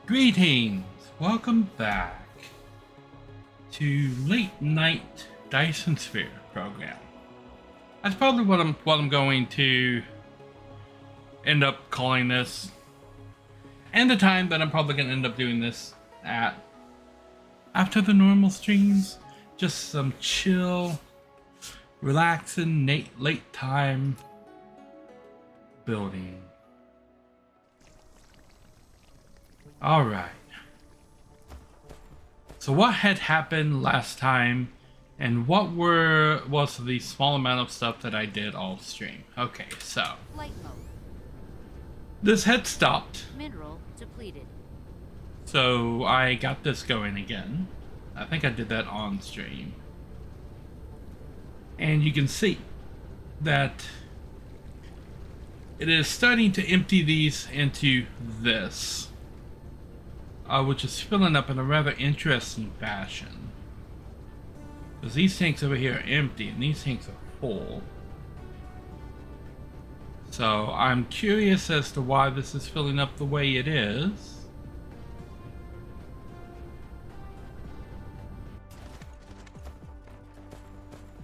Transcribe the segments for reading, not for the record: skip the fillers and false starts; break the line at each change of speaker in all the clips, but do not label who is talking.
Greetings! Welcome back to Late Night Dyson Sphere program. That's probably what I'm going to end up calling this, and the time that I'm probably going to end up doing this at after the normal streams. Just some chill, relaxing, late time building. Alright. So what had happened last time, and what was the small amount of stuff that I did off stream? Okay, so
Flight mode.
This had stopped.
Mineral depleted.
So I got this going again. I think I did that on stream. And you can see that it is starting to empty these into this. Which is filling up in a rather interesting fashion. Because these tanks over here are empty and these tanks are full. So I'm curious as to why this is filling up the way it is.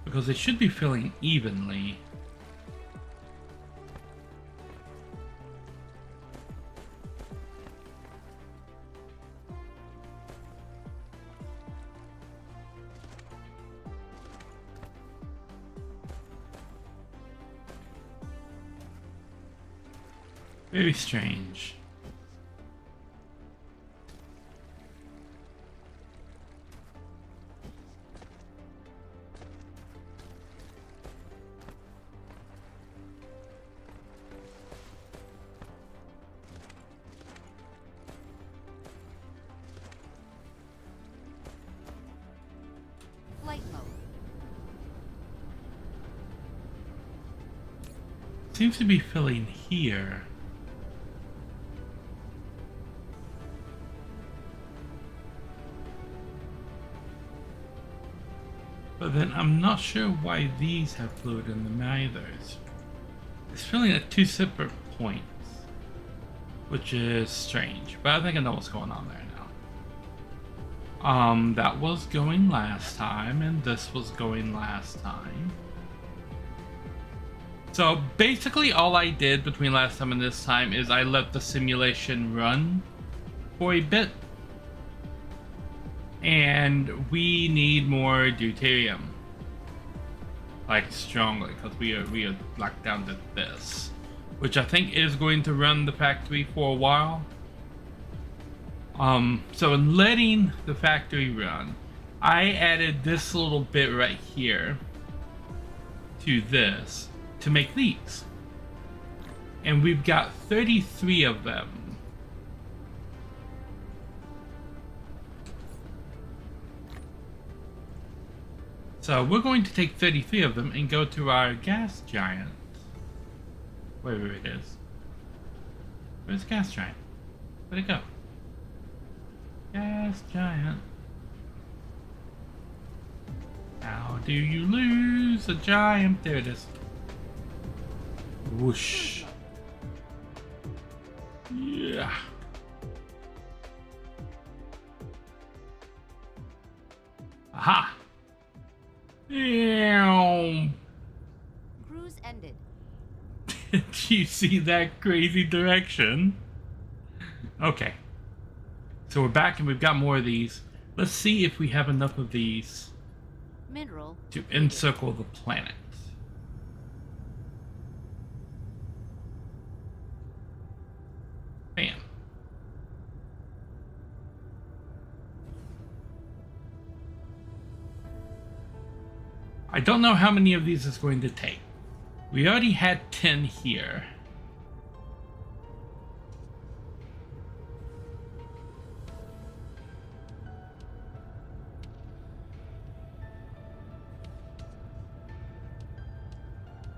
Because they should be filling evenly. Very strange.
Flight mode.
Seems to be filling here. But then I'm not sure why these have fluid in them either. It's filling at two separate points, which is strange. But I think I know what's going on there now. That was going last time, and this was going last time. So basically all I did between last time and this time is I let the simulation run for a bit. And we need more deuterium, like strongly, because we are locked down to this, which I think is going to run the factory for a while. So in letting the factory run, I added this little bit right here to this to make these, and we've got 33 of them. So we're going to take 33 of them and go to our gas giant. Wherever it is. Where's gas giant? Where'd it go? Gas giant. How do you lose a giant? There it is. Whoosh. Yeah. Aha.
Cruise ended.
Did you see that crazy direction? Okay. So we're back and we've got more of these. Let's see if we have enough of these
Mineral
to
depleted.
encircle the planet. Bam. I don't know how many of these it's going to take. We already had 10 here.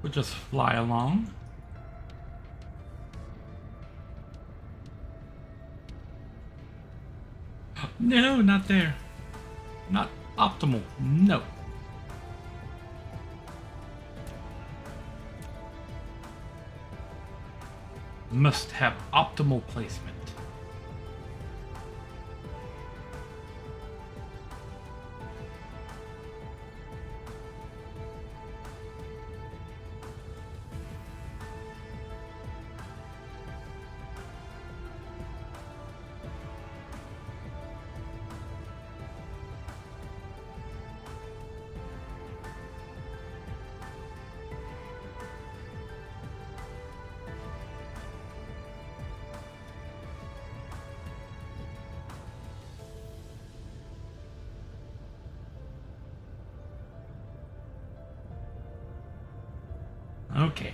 We'll just fly along. No, not there. Not optimal. No. Must have optimal placement. Okay.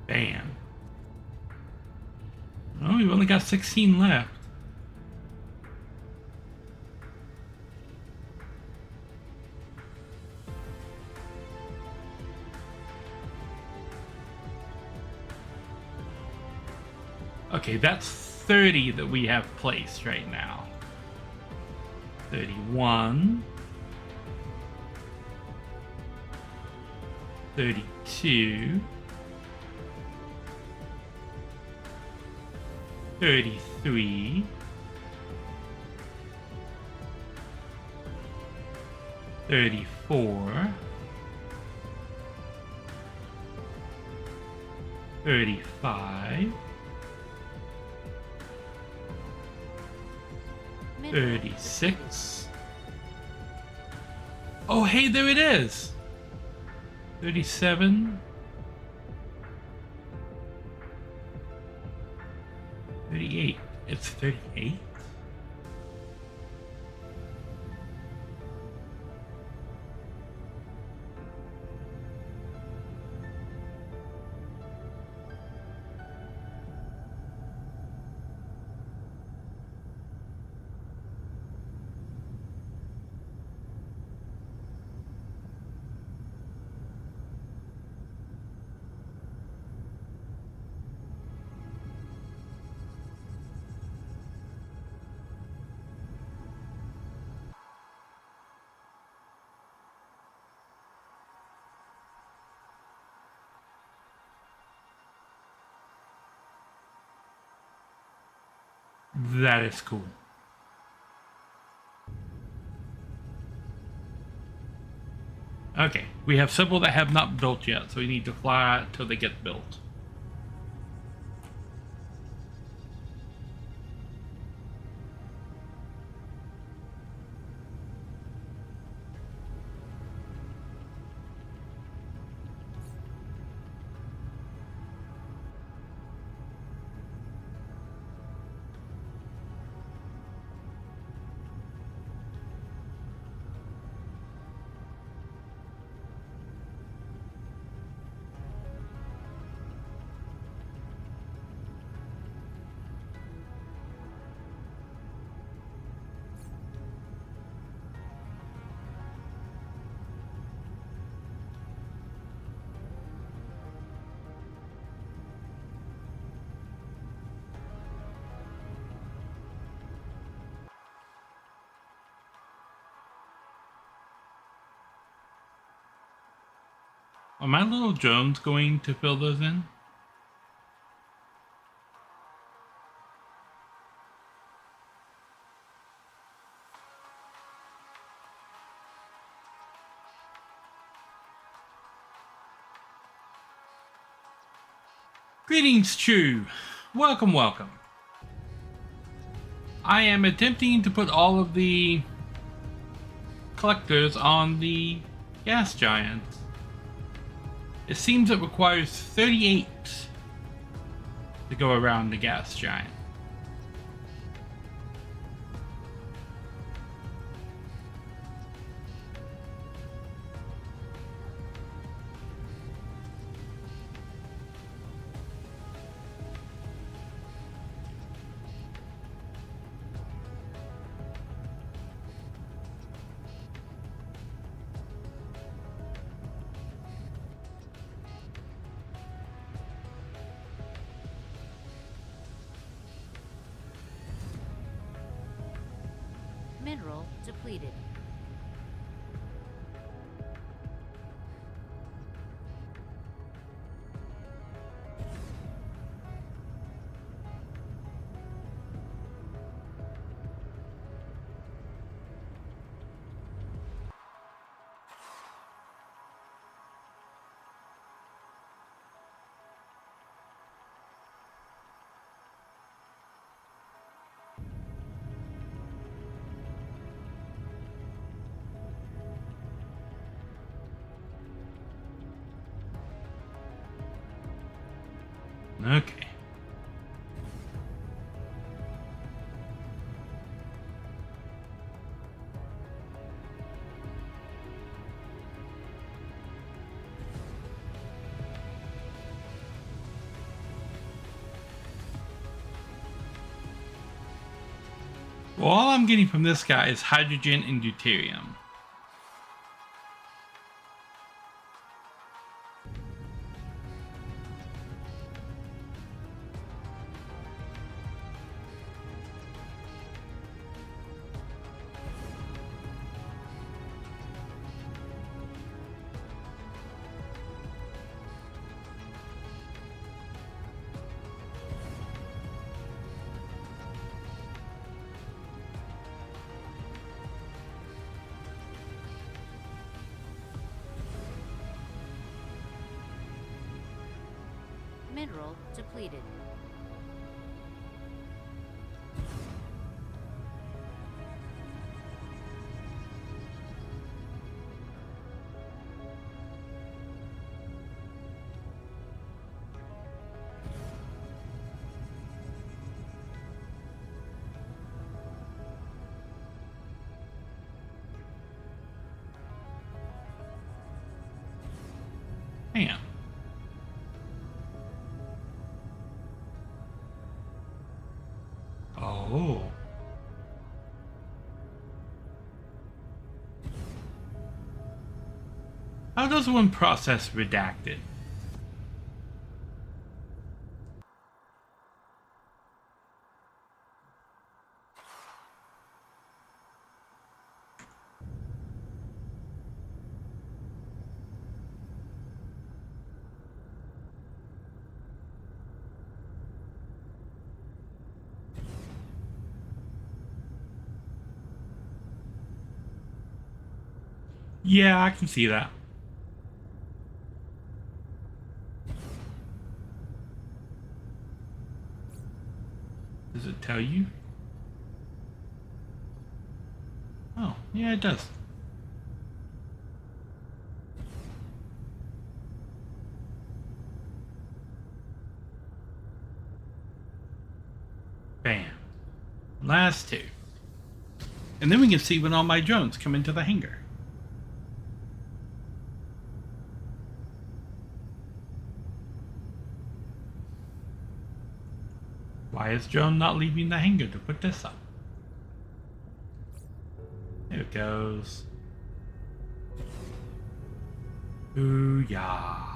Bam. Oh, we've only got 16 left. Okay, that's 30 that we have placed right now. 31. 32. 33. 34. 35. 36. Oh, hey, there it is. 37. 38. It's 38. That is cool. Okay, we have several that have not built yet, so we need to fly till they get built. Are my little drones going to fill those in? Greetings, Chew. Welcome, welcome. I am attempting to put all of the collectors on the gas giants. It seems it requires 38 to go around the gas giant.
Mineral depleted.
Okay. Well, all I'm getting from this guy is hydrogen and deuterium.
Mineral depleted.
Damn. Oh. How does one process redacted? Yeah, I can see that. Does it tell you? Oh, yeah, it does. Bam. Last two. And then we can see when all my drones come into the hangar. Why is drone not leaving the hangar to put this up? There it goes. Booyah.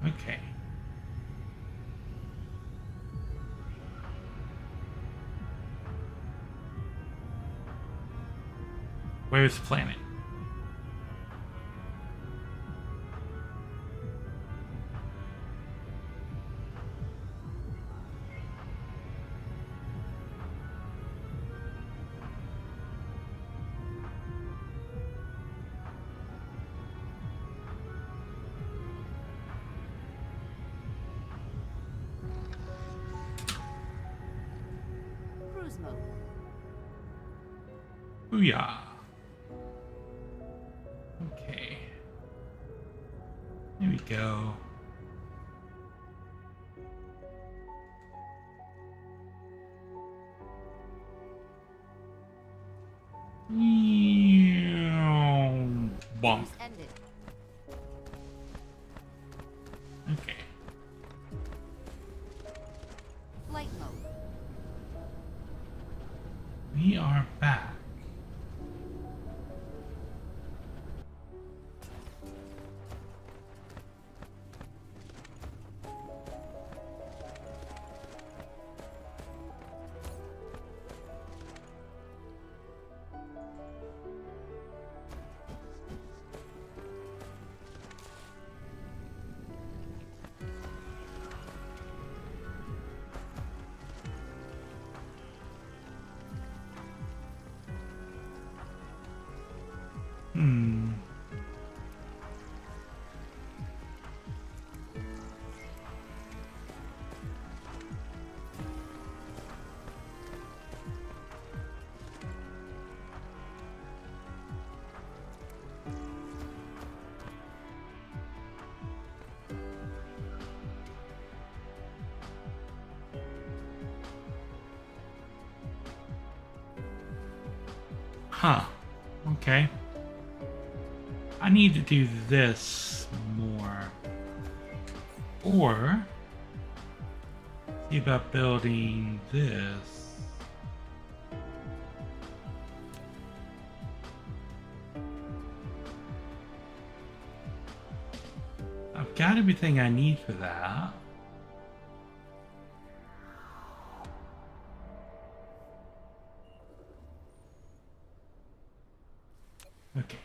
Okay. Where's the planet?
Cruise mode.
Booyah. Okay. There we go. Bonk.
Cruise ended.
Okay.
Flight mode.
We are back. Huh. Okay. I need to do this more. Or see about building this. I've got everything I need for that. Okay.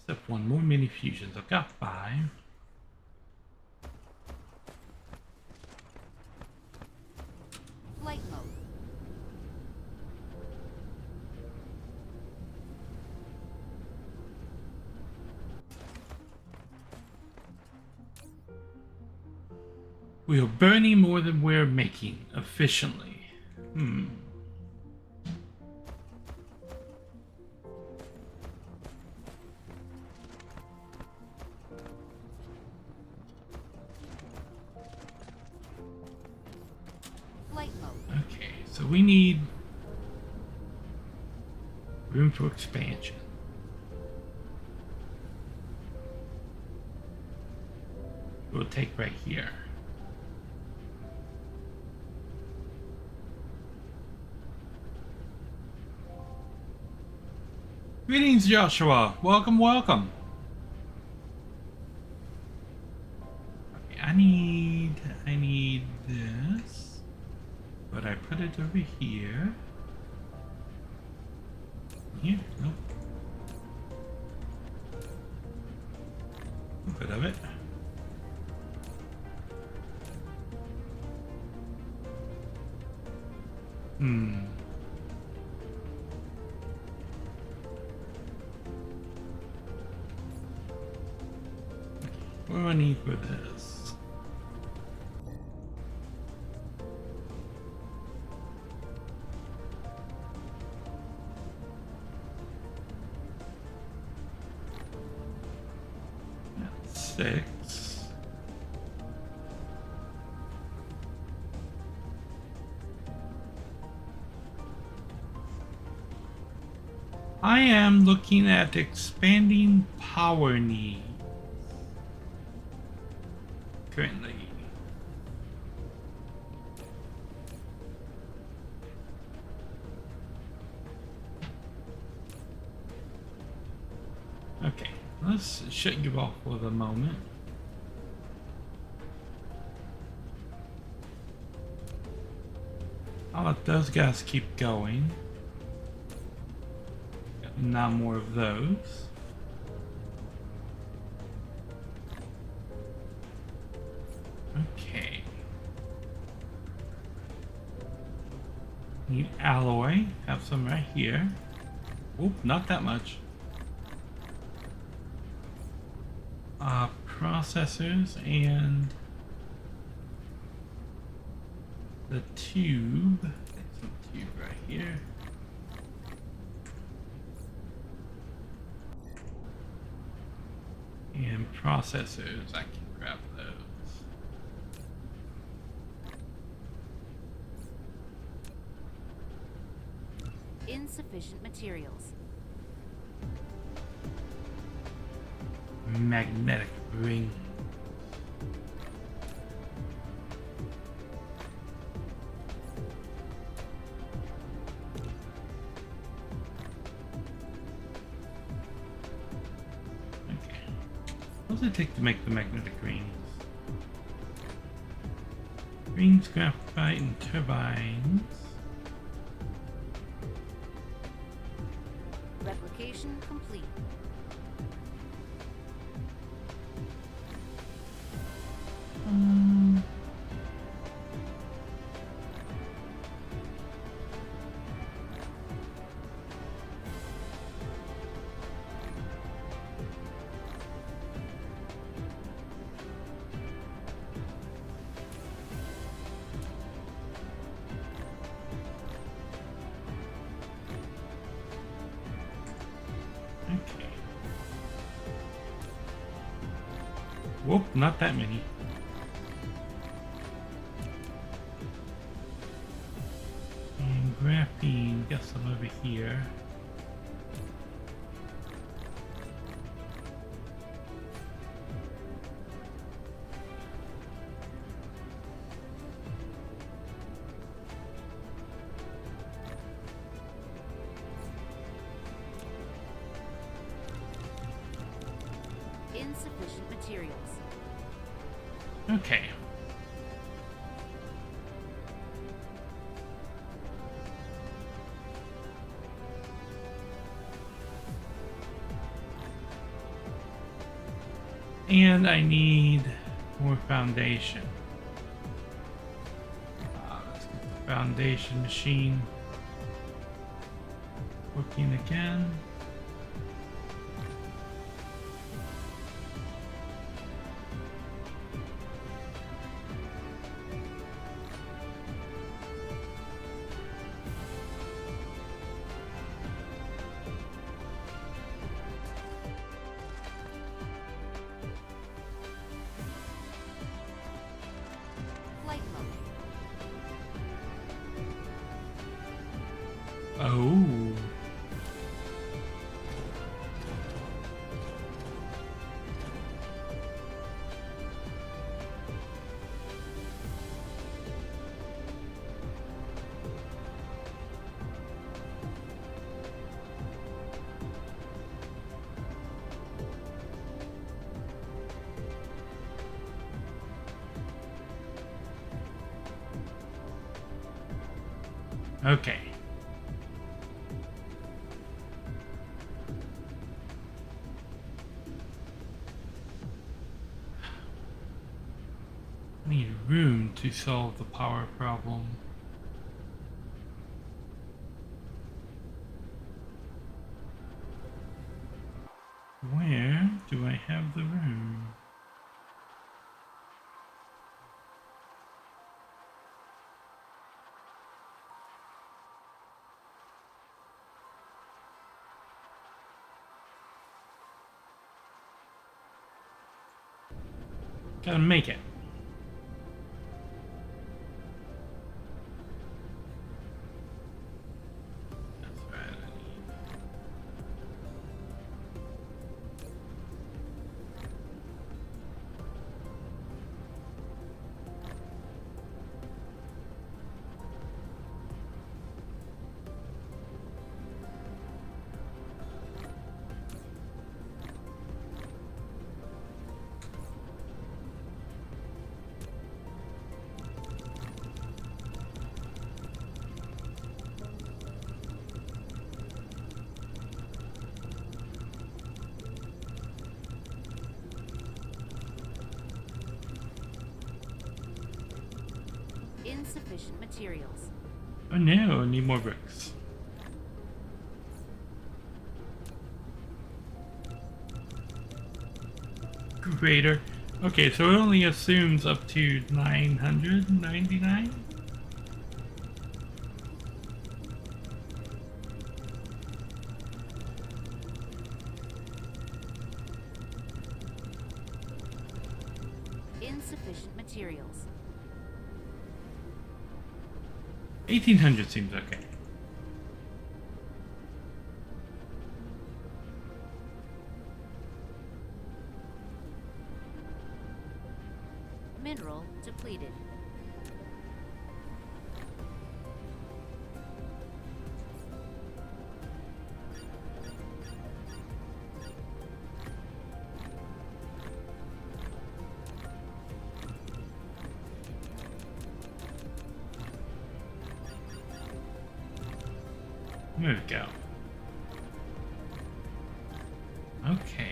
Except one more mini fusions. I've got 5.
Flight mode.
We are burning more than we're making efficiently.
Flight mode.
Okay, so we need room for expansion. We'll take right here. Greetings, Joshua. Welcome, welcome. Okay, I need this, but I put it over here. Here, nope. A bit of it. What do I need for this? That's 6. I am looking at expanding power needs currently. Okay, let's shut you off for the moment. I'll let those guys keep going. Now more of those. Okay. Need alloy. Have some right here. Oop, not that much. Processors and the tube. Some tube right here. And processors, I can grab those.
Insufficient materials.
Magnetic ring. What does it take to make the magnetic rings? Rings, graphite, and turbines.
Replication complete.
Okay. Whoop, not that many. graphene, got some over here.
Insufficient materials.
Okay. And I need more foundation. Let's get the foundation machine working again.
Flight mode.
Oh. Okay. I need room to solve the power problem. Where do I have the room? Gotta make it. That's right.
Insufficient materials.
Oh no, I need more bricks. Greater. Okay, so it only assumes up to 999?
Insufficient materials.
1800 seems okay.
Mineral depleted.
There we go. Okay.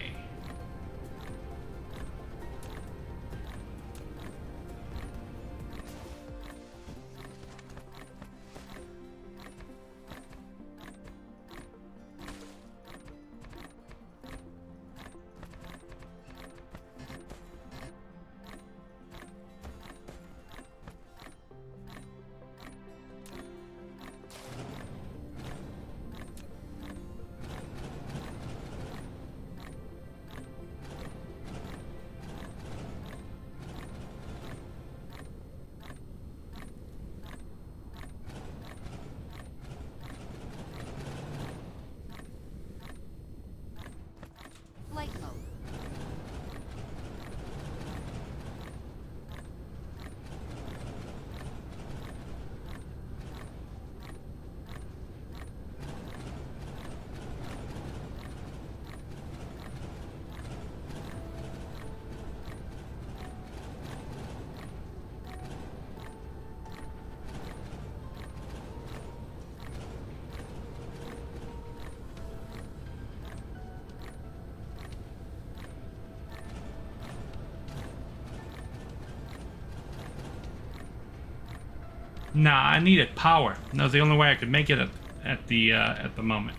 Nah, I needed power. That was the only way I could make it at the moment.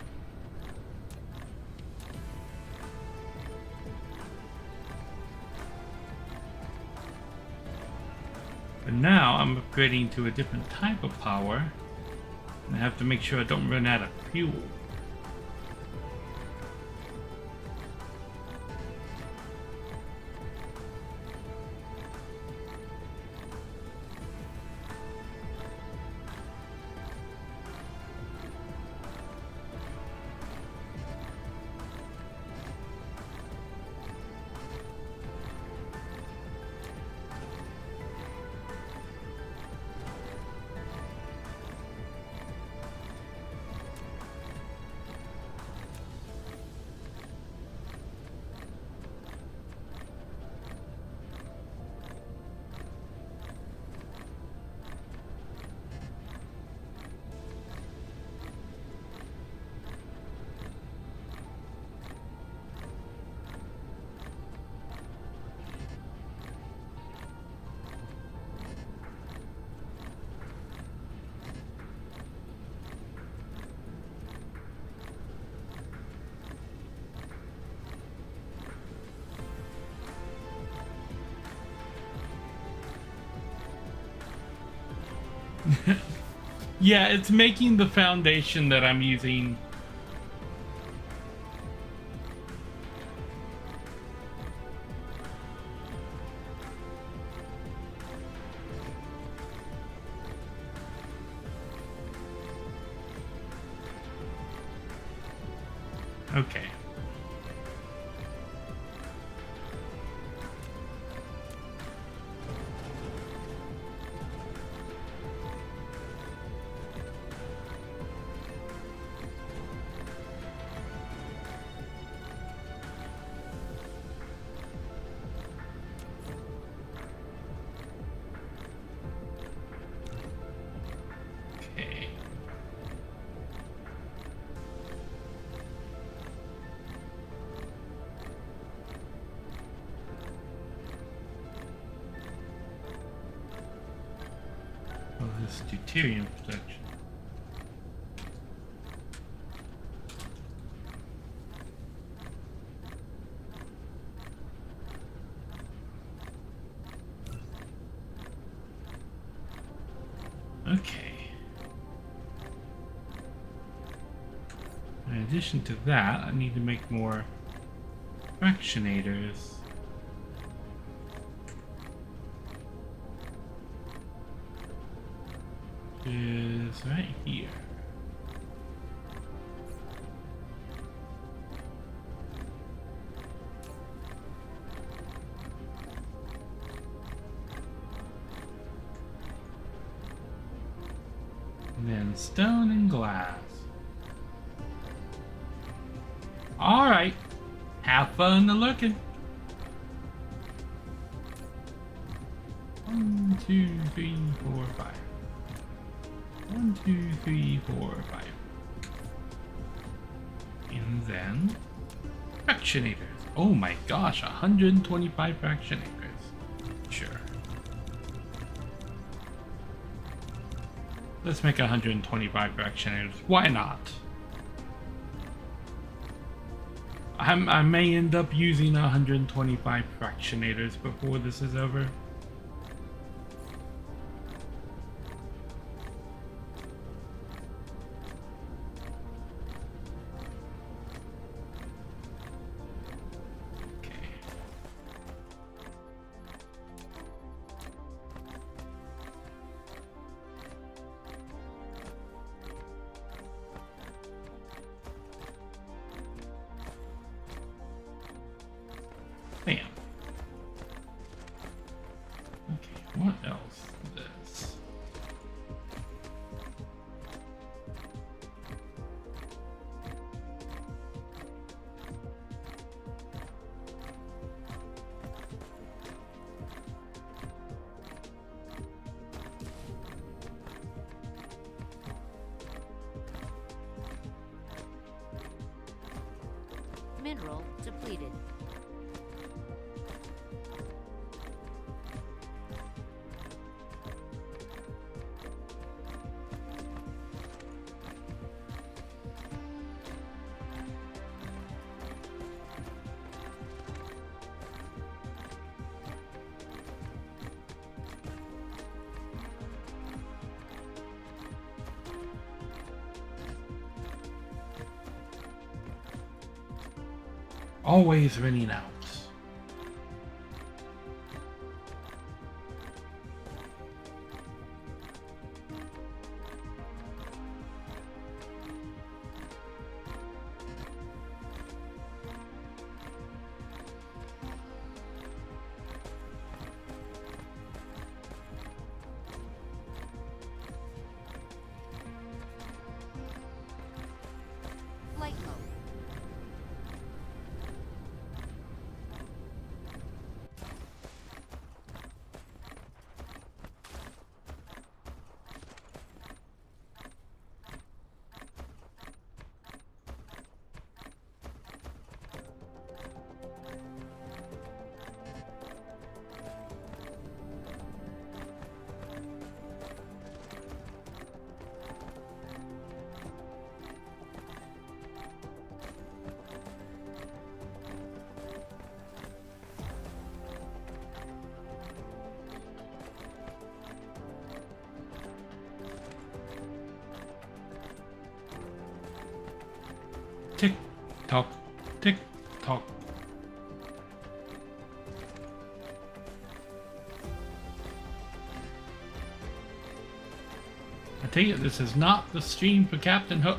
But now I'm upgrading to a different type of power. And I have to make sure I don't run out of fuel. Yeah, it's making the foundation that I'm using. Okay. Okay. Oh, this deuterium protection. Okay. In addition to that, I need to make more fractionators. Is right here. And then stone and glass. Alright. Have fun looking. 1, 2, 3, 4, 5. 1, 2, 3, 4, 5. And then fractionators. Oh my gosh, 125 fractionators. Sure. Let's make 125 fractionators. Why not? I may end up using 125 fractionators before this is over. Bam. Okay, what else? This.
Mineral depleted.
Always running out.
Flight mode.
Tick tock, tick tock. I take it this is not the stream for Captain Hook.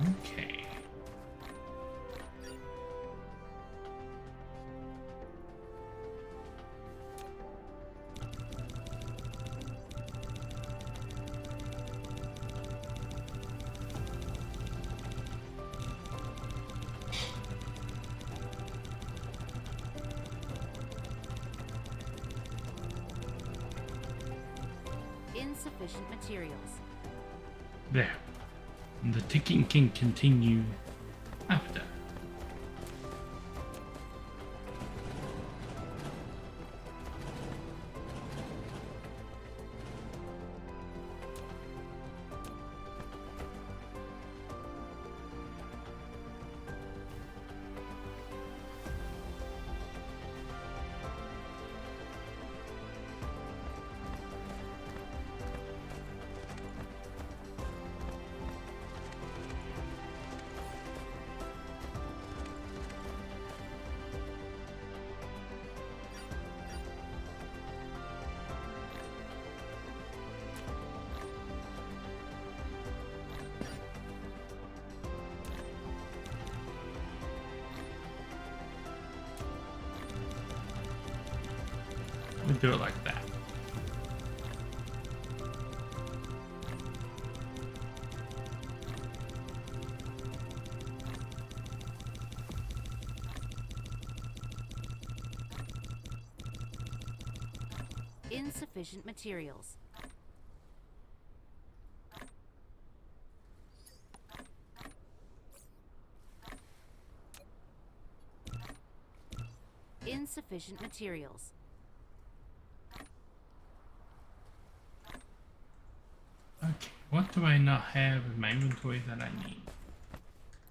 Okay.
Insufficient materials.
There. And the ticking can continue after. We'll do it like that.
Insufficient materials. Insufficient materials.
Okay, what do I not have in my inventory that I need?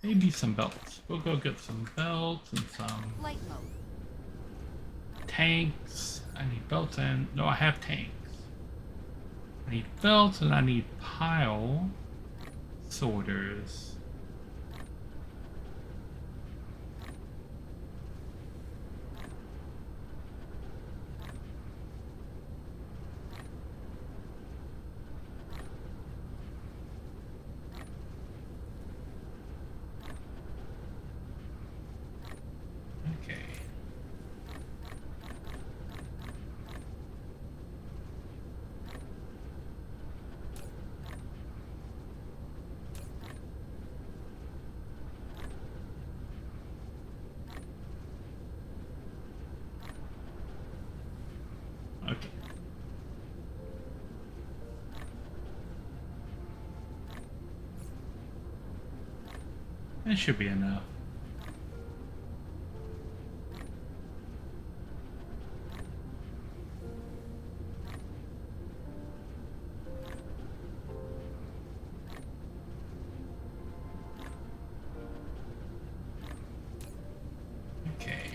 Maybe some belts. We'll go get some belts and some
Flight mode.
tanks. I need belts and... no, I have tanks. I need belts and I need pile sorters. Okay. That should be enough. Okay.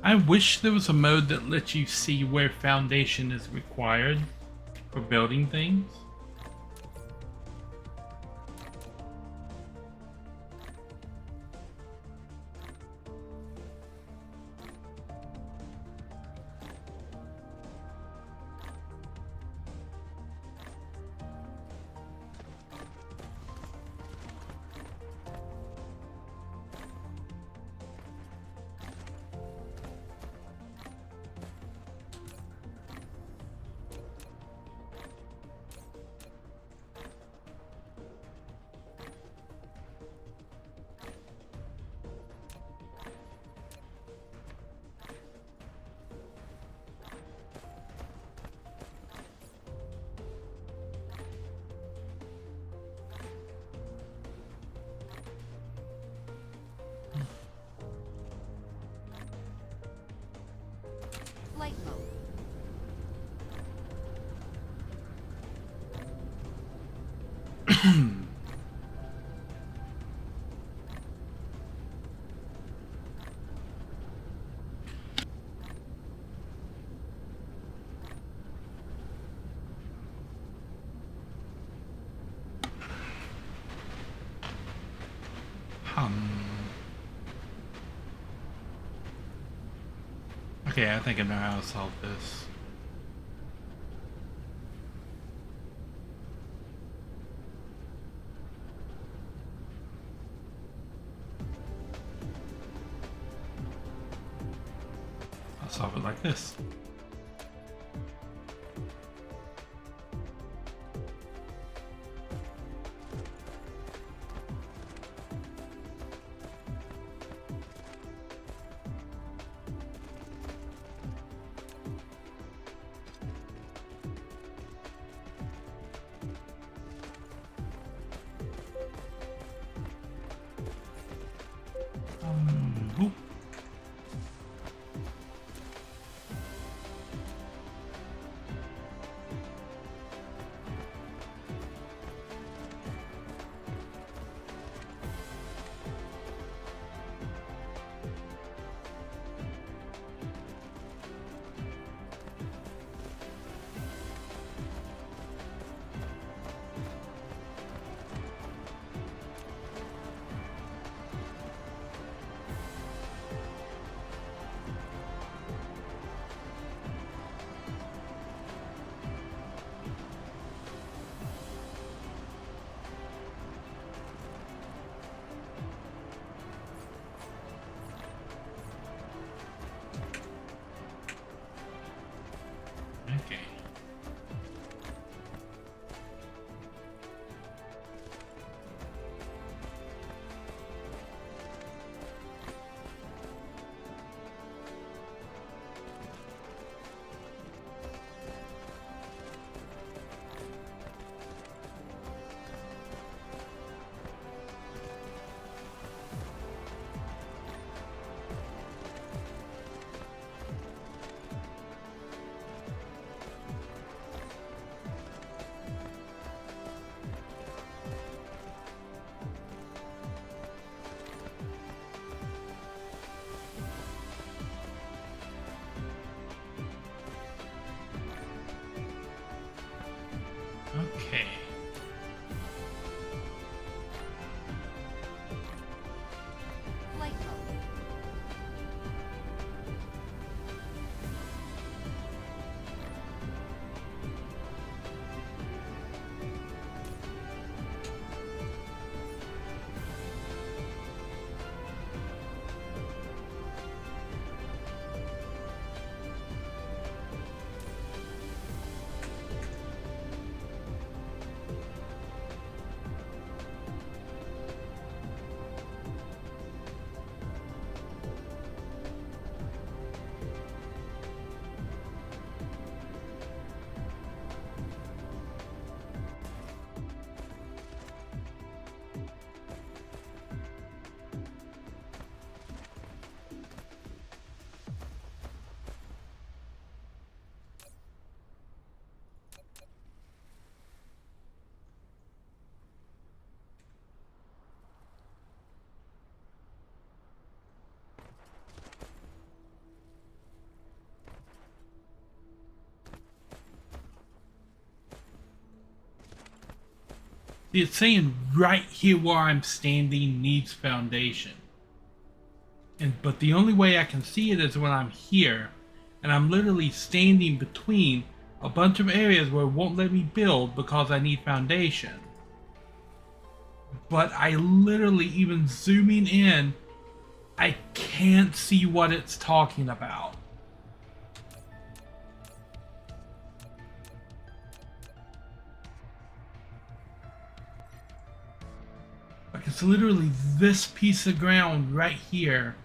I wish there was a mode that lets you see where foundation is required for building things.
Flight mode.
Okay, I think I know how to solve this. I'll solve it like this. Oop. Okay.
Flight mode.
See, it's saying right here where I'm standing needs foundation. But the only way I can see it is when I'm here, and I'm literally standing between a bunch of areas where it won't let me build because I need foundation. But I literally, even zooming in, I can't see what it's talking about. Like, it's literally this piece of ground right here.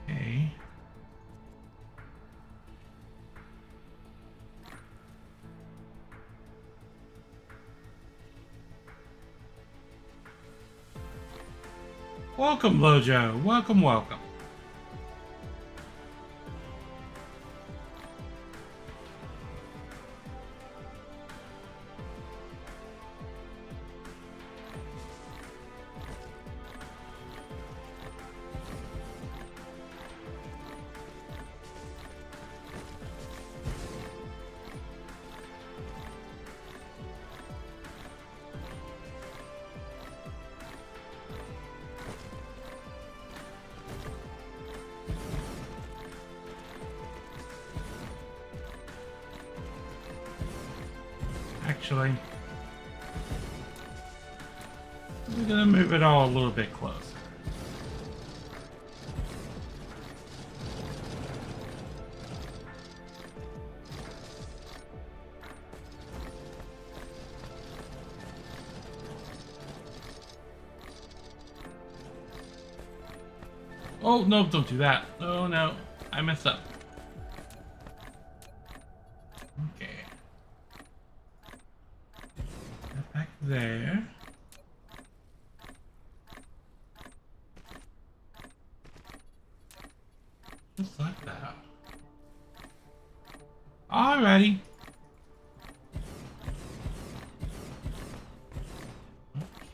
Okay. Welcome, Lojo. Welcome, welcome. Actually, we're gonna move it all a little bit closer. Oh, no, don't do that. Oh, no, I messed up. Okay. Get back there. Just like that. Alrighty.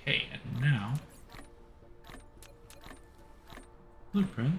Okay, and now blueprint.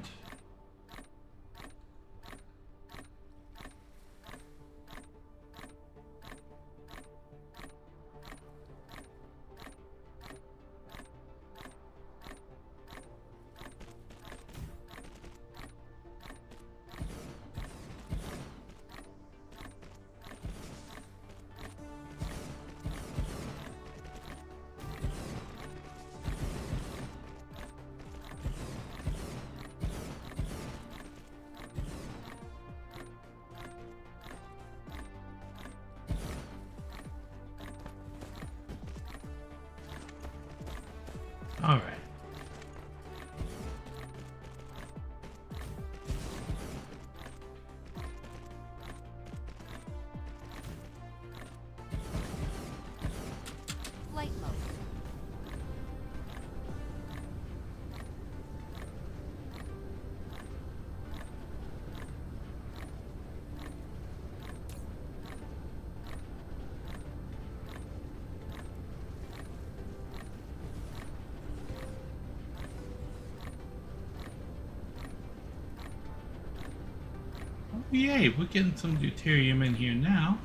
Yay, we're getting some deuterium in here now.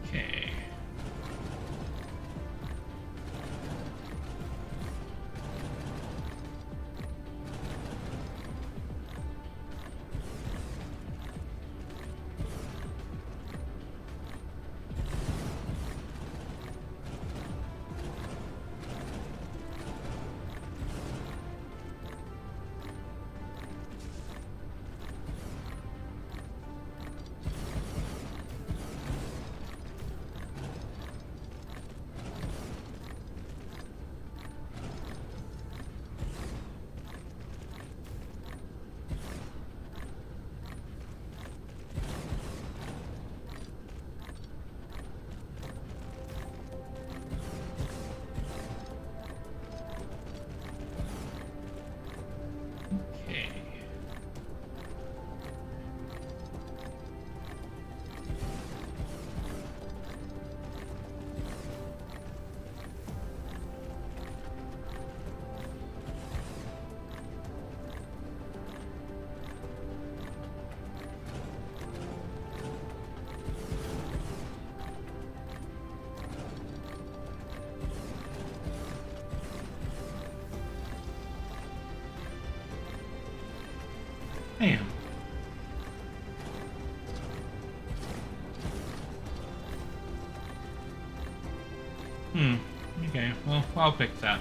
Okay. Okay. Bam. Okay, well, I'll fix that.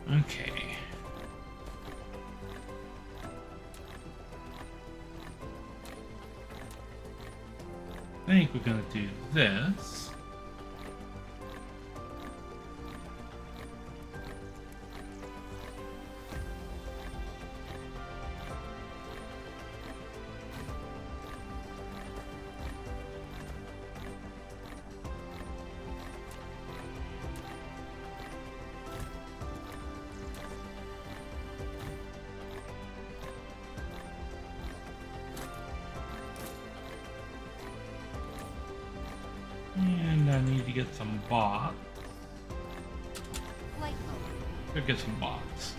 Okay. I think we're gonna do this. And I need to get some bots.
Flight mode.
Go get some bots.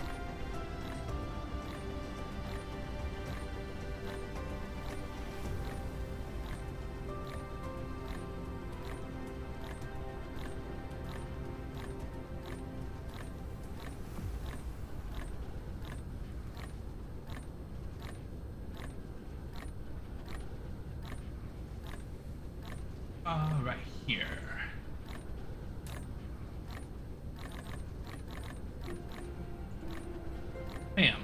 Right here. Bam.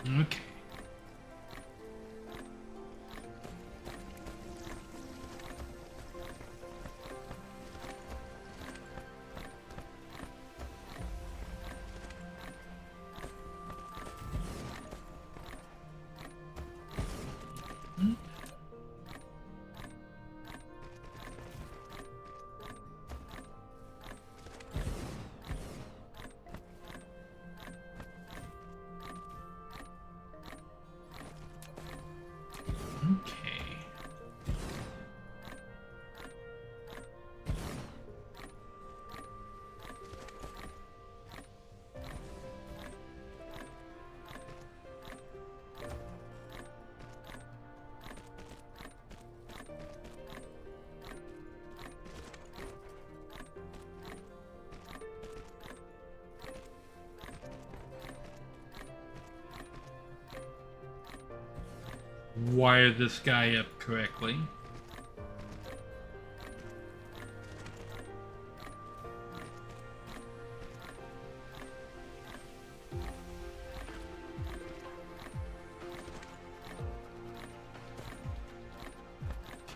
Okay. Okay. Wire this guy up correctly.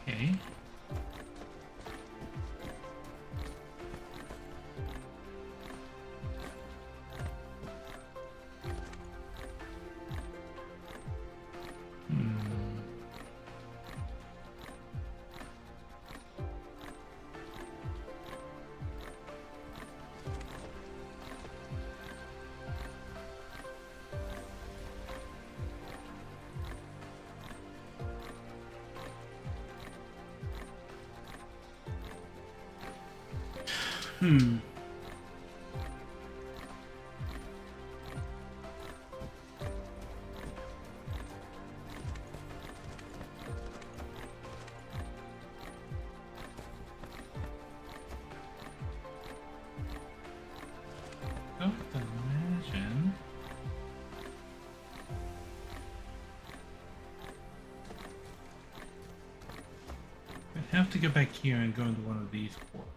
Okay. Hmm. I would imagine. I'd have to go back here and go into one of these ports.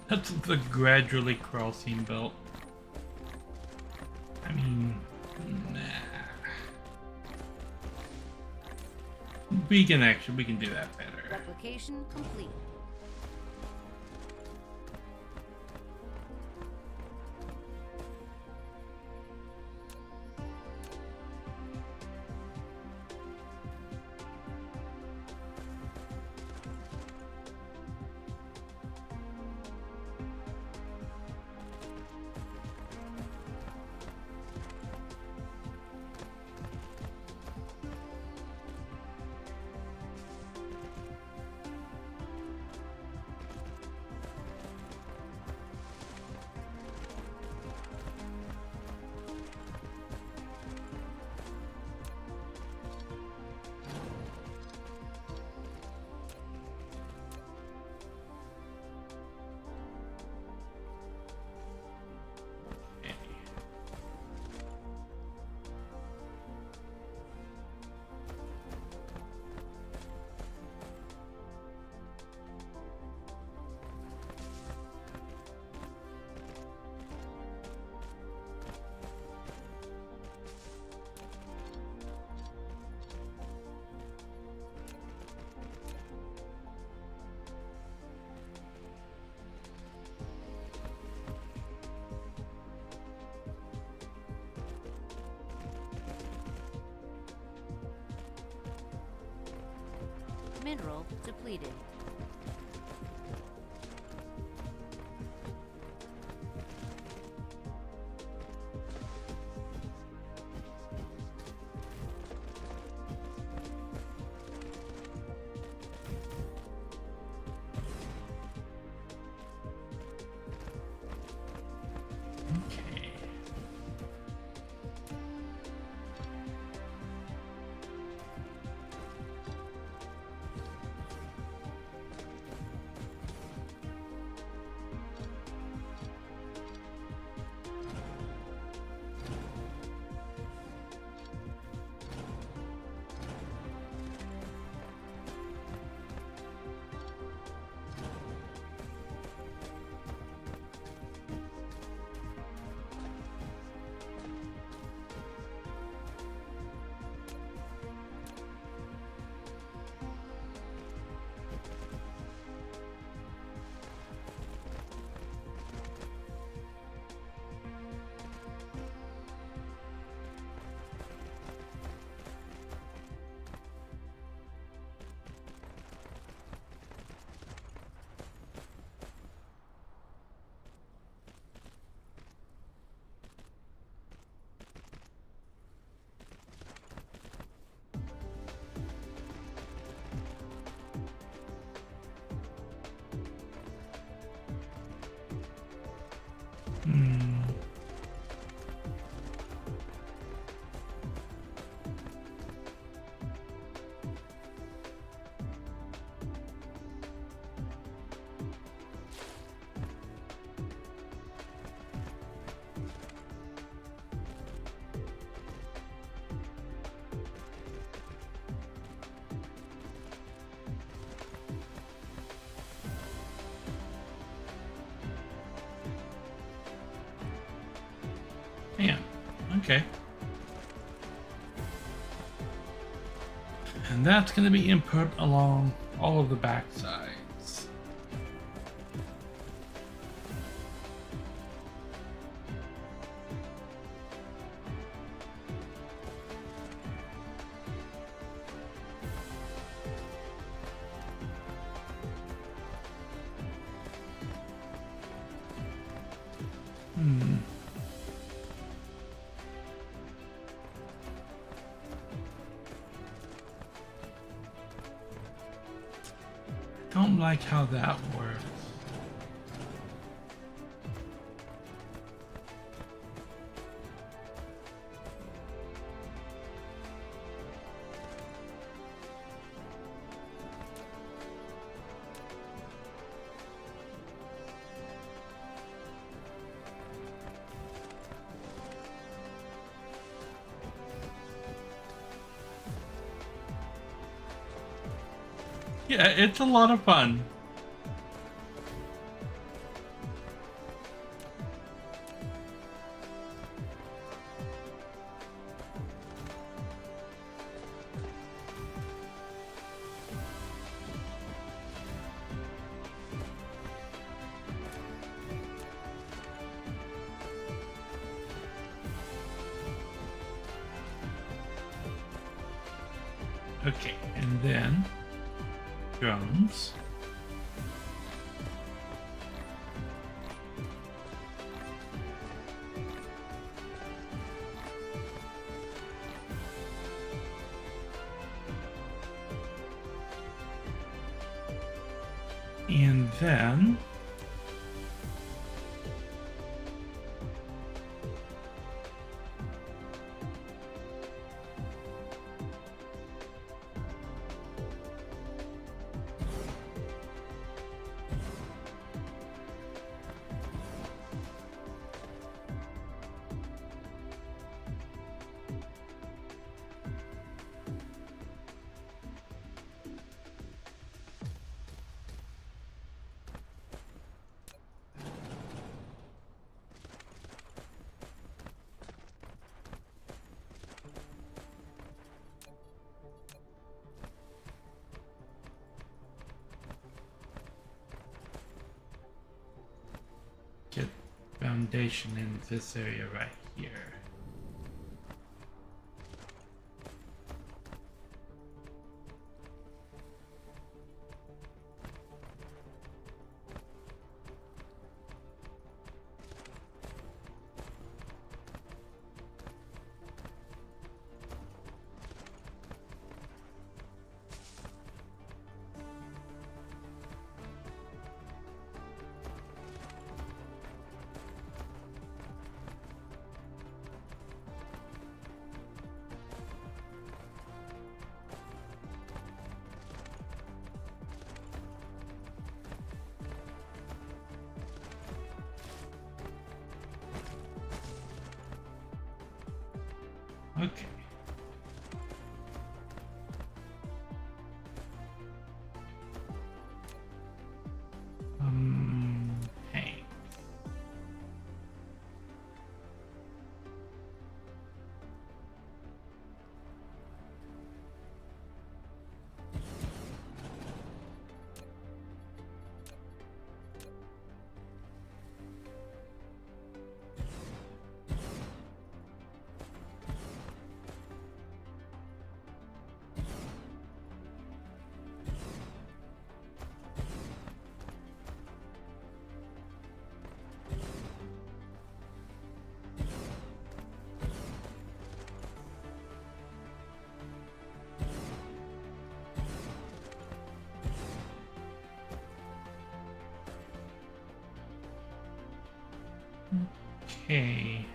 That's the gradually crossing belt. I mean, nah. We can do that better.
Replication complete. Mineral depleted.
Okay. Hmm. Yeah. Okay. And that's going to be input along all of the back sides. Hmm. Don't like how that works. Yeah, it's a lot of fun. Okay, and then drums. And then get foundation in this area right here. Okay. Hey.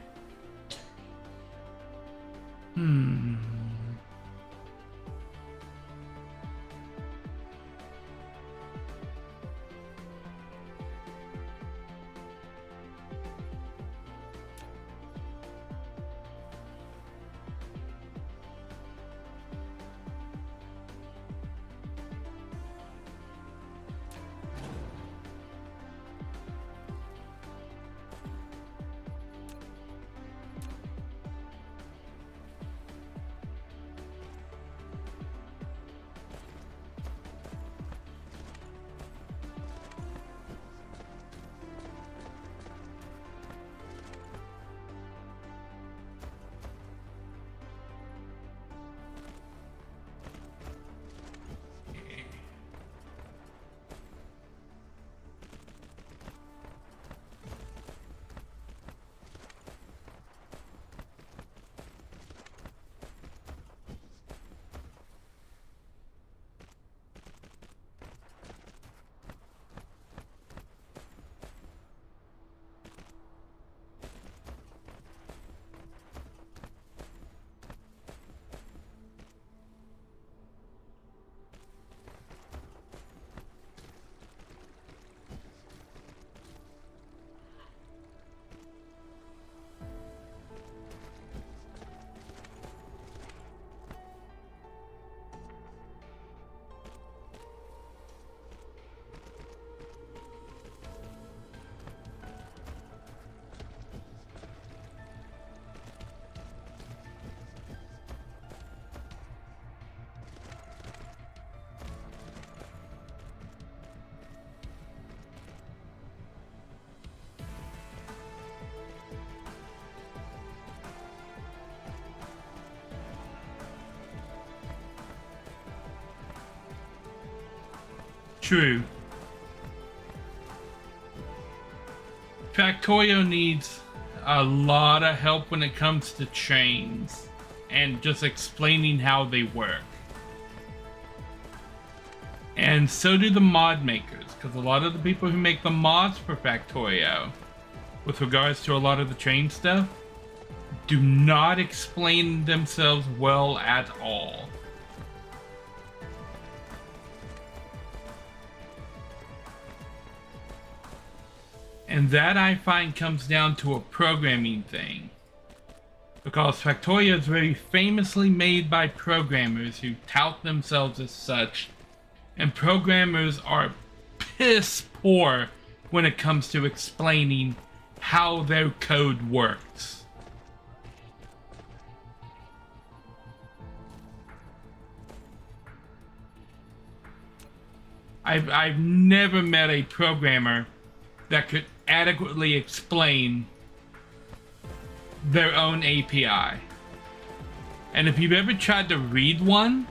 Okay. True. Factorio needs a lot of help when it comes to chains and just explaining how they work. And so do the mod makers, because a lot of the people who make the mods for Factorio, with regards to a lot of the chain stuff, do not explain themselves well at all. And that, I find, comes down to a programming thing. Because Factorio is very famously made by programmers who tout themselves as such, and programmers are piss poor when it comes to explaining how their code works. I've never met a programmer that could adequately explain their own API. And if you've ever tried to read one,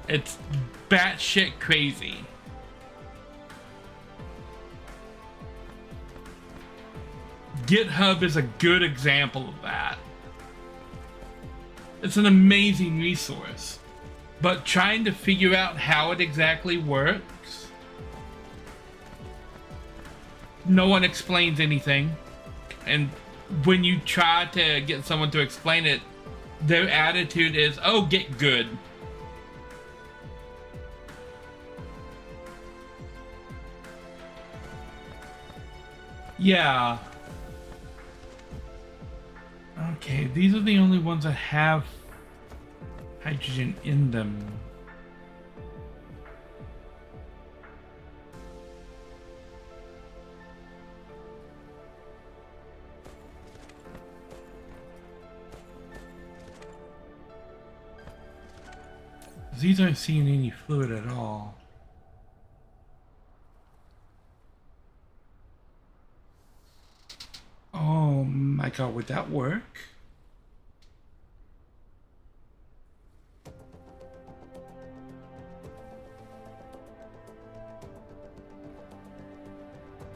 it's batshit crazy. GitHub is a good example of that. It's an amazing resource, but trying to figure out how it exactly works, no one explains anything. And when you try to get someone to explain it, their attitude is, oh, get good. Yeah. Okay, these are the only ones that have hydrogen in them. These aren't seeing any fluid at all. Oh my god, would that work?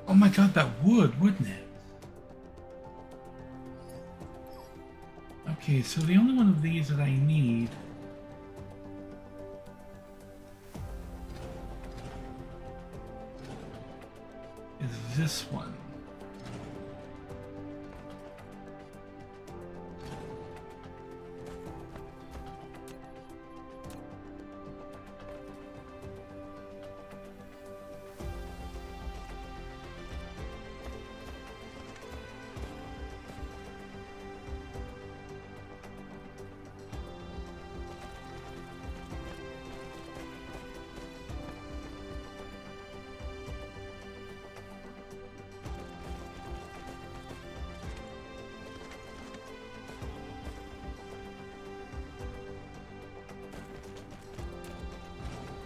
Oh my god, that would, wouldn't it? Okay, so the only one of these that I need is this one.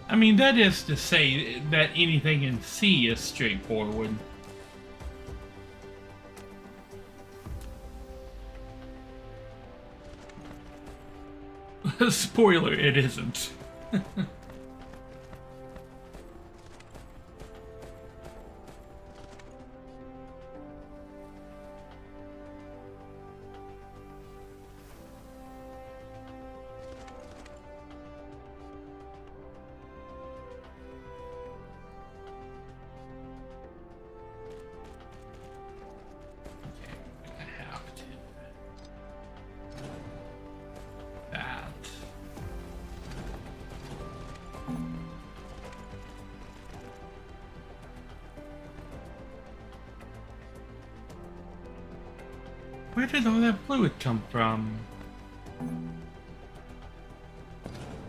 I mean, that is to say that anything in C is straightforward. Spoiler, it isn't. Where did all that fluid come from?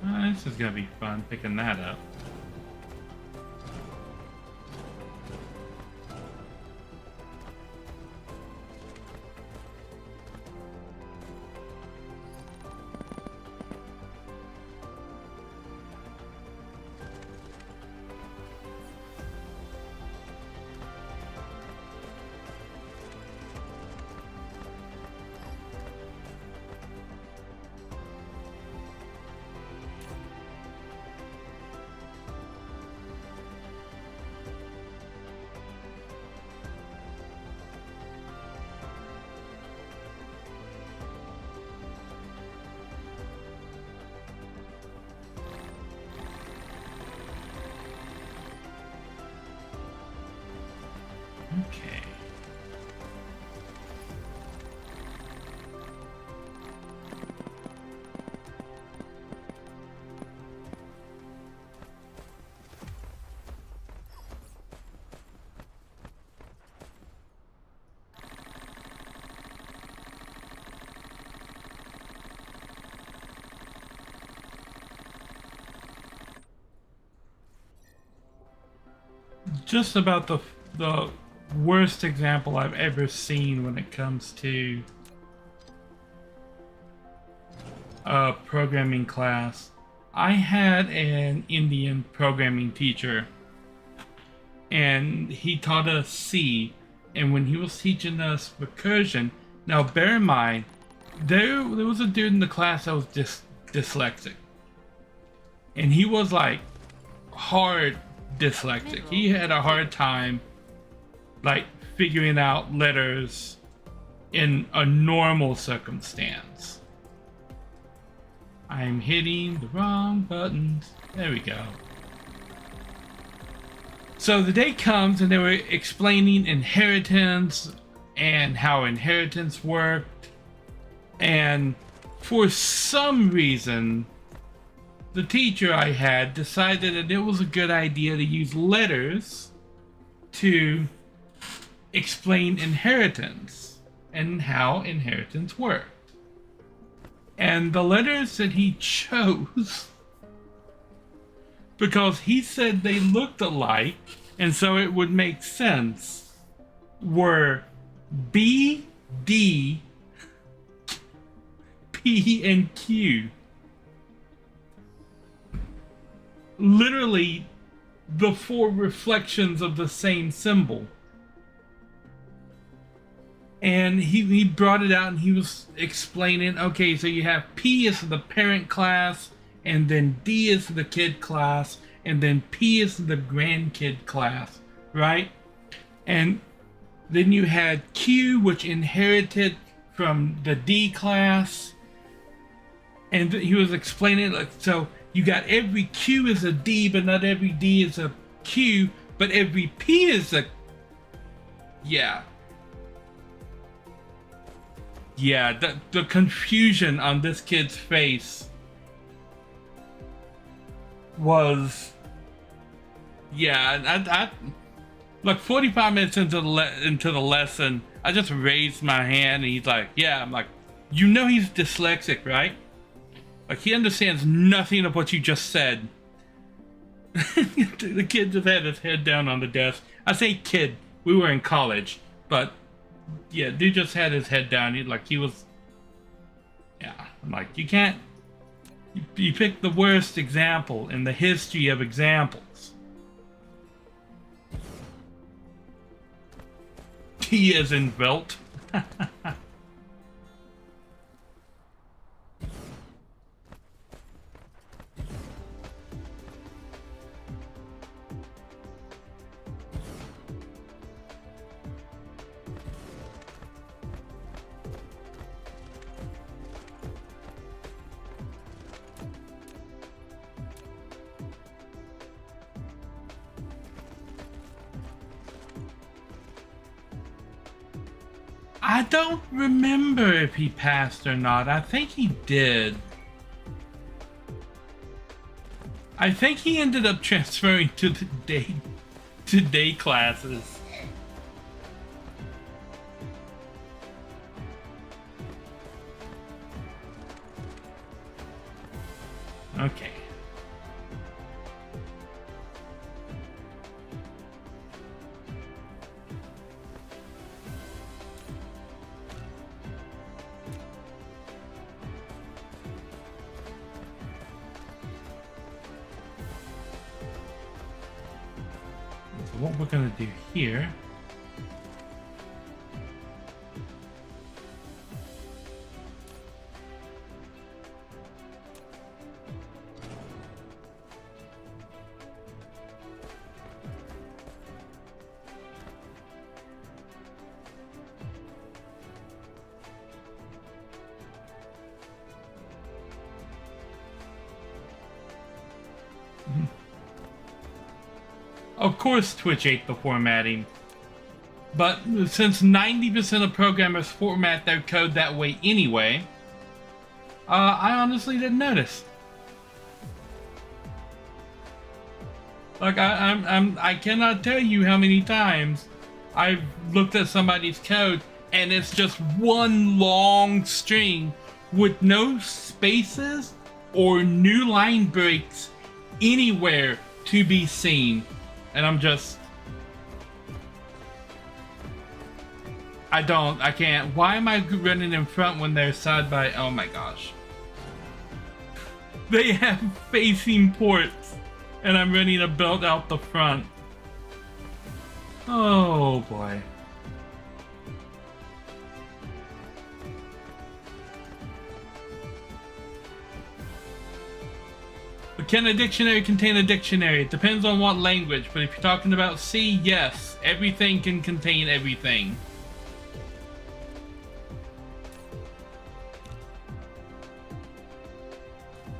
This is gonna be fun picking that up. Okay. Just about the worst example I've ever seen when it comes to a programming class. I had an Indian programming teacher, and he taught us C, and when he was teaching us recursion, now bear in mind, there was a dude in the class that was dyslexic, and he was like hard dyslexic. He had a hard time like figuring out letters in a normal circumstance. I'm hitting the wrong buttons. There we go. So the day comes and they were explaining inheritance and how inheritance worked, and for some reason the teacher I had decided that it was a good idea to use letters to explain inheritance and how inheritance worked. And the letters that he chose, because he said they looked alike, and so it would make sense, were B, D, P, and Q. Literally the four reflections of the same symbol. And he brought it out and he was explaining, okay, so you have P is the parent class, and then D is the kid class, and then P is the grandkid class, right? And then you had Q, which inherited from the D class. And he was explaining, like, so you got every Q is a D, but not every D is a Q, but every P is a... Yeah. Yeah, the confusion on this kid's face was... Yeah, I like 45 minutes into the lesson, I just raised my hand and he's like, yeah, I'm like, you know he's dyslexic, right? Like, he understands nothing of what you just said. The kid just had his head down on the desk. I say kid, we were in college, but yeah, dude just had his head down. He was, yeah, I'm like, you can't, you picked the worst example in the history of examples. T as in belt. I don't remember if he passed or not. I think he did. I think he ended up transferring to the day classes. Okay. What we're gonna do here Of course Twitch ate the formatting, but since 90% of programmers format their code that way anyway, I honestly didn't notice. Like, I cannot tell you how many times I've looked at somebody's code and it's just one long string with no spaces or new line breaks anywhere to be seen. And I'm just... I can't. Why am I running in front when they're side by... Oh my gosh. They have facing ports, and I'm running a belt out the front. Oh boy. Can a dictionary contain a dictionary? It depends on what language, but if you're talking about C, yes. Everything can contain everything.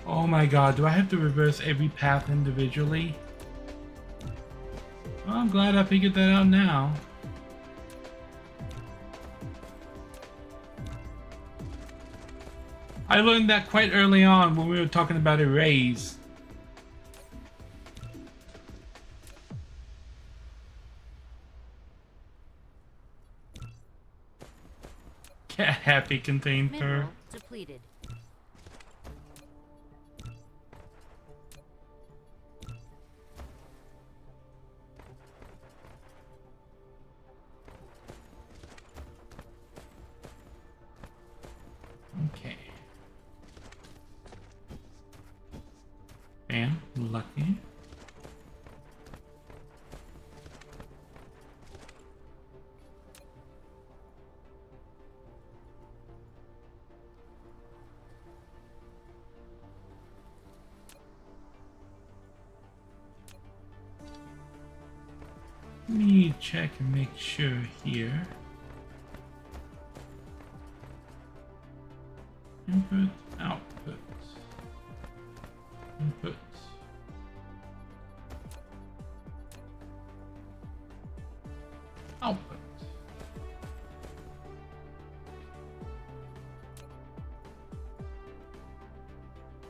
Oh my god, do I have to reverse every path individually? Well, I'm glad I figured that out now. I learned that quite early on when we were talking about arrays. Cat happy contained her.
Depleted.
lucky. Let me check and make sure here. Input, output, input. Output.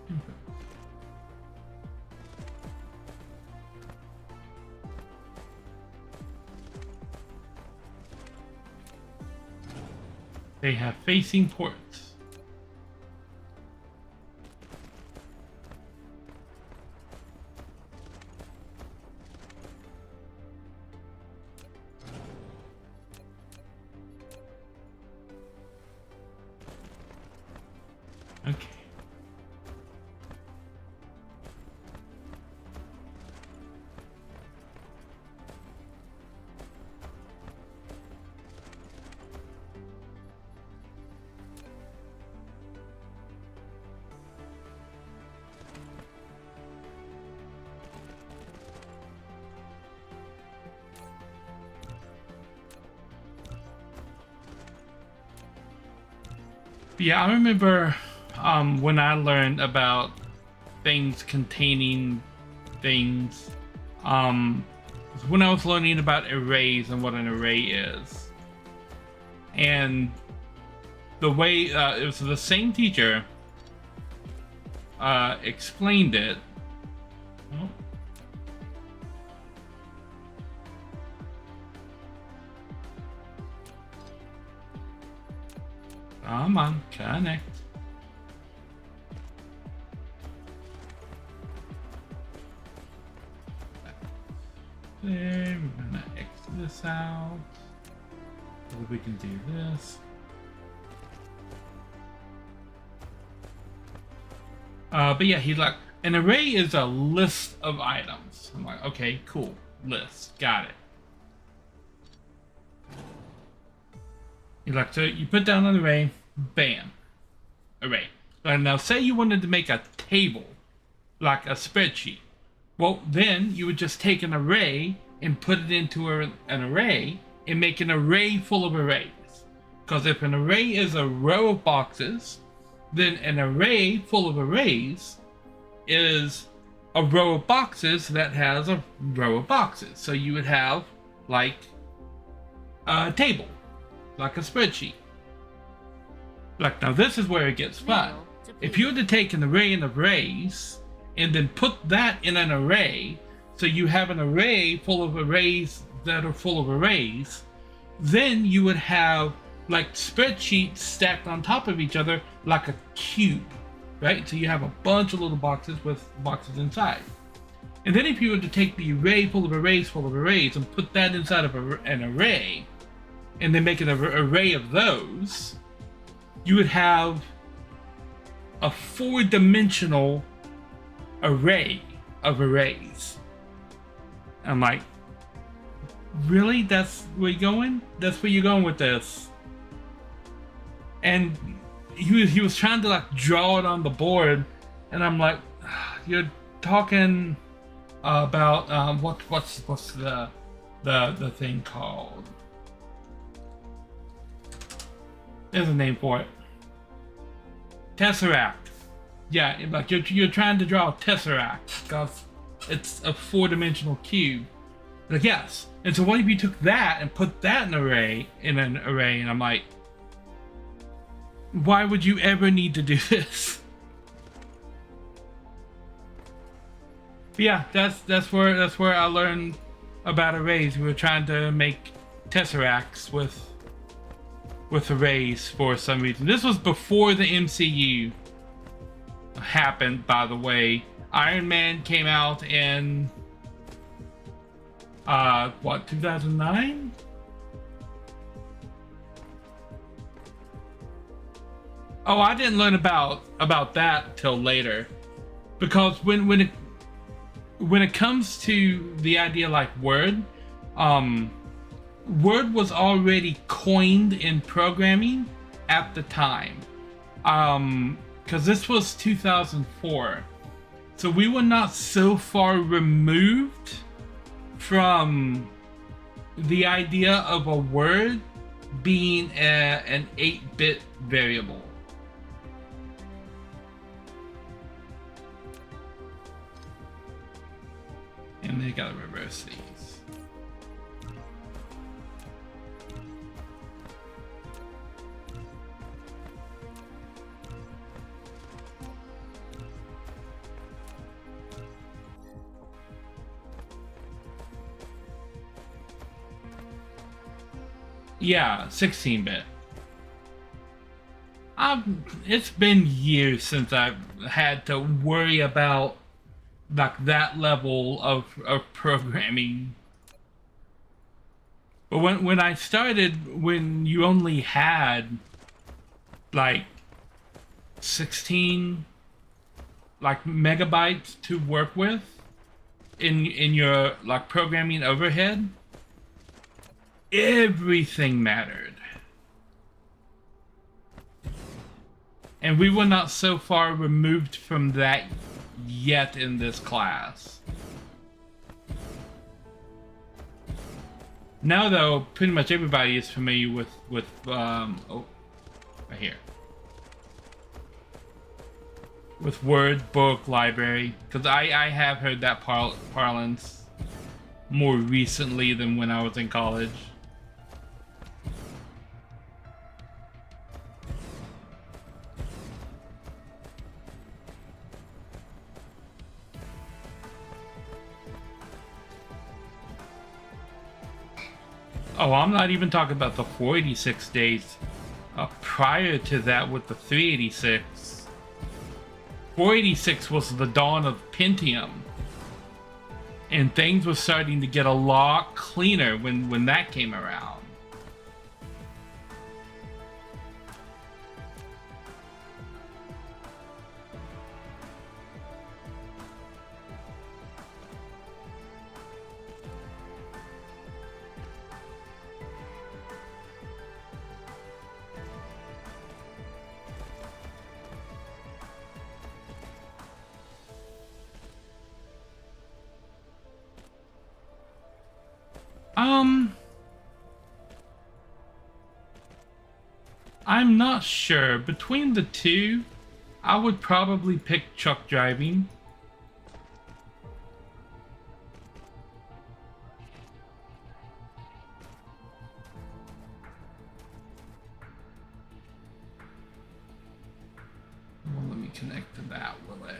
Input. They have facing ports. Okay. Yeah, I remember when I learned about things containing things, when I was learning about arrays and what an array is. And the way it was the same teacher explained it. Oh. Come on, connect. There, we're gonna exit this out. So that we can do this. But yeah, he's like, an array is a list of items. I'm like, okay, cool, list, got it. He's like, so you put down an array, bam, array. Now say you wanted to make a table, like a spreadsheet. Well, then you would just take an array and put it into an array and make an array full of arrays. Because if an array is a row of boxes, then an array full of arrays is a row of boxes that has a row of boxes. So you would have like a table, like a spreadsheet. Like, now this is where it gets fun. If you were to take an array of arrays and then put that in an array, so you have an array full of arrays that are full of arrays, then you would have like spreadsheets stacked on top of each other like a cube, right? So you have a bunch of little boxes with boxes inside. And then if you were to take the array full of arrays and put that inside of an array, and then make an array of those, you would have a 4-dimensional array of arrays. I'm like, really? That's where you're going? That's where you're going with this? And he was trying to like draw it on the board, and I'm like, you're talking about what's the thing called? There's a name for it. Tesseract. Yeah, like you're trying to draw a tesseract because it's a 4-dimensional cube. Like, yes. And so what if you took that and put that in an array? And I'm like, why would you ever need to do this? But yeah, that's where I learned about arrays. We were trying to make tesseracts with arrays for some reason. This was before the MCU happened, by the way. Iron Man came out in 2009? Oh, I didn't learn about that till later, because when when it comes to the idea like Word, um, Word was already coined in programming at the time. Because this was 2004. So we were not so far removed from the idea of a word being an 8-bit variable. And they gotta reverse these. Yeah, 16-bit. It's been years since I've had to worry about like that level of programming. But when I started, when you only had like 16 like megabytes to work with in your like programming overhead, everything mattered. And we were not so far removed from that yet in this class. Now though, pretty much everybody is familiar with oh, right here. With Word, Book, Library, because I have heard that parlance more recently than when I was in college. Oh, I'm not even talking about the 486 days prior to that with the 386. 486 was the dawn of Pentium. And things were starting to get a lot cleaner when that came around. I'm not sure. Between the two, I would probably pick truck driving. Well, let me connect to that, will it?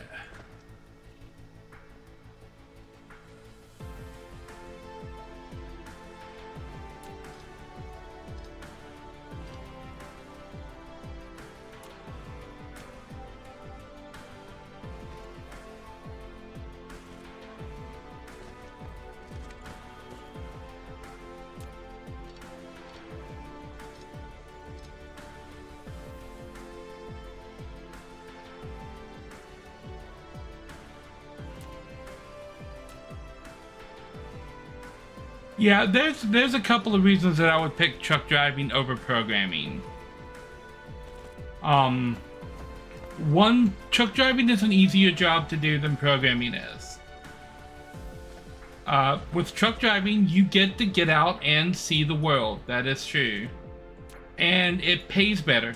Yeah, there's a couple of reasons that I would pick truck driving over programming. One, truck driving is an easier job to do than programming is. With truck driving, you get to get out and see the world. That is true. And it pays better.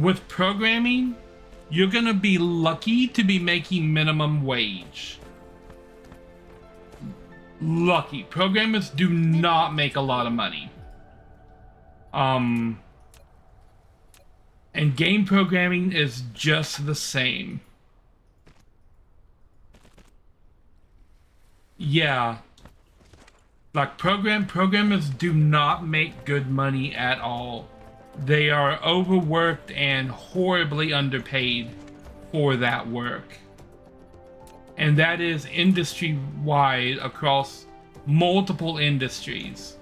With programming, you're gonna be lucky to be making minimum wage. Lucky. Programmers do not make a lot of money. And game programming is just the same. Yeah. Like programmers do not make good money at all. They are overworked and horribly underpaid for that work. And that is industry-wide across multiple industries.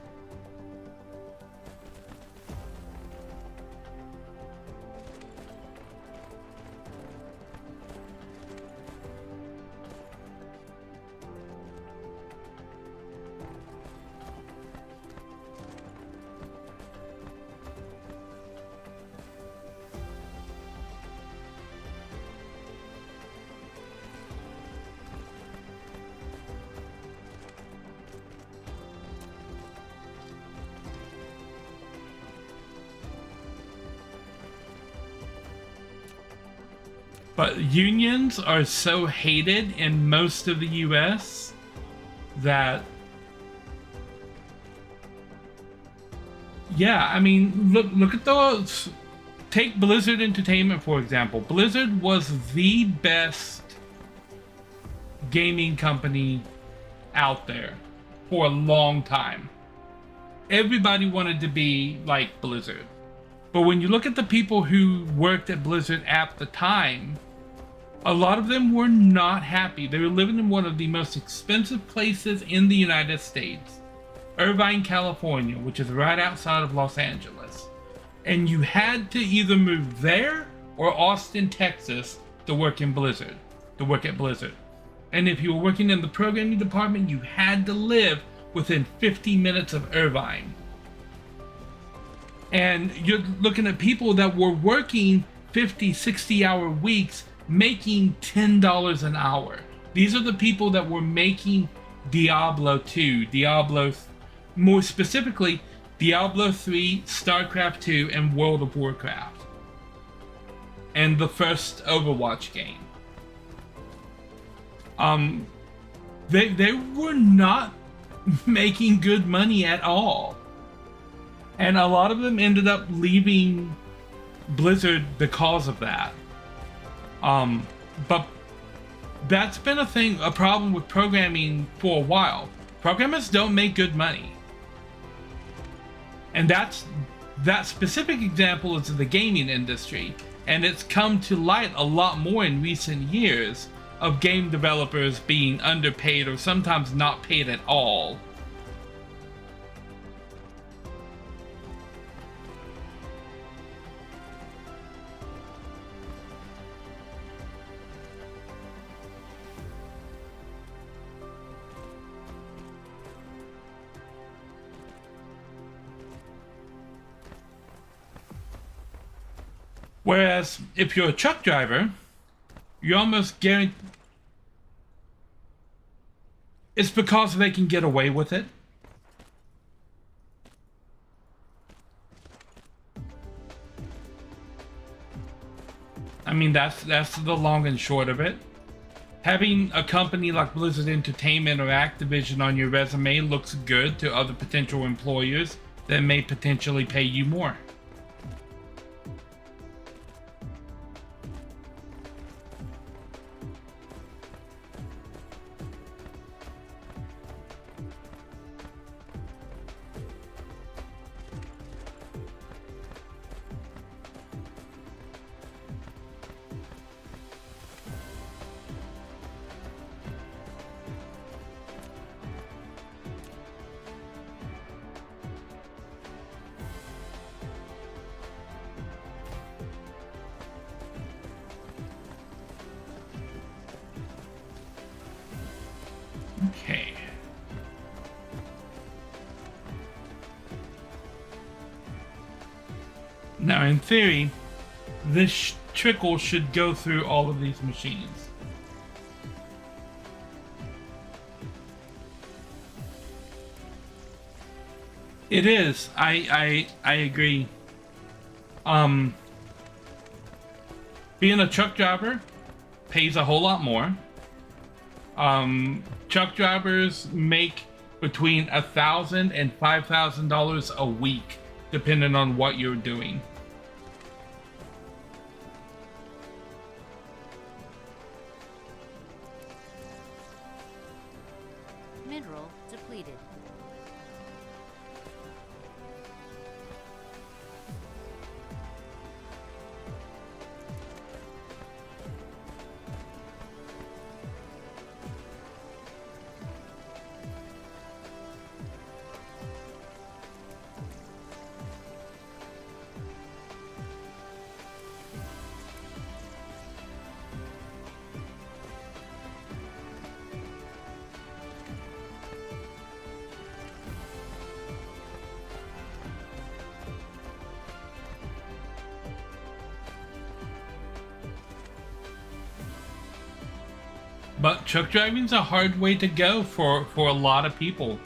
But unions are so hated in most of the US that, yeah, I mean, look at those. Take Blizzard Entertainment, for example. Blizzard was the best gaming company out there for a long time. Everybody wanted to be like Blizzard. But when you look at the people who worked at Blizzard at the time, a lot of them were not happy. They were living in one of the most expensive places in the United States, Irvine, California, which is right outside of Los Angeles. And you had to either move there or Austin, Texas to work in Blizzard, to work at Blizzard. And if you were working in the programming department, you had to live within 50 minutes of Irvine. And you're looking at people that were working 50, 60-hour weeks, making $10 an hour. These are the people that were making Diablo 2, more specifically, Diablo 3, StarCraft 2, and World of Warcraft. And the first Overwatch game. They were not making good money at all. And a lot of them ended up leaving Blizzard because of that. But that's been a problem with programming for a while. Programmers don't make good money. And that specific example is the gaming industry. And it's come to light a lot more in recent years of game developers being underpaid or sometimes not paid at all. Whereas if you're a truck driver, you're almost guaranteed. It's because they can get away with it. I mean, that's the long and short of it. Having a company like Blizzard Entertainment or Activision on your resume looks good to other potential employers that may potentially pay you more. Okay. Now, in theory, this trickle should go through all of these machines. It is. I agree. Being a truck driver pays a whole lot more. Truck drivers make between $1,000 and $5,000 a week, depending on what you're doing.
Mineral depleted.
But truck driving's a hard way to go for a lot of people,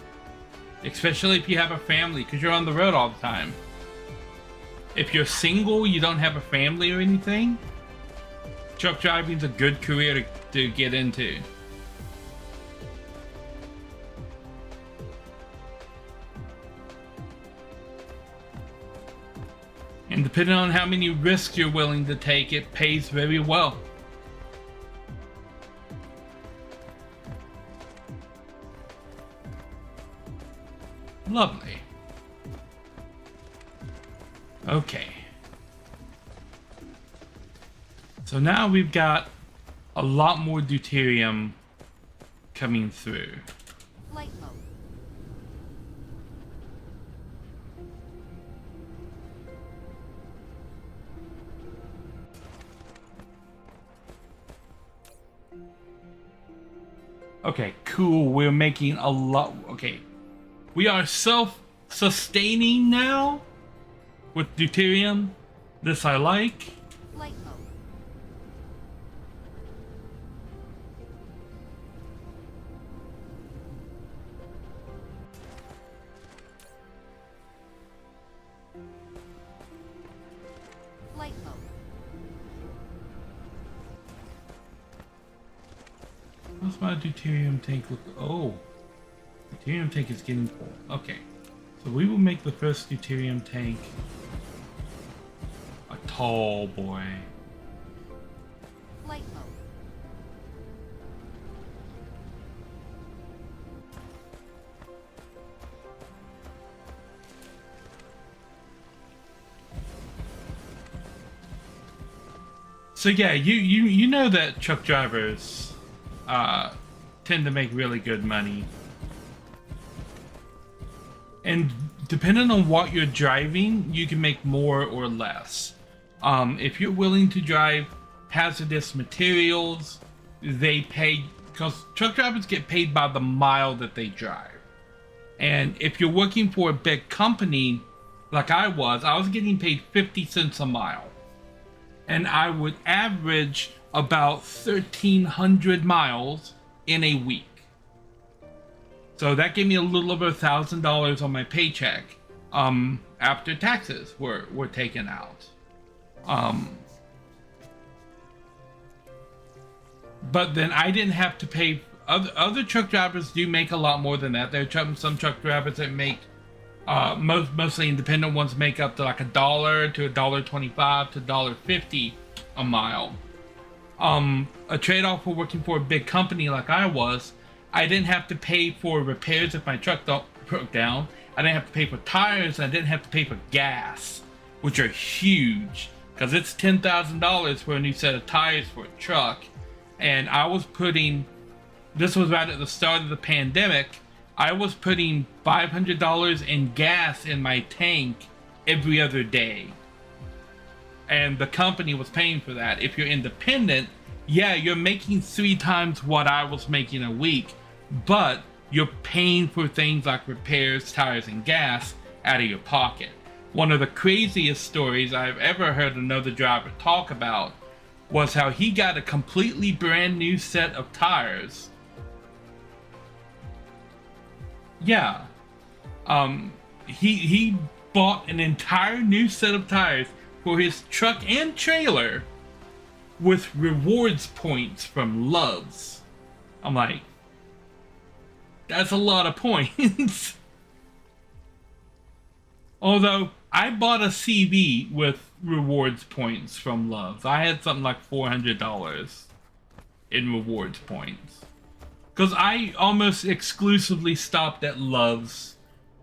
especially if you have a family, because you're on the road all the time. If you're single, you don't have a family or anything, truck driving's a good career to get into. And depending on how many risks you're willing to take, it pays very well. Lovely. Okay. So now we've got a lot more deuterium coming through.
Flight mode.
Okay, cool. We're making a lot. Okay. We are self-sustaining now with deuterium. This I like.
Flight mode. Flight mode.
What's my deuterium tank look? Oh, deuterium tank is getting full. Okay, so we will make the first deuterium tank a tall boy.
Flight mode.
So yeah, you know that truck drivers tend to make really good money. And depending on what you're driving, you can make more or less. If you're willing to drive hazardous materials, they pay, because truck drivers get paid by the mile that they drive. And if you're working for a big company, like I was getting paid 50 cents a mile. And I would average about 1,300 miles in a week. So that gave me a little over $1,000 on my paycheck after taxes were taken out. But then I didn't have to pay. Other truck drivers do make a lot more than that. There are some truck drivers that make mostly independent ones make up to like $1 to $1.25 to $1.50 a mile. A trade-off for working for a big company like I didn't have to pay for repairs if my truck broke down. I didn't have to pay for tires. And I didn't have to pay for gas, which are huge because it's $10,000 for a new set of tires for a truck. And I was putting, this was right at the start of the pandemic, I was putting $500 in gas in my tank every other day. And the company was paying for that. If you're independent, yeah, you're making 3 times what I was making a week, but you're paying for things like repairs, tires, and gas out of your pocket. One of the craziest stories I've ever heard another driver talk about was how he got a completely brand new set of tires. Yeah. He bought an entire new set of tires for his truck and trailer with rewards points from Love's. I'm like, that's a lot of points. Although I bought a CV with rewards points from Love's. I had something like $400 in rewards points. Because I almost exclusively stopped at Love's.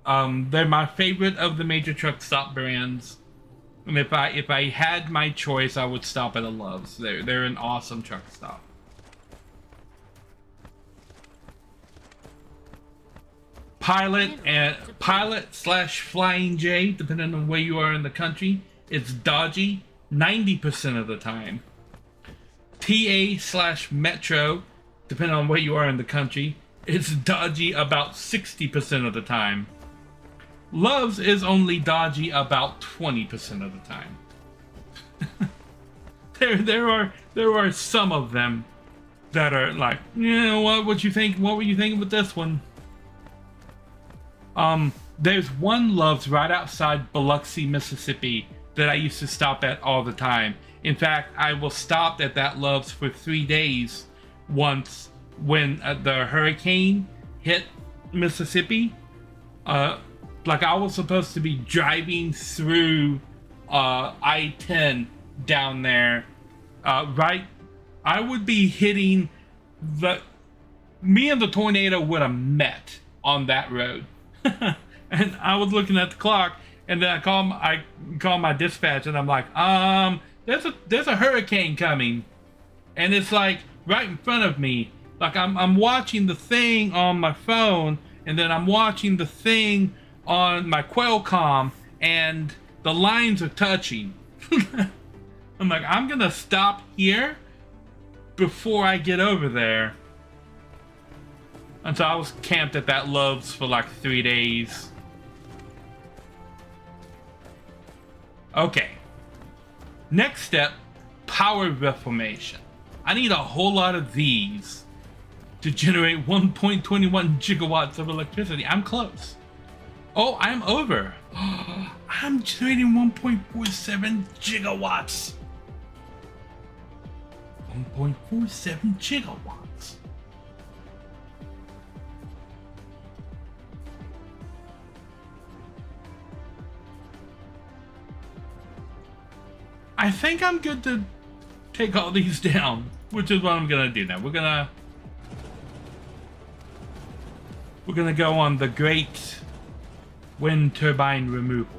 They're my favorite of the major truck stop brands. And if I had my choice, I would stop at a Love's. They're an awesome truck stop. Pilot/Flying J, depending on where you are in the country, it's dodgy 90% of the time. TA/Metro, depending on where you are in the country, it's dodgy about 60% of the time. Love's is only dodgy about 20% of the time. there are some of them that are like, what you think? What were you thinking with this one? There's one Love's right outside Biloxi, Mississippi that I used to stop at all the time, In fact, I was stopped at that Love's for 3 days once when the hurricane hit Mississippi. Like I was supposed to be driving through I-10 down there. Right, I would be hitting me and the tornado would have met on that road. And I was looking at the clock, and then I call my dispatch, and I'm like, there's a hurricane coming, and it's like right in front of me. Like I'm watching the thing on my phone, and then I'm watching the thing on my Qualcomm, and the lines are touching. I'm like, I'm gonna stop here before I get over there. And so I was camped at that Love's for like 3 days. Okay. Next step, power reformation. I need a whole lot of these to generate 1.21 gigawatts of electricity. I'm close. Oh, I'm over. I'm generating 1.47 gigawatts. 1.47 gigawatts. I think I'm good to take all these down, which is what I'm gonna do now. We're gonna go on the great wind turbine removal.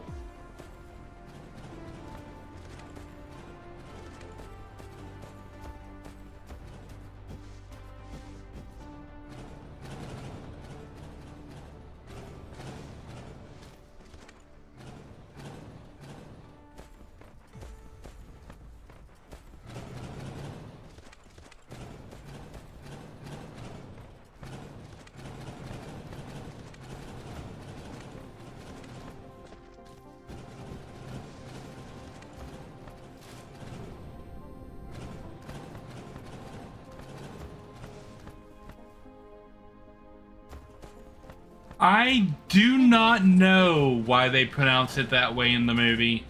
I do not know why they pronounce it that way in the movie.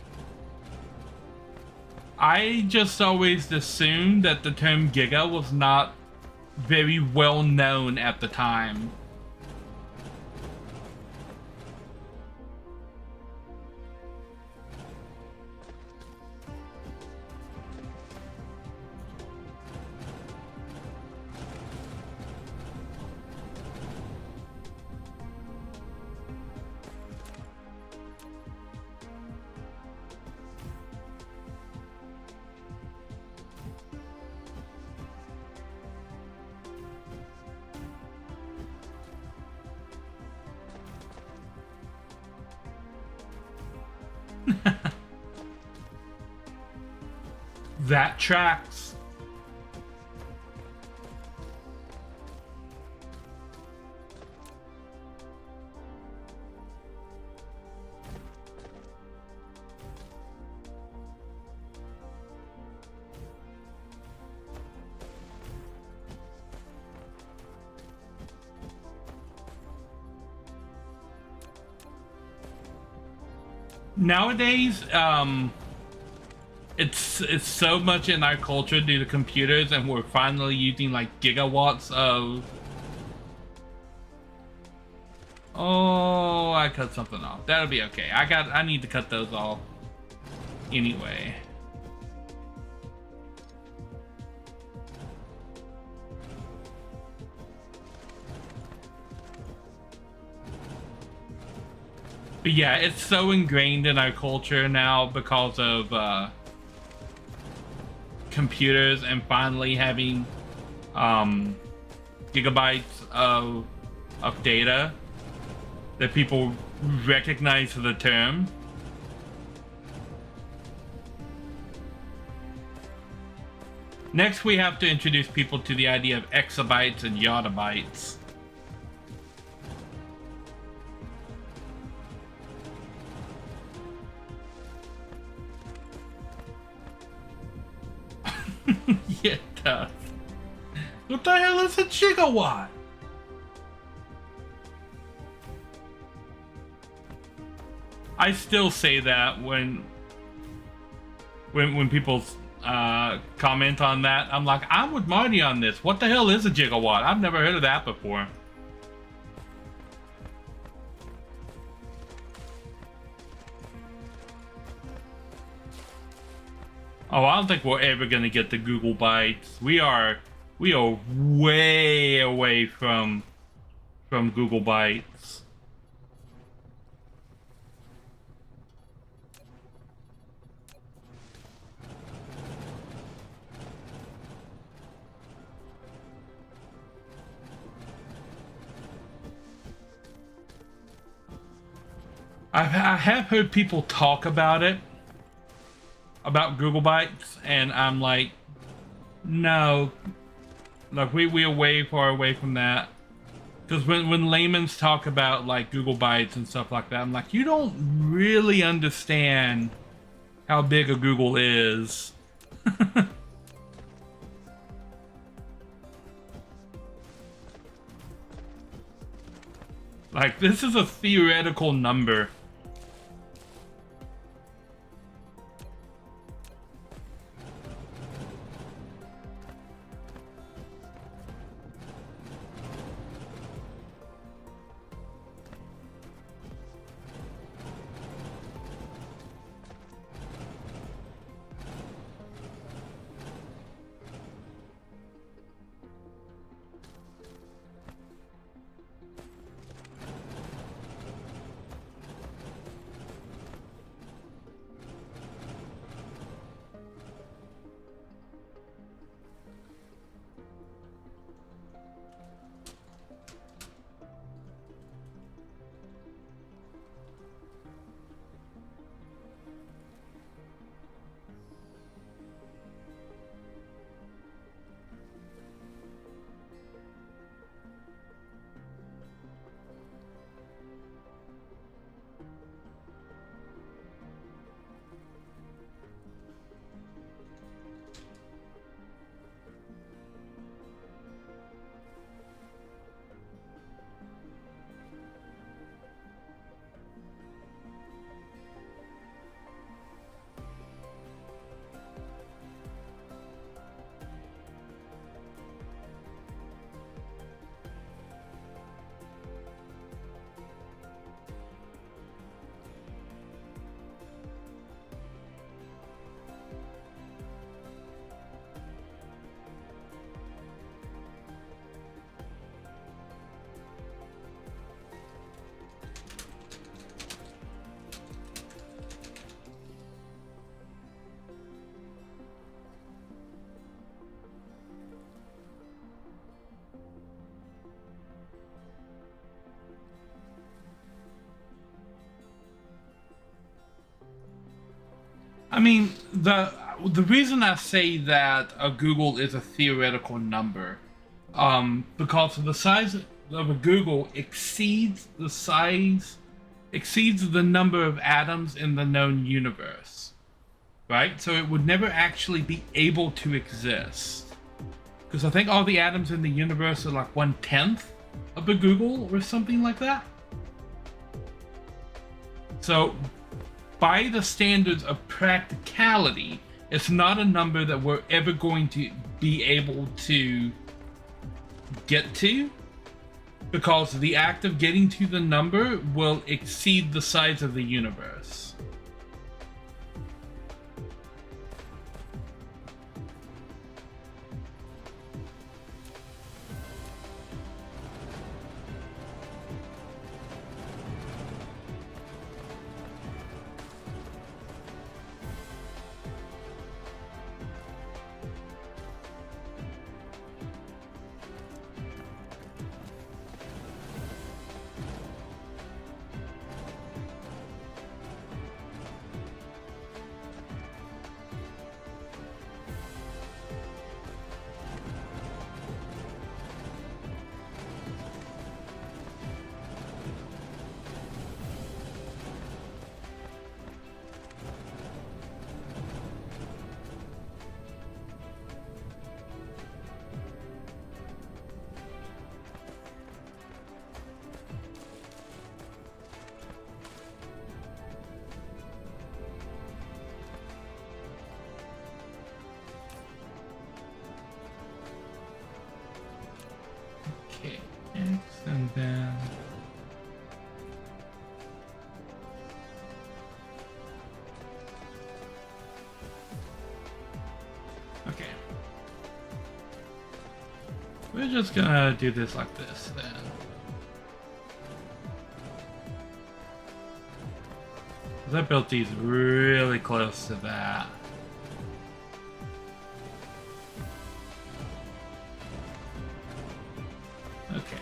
I just always assumed that the term giga was not very well known at the time. That tracks. Nowadays, it's so much in our culture due to computers, and we're finally using like gigawatts of. Oh, I cut something off. That'll be okay. I need to cut those off anyway. But yeah, it's so ingrained in our culture now because of computers and finally having gigabytes of data that people recognize the term. Next, we have to introduce people to the idea of exabytes and yottabytes. Yeah, it does. What the hell is a gigawatt? I still say that when people comment on that. I'm like, I'm with Marty on this. What the hell is a gigawatt? I've never heard of that before. Oh, I don't think we're ever gonna get the Google Bytes. We are way away from Google Bytes. I have heard people talk about it, about Google Bytes, and I'm like, no, like we are way far away from that. Because when layman's talk about like Google Bytes and stuff like that, I'm like, you don't really understand how big a Google is. Like, this is a theoretical number. I mean, the reason I say that a Google is a theoretical number, because the size of a Google exceeds the number of atoms in the known universe, right? So it would never actually be able to exist, because I think all the atoms in the universe are like 1/10 of a Google or something like that. So, by the standards of practicality, it's not a number that we're ever going to be able to get to, because the act of getting to the number will exceed the size of the universe. just gonna do this like this then. I built these really close to that. Okay.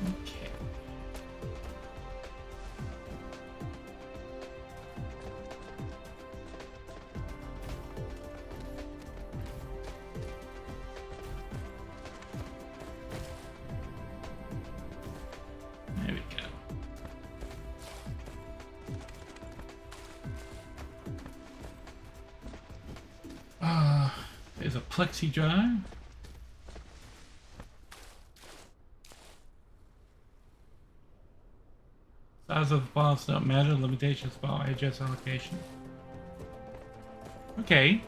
Okay. There we go. There's a plexi drive. Size of the files don't matter. Limitations file address allocation. Okay.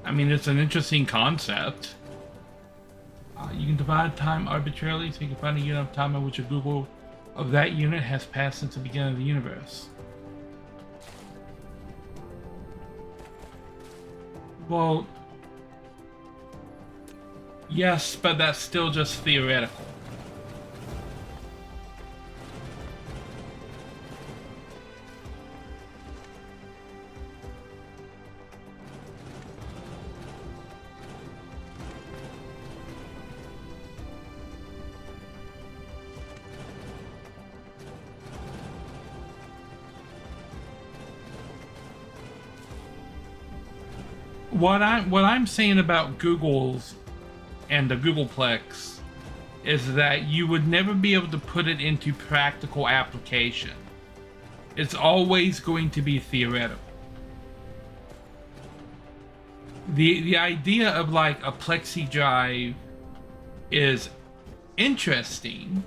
I mean, it's an interesting concept. You can divide time arbitrarily, so you can find a unit of time in which a Google of that unit has passed since the beginning of the universe. Well, yes, but that's still just theoretical. What I'm saying about Google's and the Googleplex is that you would never be able to put it into practical application. It's always going to be theoretical. The idea of like a plexi drive is interesting,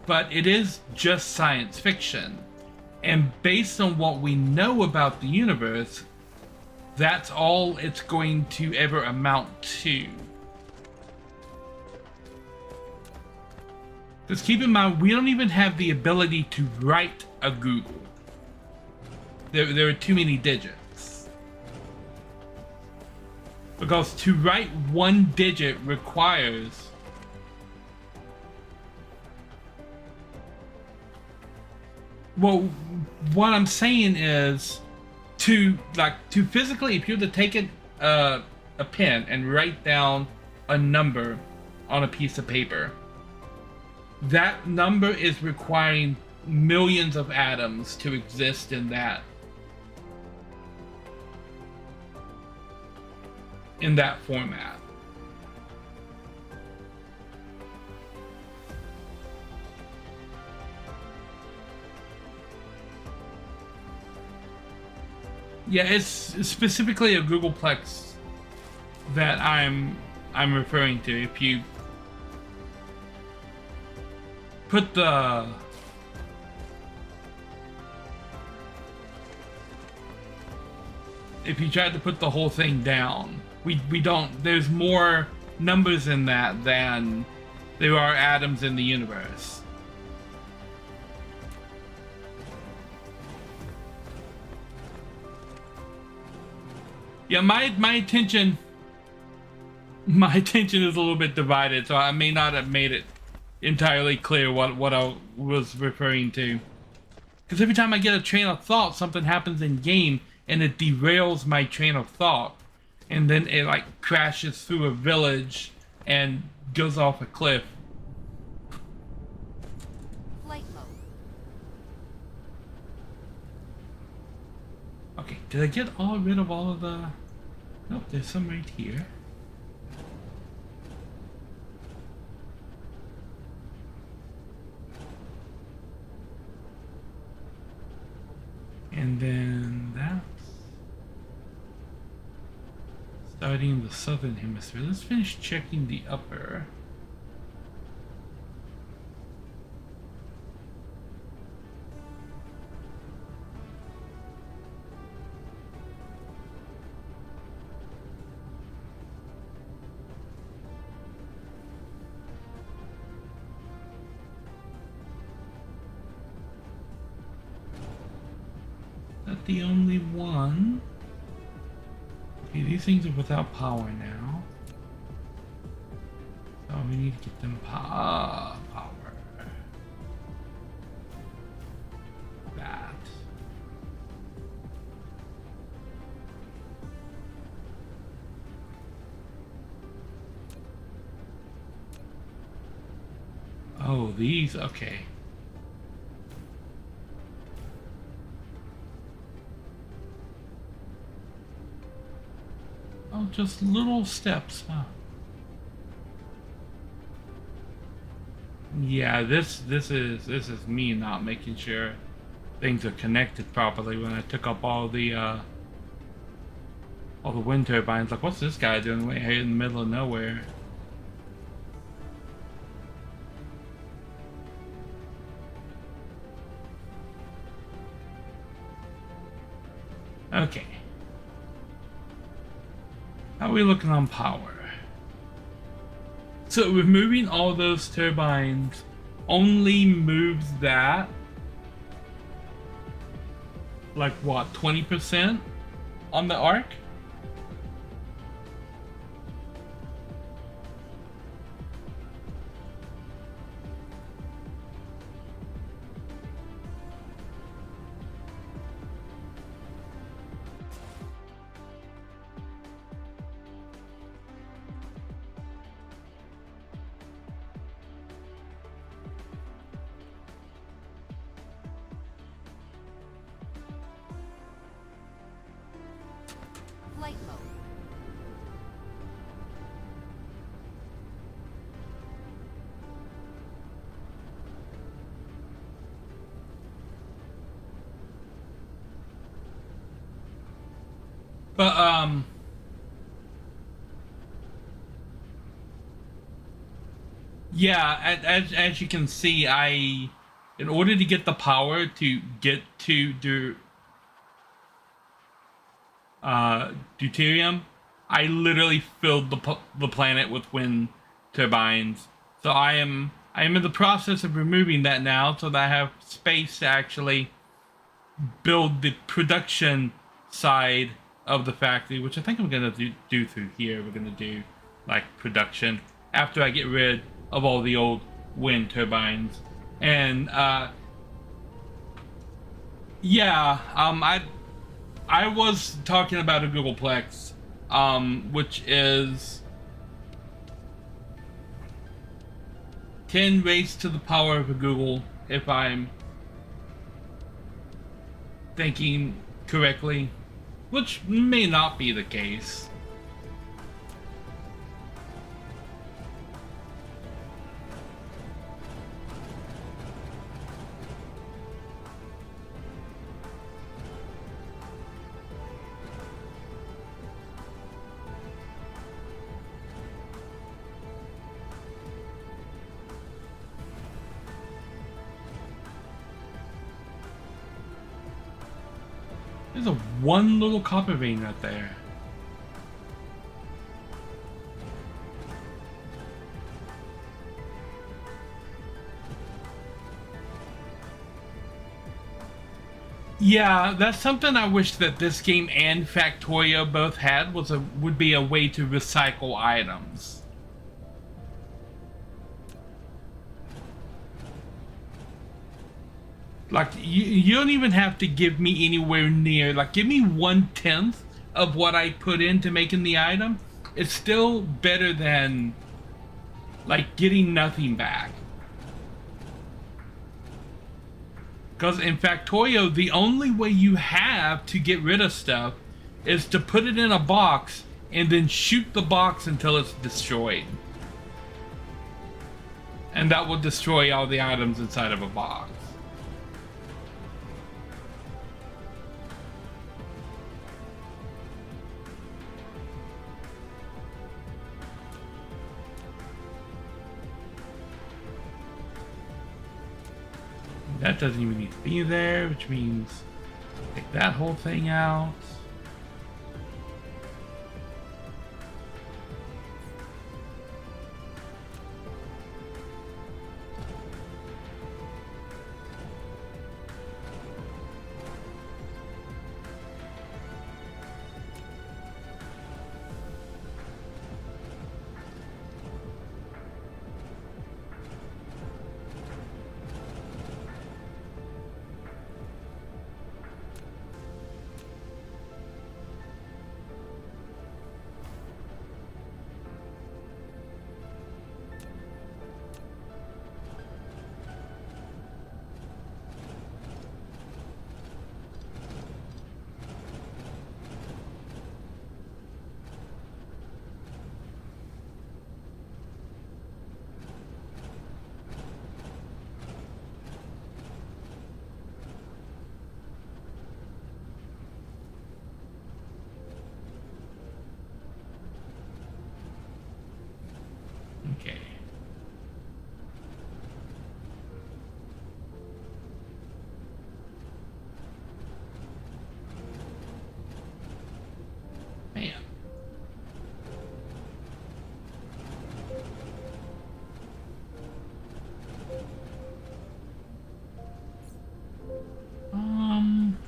but it is just science fiction. And based on what we know about the universe, that's all it's going to ever amount to. Just keep in mind, we don't even have the ability to write a Google. There are too many digits. Because to write one digit requires well, what I'm saying is to physically, if you were to take a pen and write down a number on a piece of paper, that number is requiring millions of atoms to exist in that format. Yeah, it's specifically a Googleplex that I'm referring to. If you put if you tried to put the whole thing down, we don't. There's more numbers in that than there are atoms in the universe. Yeah, my attention is a little bit divided, so I may not have made it entirely clear what I was referring to. Because every time I get a train of thought, something happens in game and it derails my train of thought, and then it like crashes through a village and goes off a cliff.
Flight mode.
Okay, did I get rid of all of the... Nope, there's some right here. And then that's starting the southern hemisphere. Let's finish checking the upper. Not the only one. Okay, these things are without power now. So we need to get them power. That. Oh, these, okay. Oh, just little steps, huh? Yeah, this is me not making sure things are connected properly when I took up all the wind turbines. Like, what's this guy doing way here in the middle of nowhere? Okay. How are we looking on power? So removing all those turbines only moves that, like what, 20% on the arc?
Flight mode.
But yeah, as you can see, in order to get the power to get to deuterium, I literally filled the planet with wind turbines. So I am in the process of removing that now, so that I have space to actually build the production side of the factory, which I think I'm gonna do through here. We're gonna do like production after I get rid of all the old wind turbines. And yeah, I was talking about a Googleplex, which is 10 raised to the power of a Google, if I'm thinking correctly, which may not be the case. There's a one little copper vein right there. Yeah, that's something I wish that this game and Factorio both had, would be a way to recycle items. Like, you don't even have to give me anywhere near, like, give me 1/10 of what I put into making the item. It's still better than, like, getting nothing back. Because in Factorio, the only way you have to get rid of stuff is to put it in a box and then shoot the box until it's destroyed. And that will destroy all the items inside of a box. That doesn't even need to be there, which means take that whole thing out. Okay. Man.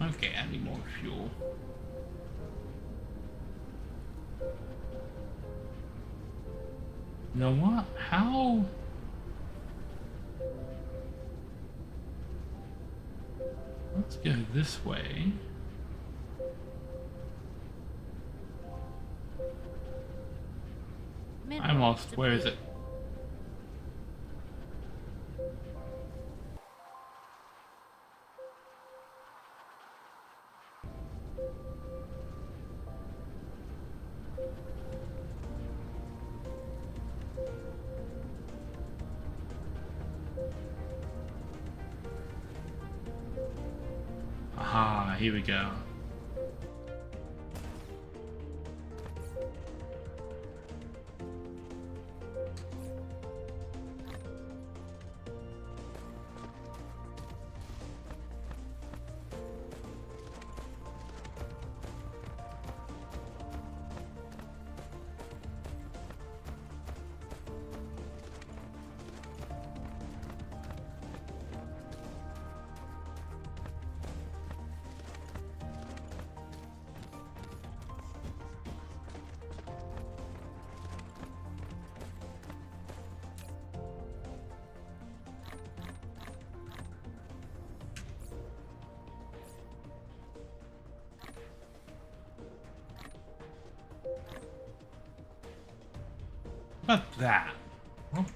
Okay, I need more fuel. You know what? How? Let's go this way. I'm lost. Where is it? Aha, here we go. What about that? What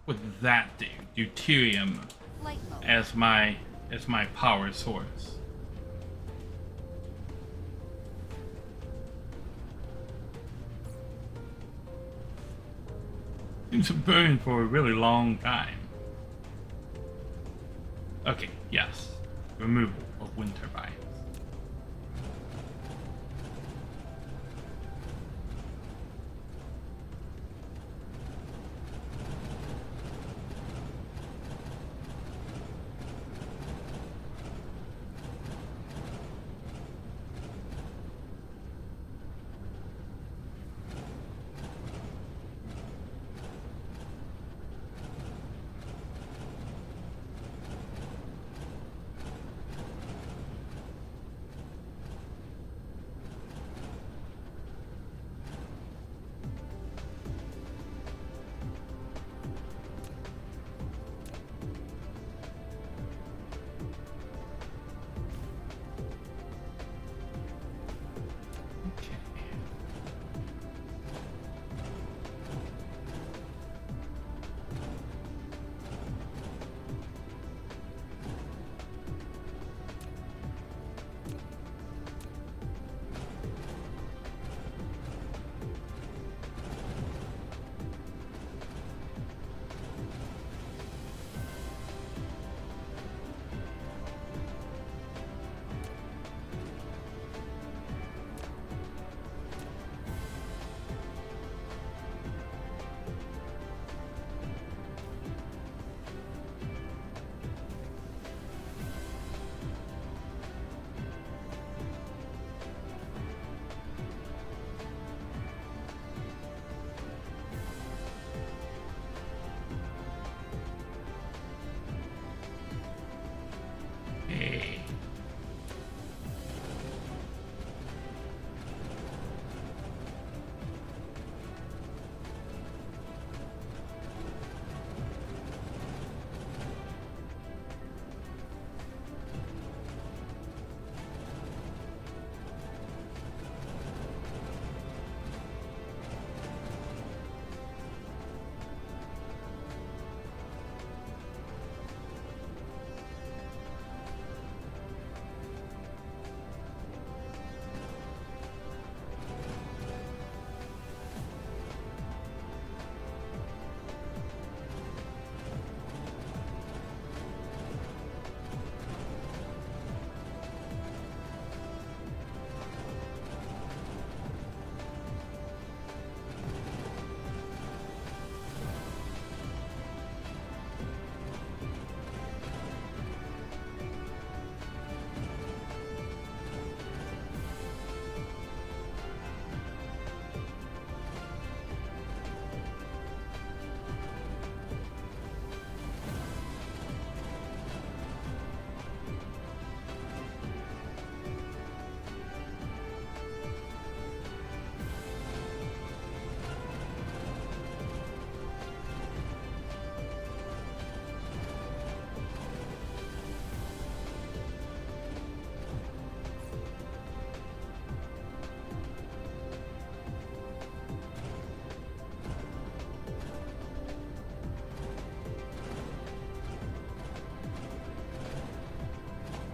would that do? Deuterium
Flight mode.
as my power source. Seems to burn for a really long time. Okay, yes. Removal of wind turbines.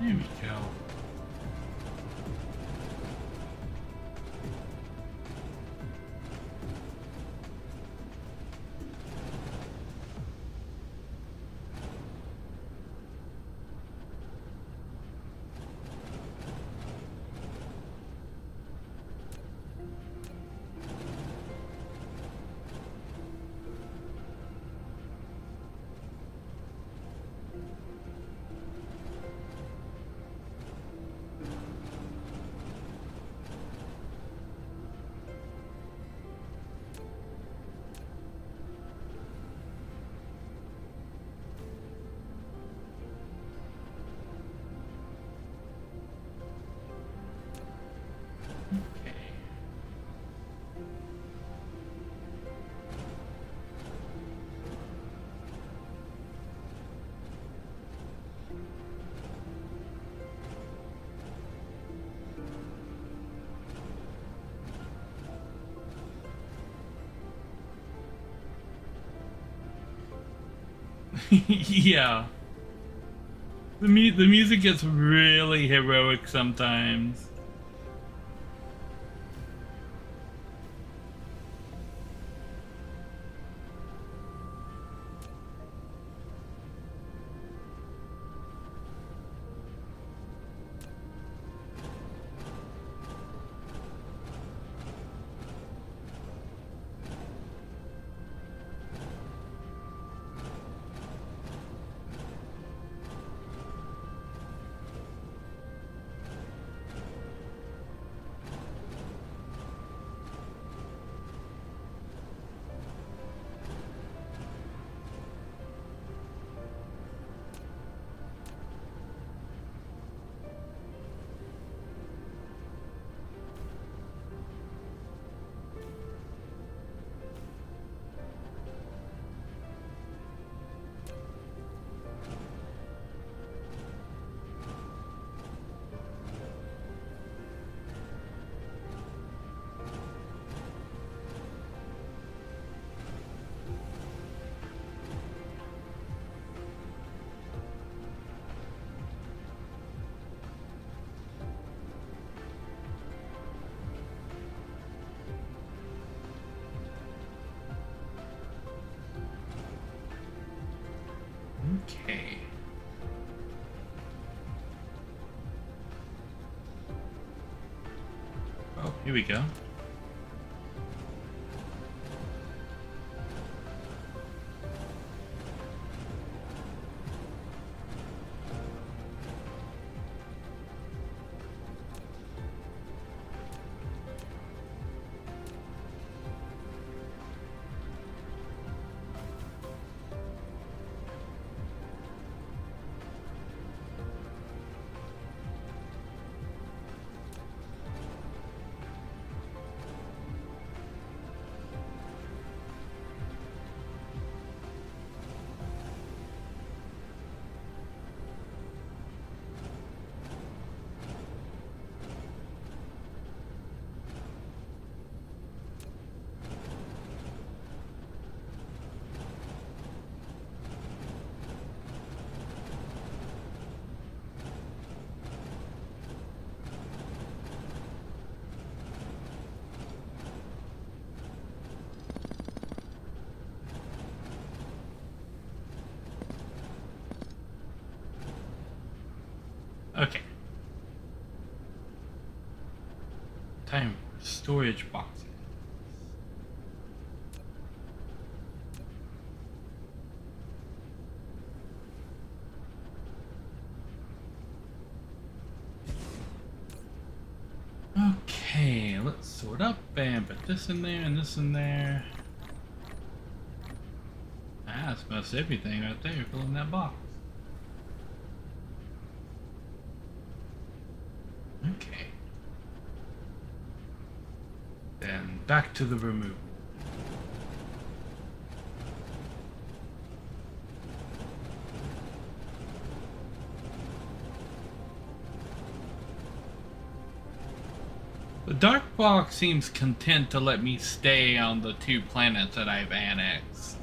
There we go. Yeah. The music gets really heroic sometimes. Okay. Oh, here we go. Okay. Time for storage boxes. Okay, let's sort up and put this in there and this in there. Ah, that's most everything right there, filling that box. Okay. Then back to the removal. The Dark Box seems content to let me stay on the 2 planets that I've annexed.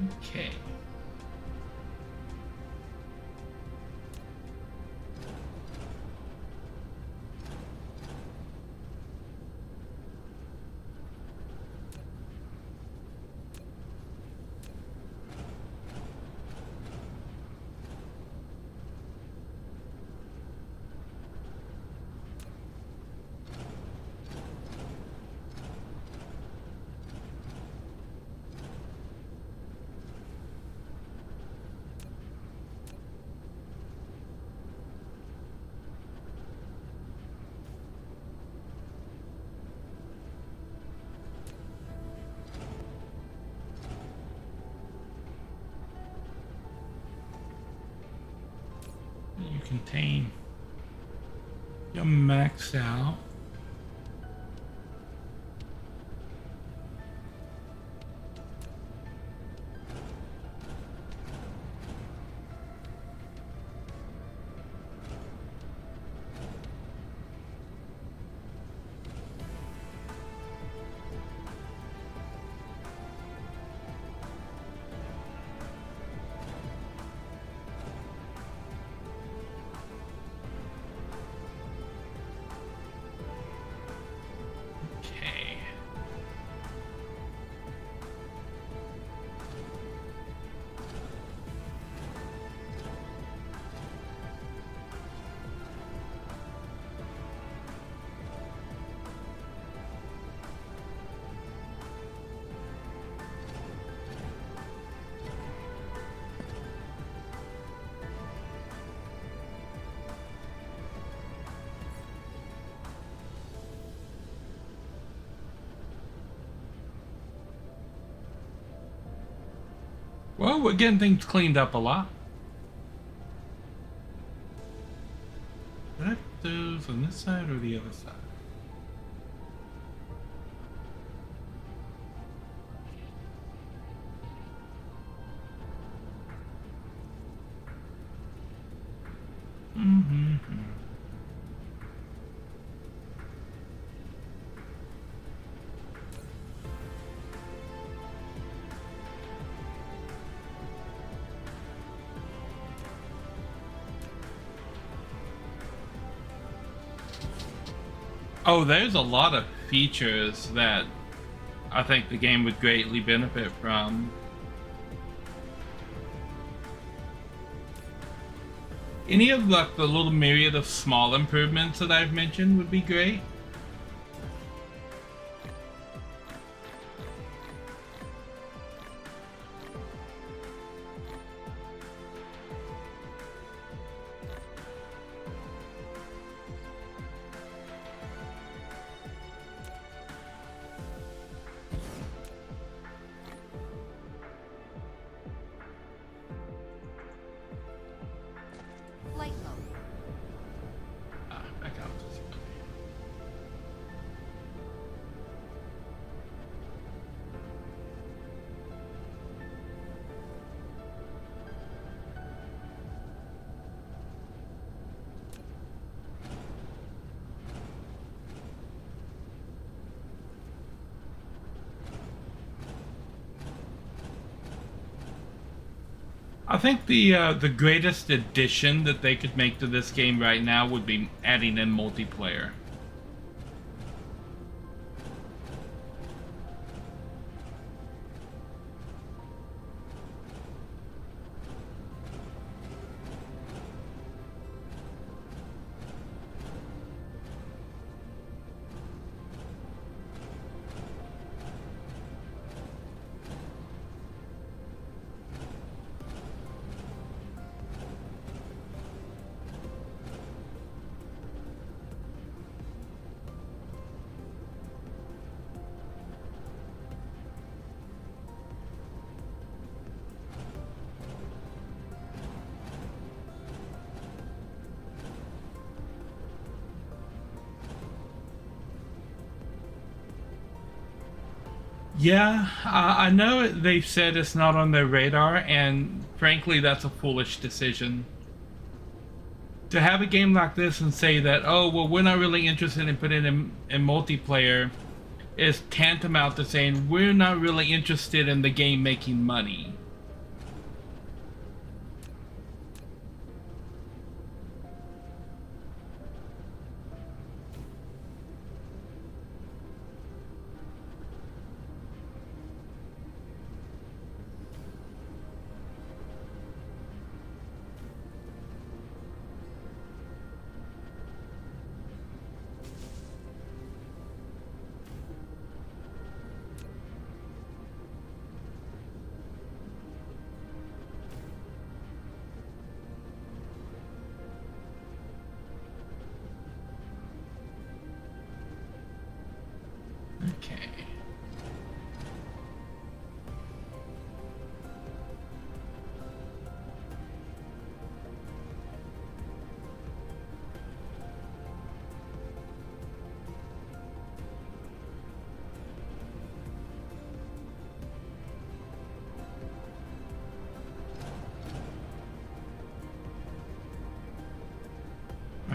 Okay. You contain. You're maxed out. Okay. Well, we're getting things cleaned up a lot. Did I put those on this side or the other side? Mm-hmm. Oh, there's a lot of features that I think the game would greatly benefit from. Any of like the little myriad of small improvements that I've mentioned would be great.
Flight mode.
Back out. I think the greatest addition that they could make to this game right now would be adding in multiplayer. Yeah, I know they've said it's not on their radar, and frankly, that's a foolish decision. To have a game like this and say that, oh, well, we're not really interested in putting in multiplayer is tantamount to saying we're not really interested in the game making money.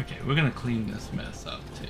Okay, we're gonna clean this mess up too.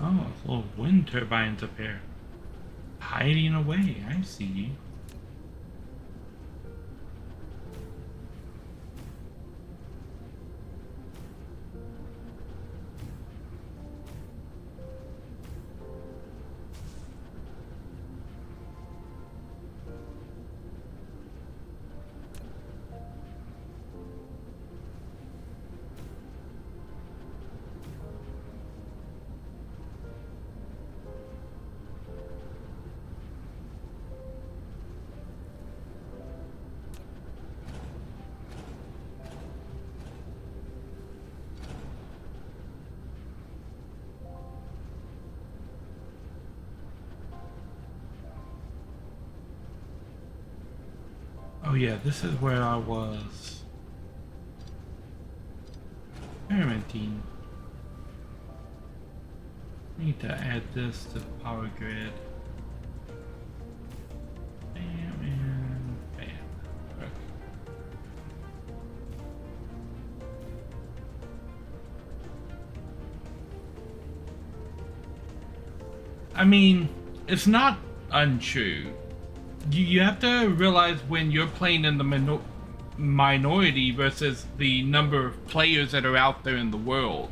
Oh, little wind turbines up here. Hiding away, I see you. Oh yeah, this is where I was experimenting. Need to add this to the power grid. Bam and bam. Okay. I mean, it's not untrue. You have to realize when you're playing in the minority versus the number of players that are out there in the world.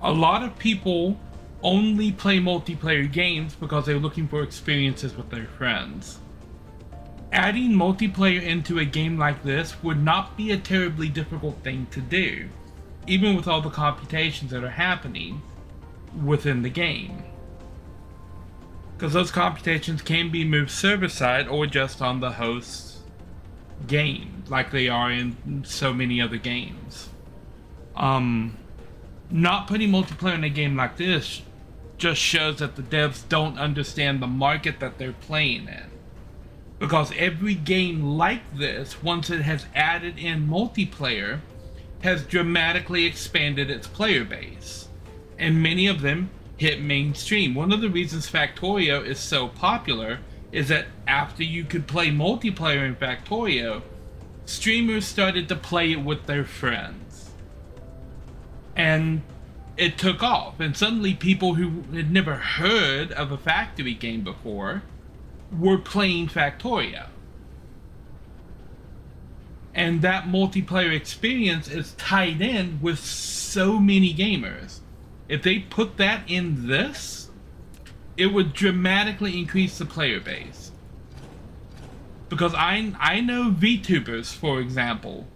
A lot of people only play multiplayer games because they're looking for experiences with their friends. Adding multiplayer into a game like this would not be a terribly difficult thing to do, even with all the computations that are happening within the game. Because those computations can be moved server-side or just on the host's game, like they are in so many other games. Not putting multiplayer in a game like this just shows that the devs don't understand the market that they're playing in. Because every game like this, once it has added in multiplayer, has dramatically expanded its player base. And many of them hit mainstream. One of the reasons Factorio is so popular is that after you could play multiplayer in Factorio, streamers started to play it with their friends. And it took off, and suddenly people who had never heard of a factory game before were playing Factorio. And that multiplayer experience is tied in with so many gamers. If they put that in this, it would dramatically increase the player base. Because I know VTubers, for example,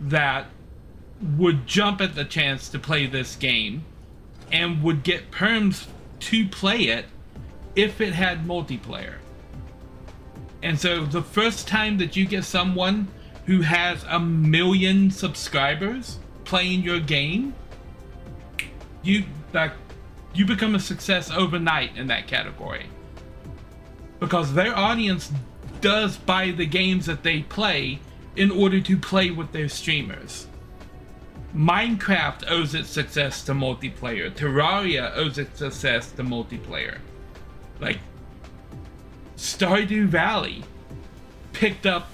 that would jump at the chance to play this game and would get perms to play it if it had multiplayer. And so the first time that you get someone who has 1 million subscribers playing your game, you become a success overnight in that category. Because their audience does buy the games that they play in order to play with their streamers. Minecraft owes its success to multiplayer. Terraria owes its success to multiplayer. Like, Stardew Valley picked up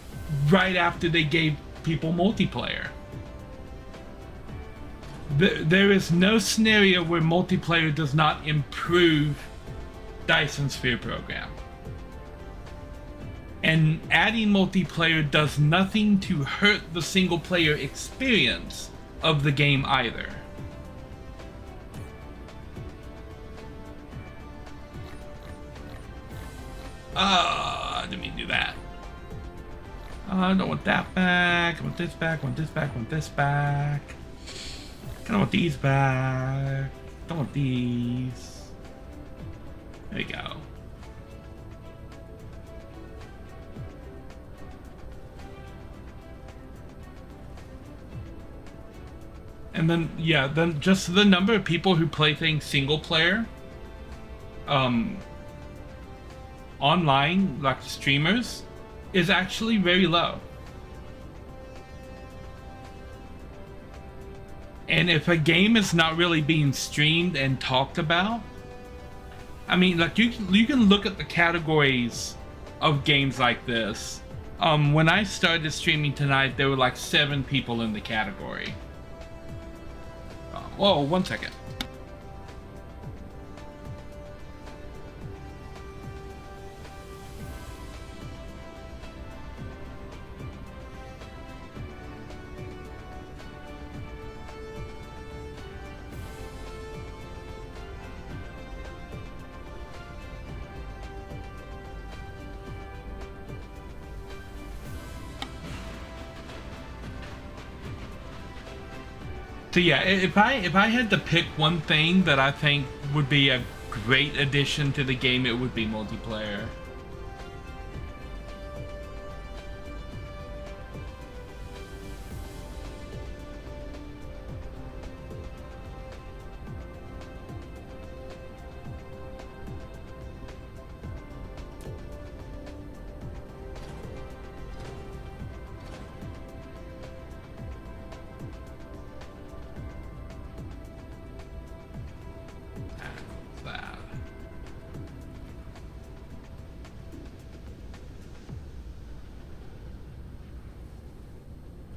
right after they gave people multiplayer. There is no scenario where multiplayer does not improve Dyson Sphere program. And adding multiplayer does nothing to hurt the single player experience of the game either. I didn't mean to do that. I don't want that back. I want this back, I want this back, I want this back. Don't want these back. Don't want these. There we go. And then, yeah, then just the number of people who play things single player, online, like streamers, is actually very low. And if a game is not really being streamed and talked about, I mean, like you can look at the categories of games like this. When I started streaming tonight, there were like 7 people in the category. Whoa, 1 second. So yeah, if I had to pick one thing that I think would be a great addition to the game, it would be multiplayer.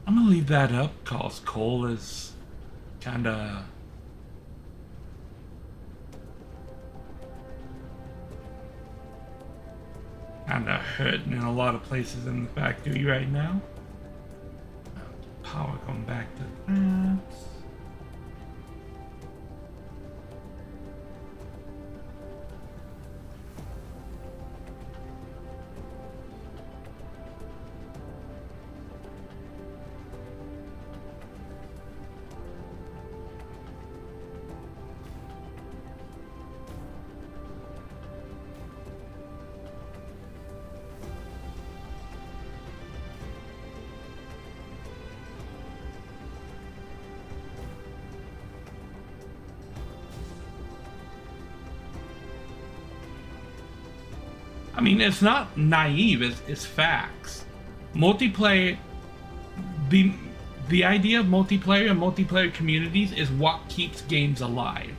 I'm gonna leave that up cause Cole is kinda hurting in a lot of places in the factory right now. Power going back to that. I mean, it's not naive, it's facts. Multiplayer, the idea of multiplayer and multiplayer communities is what keeps games alive.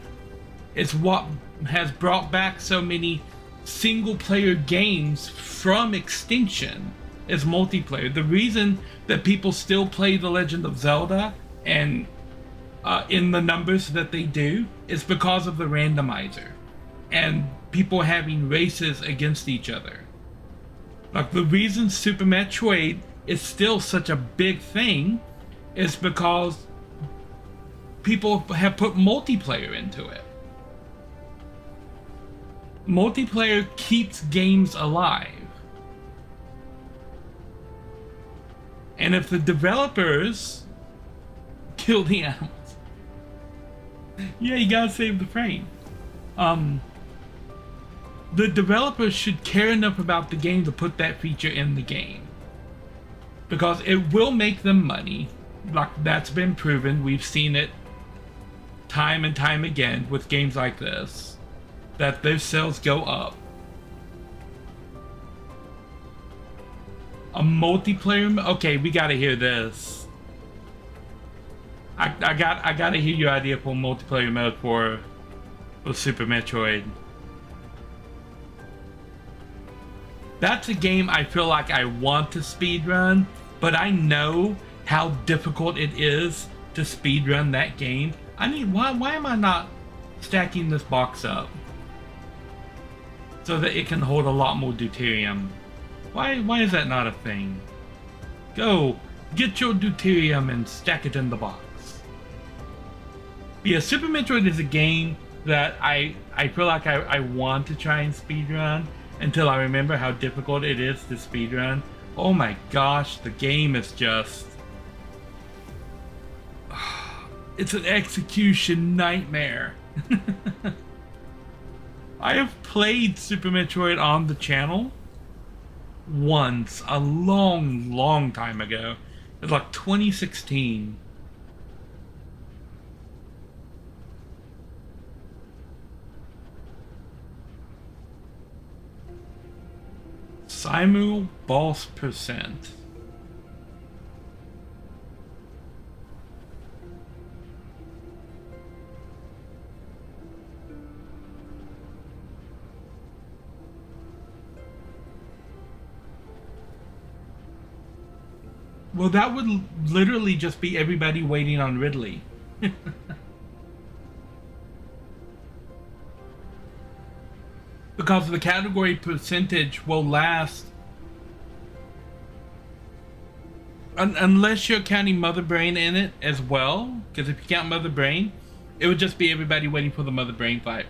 It's what has brought back so many single-player games from extinction is multiplayer. The reason that people still play The Legend of Zelda and in the numbers that they do is because of the randomizer and people having races against each other. Like the reason Super Metroid is still such a big thing is because people have put multiplayer into it. Multiplayer keeps games alive. And if the developers kill the animals, yeah, you gotta save the frame. The developers should care enough about the game to put that feature in the game. Because it will make them money. Like, that's been proven. We've seen it time and time again with games like this. That their sales go up. A multiplayer... Okay, we gotta hear this. I gotta hear your idea for a multiplayer mode for Super Metroid. That's a game I feel like I want to speedrun, but I know how difficult it is to speedrun that game. I mean, why am I not stacking this box up so that it can hold a lot more deuterium? Why is that not a thing? Go, get your deuterium and stack it in the box. Yeah, Super Metroid is a game that I feel like I want to try and speedrun until I remember how difficult it is to speedrun. Oh my gosh, the game is just... It's an execution nightmare. I have played Super Metroid on the channel once, a long time ago. It was like 2016. Simul boss percent. Well, that would literally just be everybody waiting on Ridley. Because the category percentage will last unless you're counting Mother Brain in it as well. Because if you count Mother Brain, it would just be everybody waiting for the Mother Brain fight.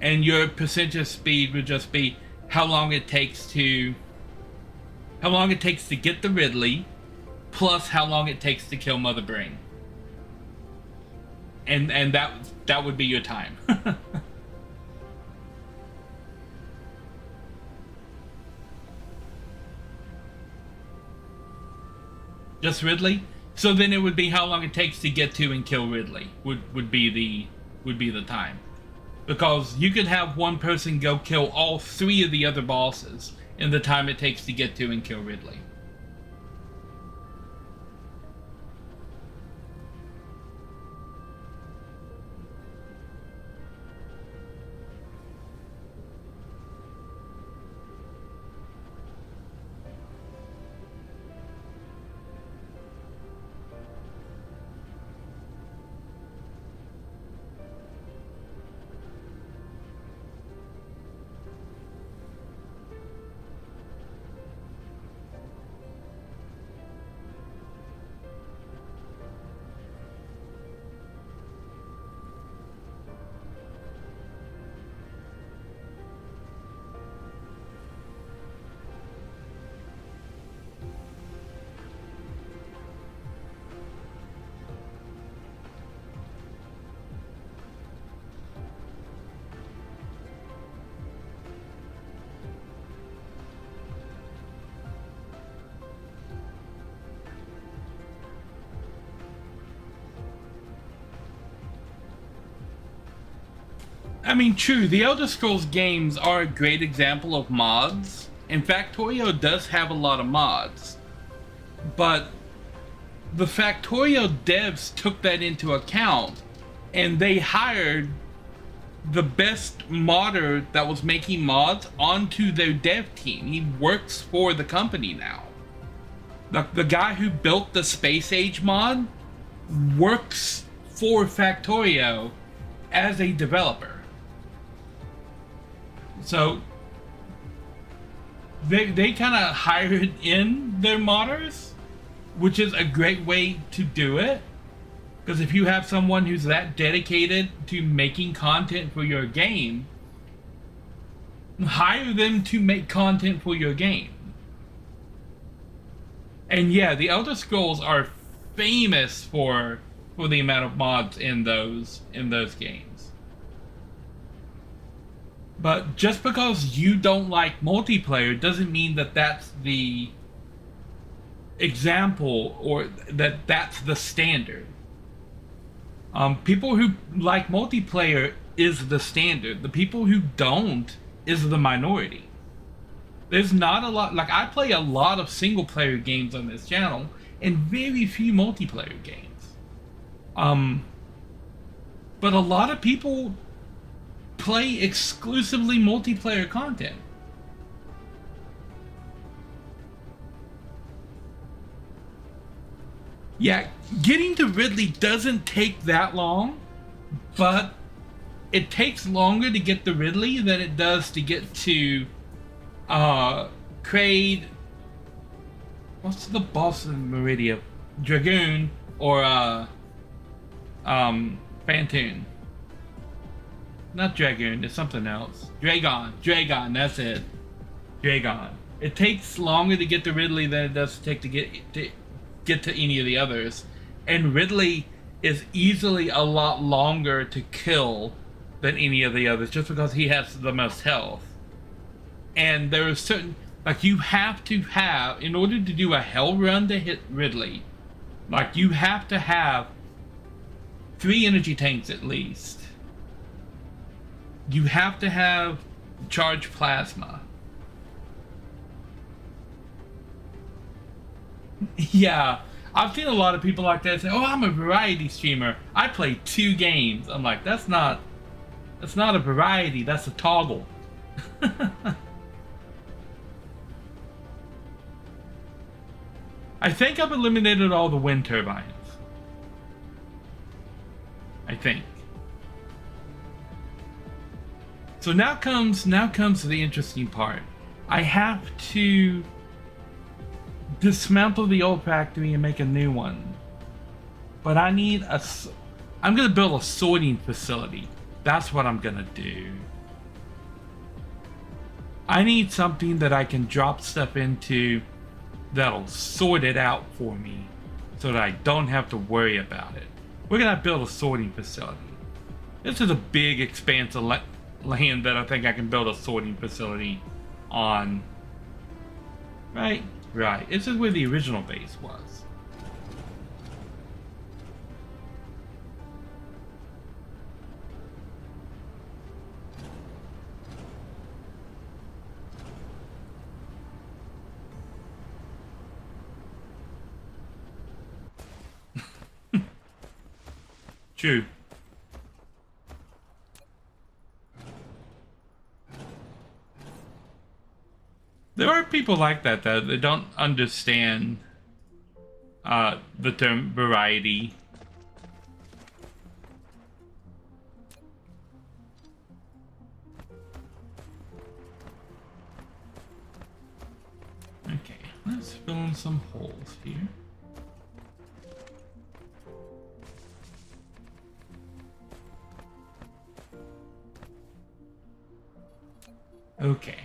And your percentage speed would just be how long it takes to get the Ridley, plus how long it takes to kill Mother Brain. And that would be your time. Just Ridley? So then it would be how long it takes to get to and kill Ridley would be the time. Because you could have one person go kill all 3 of the other bosses in the time it takes to get to and kill Ridley. I mean, true, the Elder Scrolls games are a great example of mods. And Factorio does have a lot of mods. But the Factorio devs took that into account, and they hired the best modder that was making mods onto their dev team. He works for the company now. The guy who built the Space Age mod works for Factorio as a developer. So they kind of hired in their modders, which is a great way to do it. Because if you have someone who's that dedicated to making content for your game, hire them to make content for your game. And yeah, the Elder Scrolls are famous for the amount of mods in those games. But just because you don't like multiplayer doesn't mean that that's the example or that that's the standard. People who like multiplayer is the standard. The people who don't is the minority. There's not a lot, like I play a lot of single player games on this channel and very few multiplayer games. But a lot of people play exclusively multiplayer content. Yeah, getting to Ridley doesn't take that long, but it takes longer to get to Ridley than it does to get to Kraid. What's the boss of Meridia? Dragoon or Phantoon. Not Dragoon, it's something else. Dragon, that's it. Dragon. It takes longer to get to Ridley than it does to take to get to any of the others. And Ridley is easily a lot longer to kill than any of the others, just because he has the most health. And there are certain, like, you have to have, in order to do a hell run to hit Ridley, like, you have to have 3 energy tanks at least. You have to have charged plasma. Yeah, I've seen a lot of people like that say, "Oh, I'm a variety streamer. I play 2 games." I'm like, that's not a variety. That's a toggle. I think I've eliminated all the wind turbines. I think. So now comes the interesting part. I have to dismantle the old factory and make a new one. But I'm gonna build a sorting facility. That's what I'm gonna do. I need something that I can drop stuff into that'll sort it out for me so that I don't have to worry about it. We're gonna build a sorting facility. This is a big expanse of land that I think I can build a sorting facility on. Right? Right. This is where the original base was. True. There are people like that though that don't understand the term variety. Okay, let's fill in some holes here. Okay.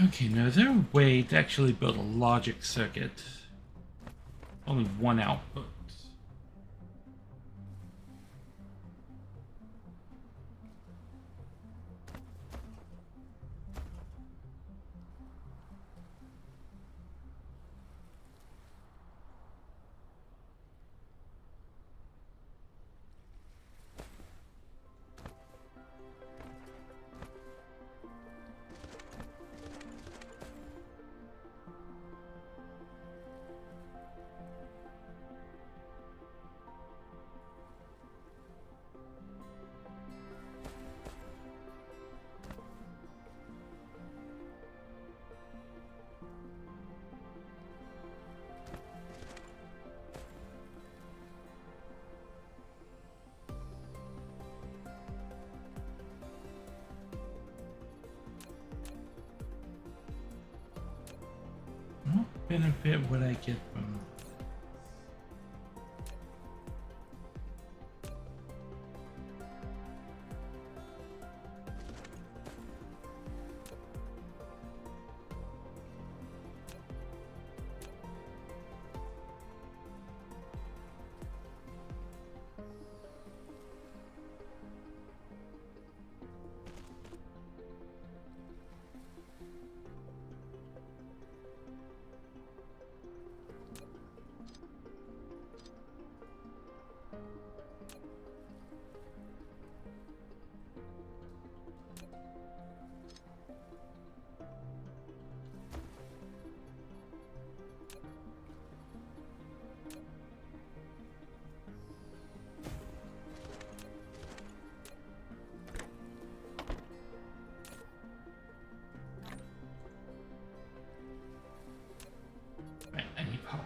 Okay, now is there a way to actually build a logic circuit? Only one output. benefit would I get from? Right, I need power.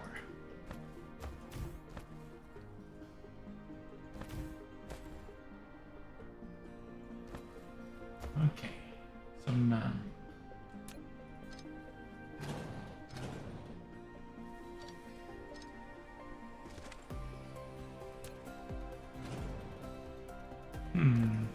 Okay, some hmm.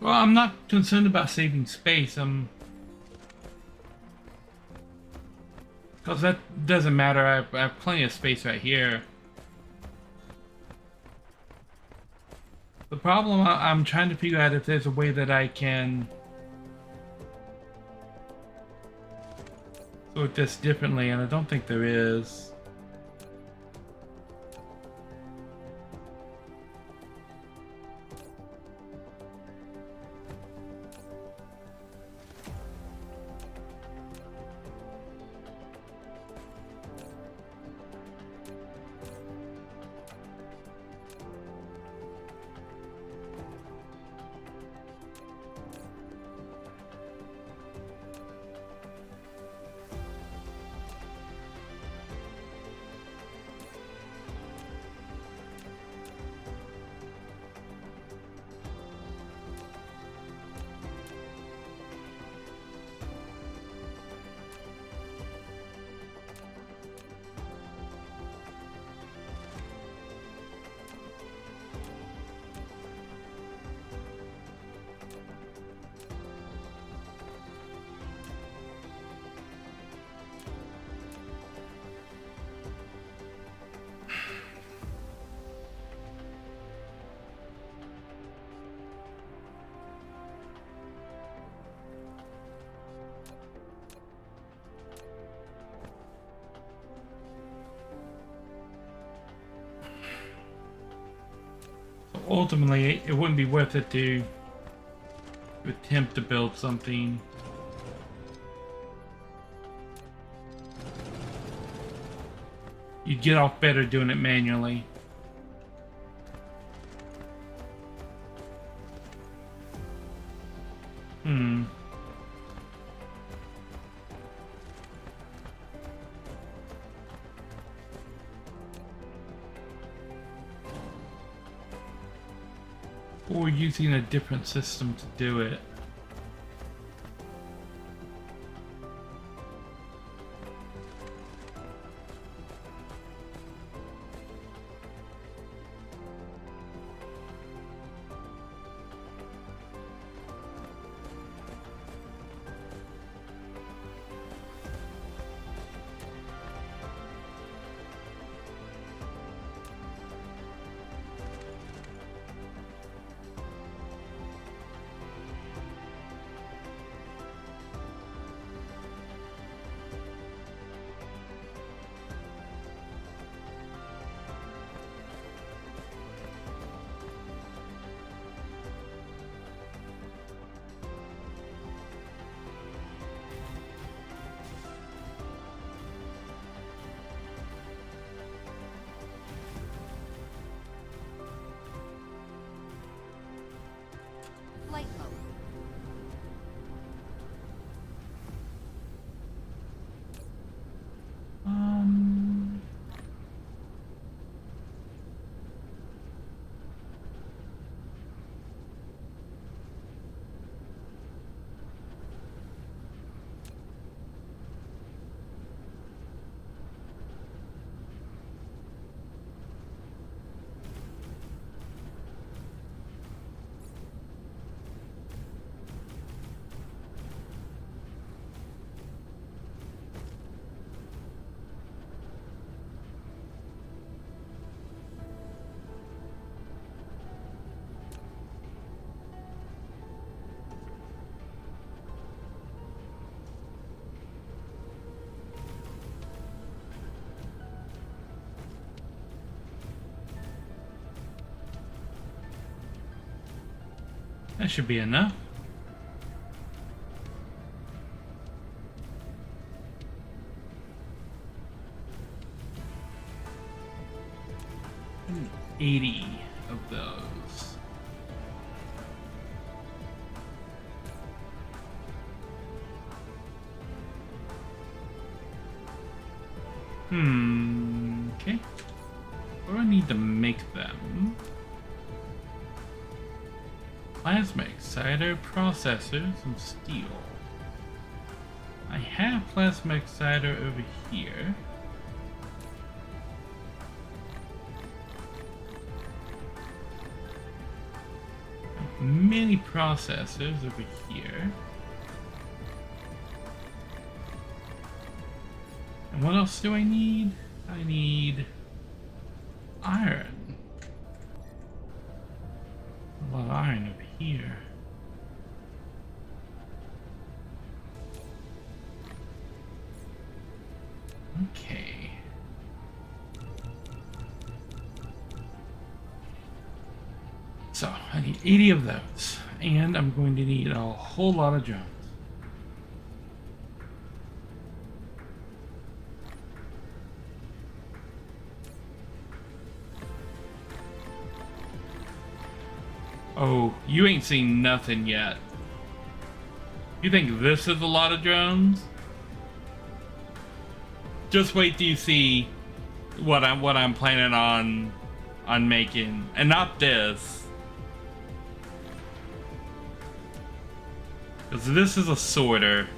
Well, I'm not concerned about saving space. Because that doesn't matter. I have plenty of space right here. The problem I'm trying to figure out if there's a way that I can sort this differently, and I don't think there is. Ultimately, it wouldn't be worth it to attempt to build something. You'd get off better doing it manually. Or using a different system to do it. That should be enough. And 80 of those. Okay. What do I need to make them? Plasma exciter, processors, and steel. I have plasma exciter over here. Many processors over here. And what else do I need? I need iron. A lot of iron over here. Okay. So, I need 80 of those. And I'm going to need a whole lot of drones. Oh, you ain't seen nothing yet. You think this is a lot of drones? Just wait till you see what I'm planning on making, and not this. Because this is a sorter.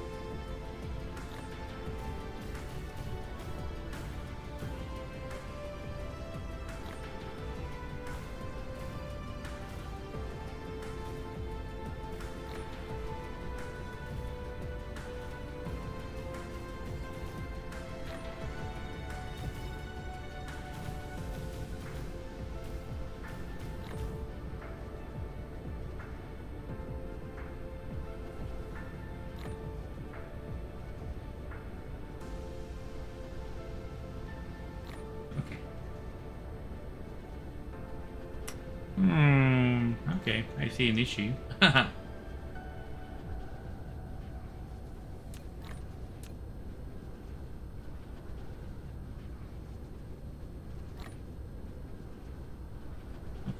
Okay, I see an issue.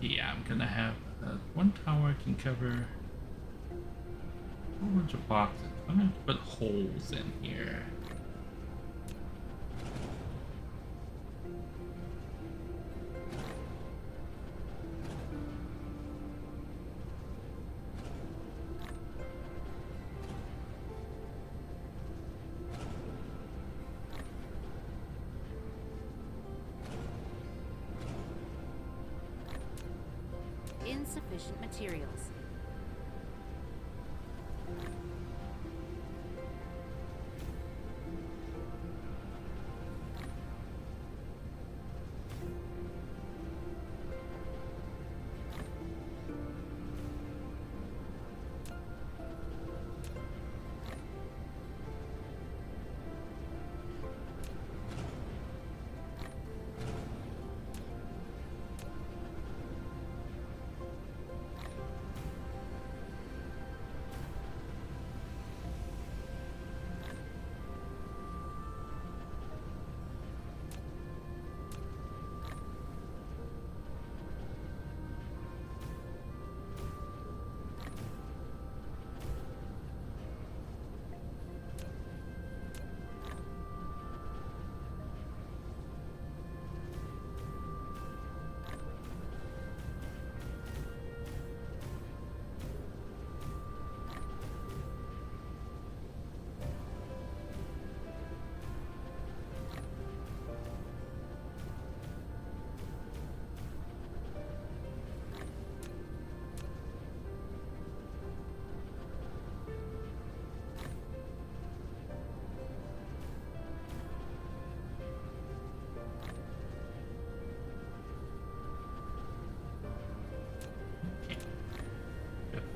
Yeah, I'm gonna have one tower can cover a whole bunch of boxes. I'm gonna put holes in here.
Insufficient materials.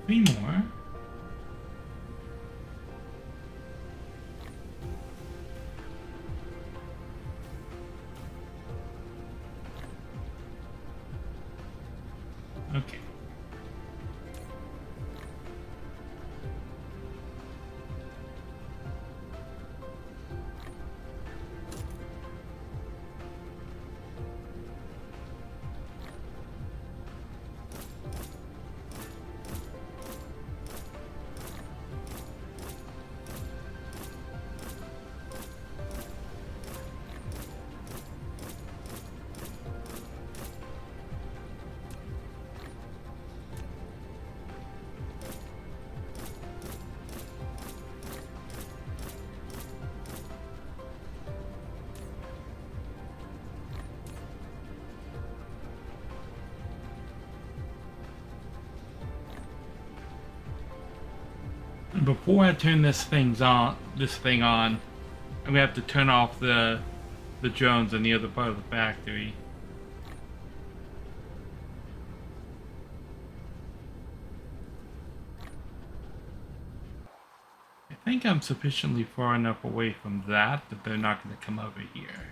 Three more. Okay.
Before I turn this thing on, I'm gonna have to turn off the drones on the other part of the factory. I think I'm sufficiently far enough away from that they're not going to come over here.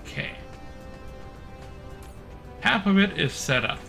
Okay. Half of it is set up.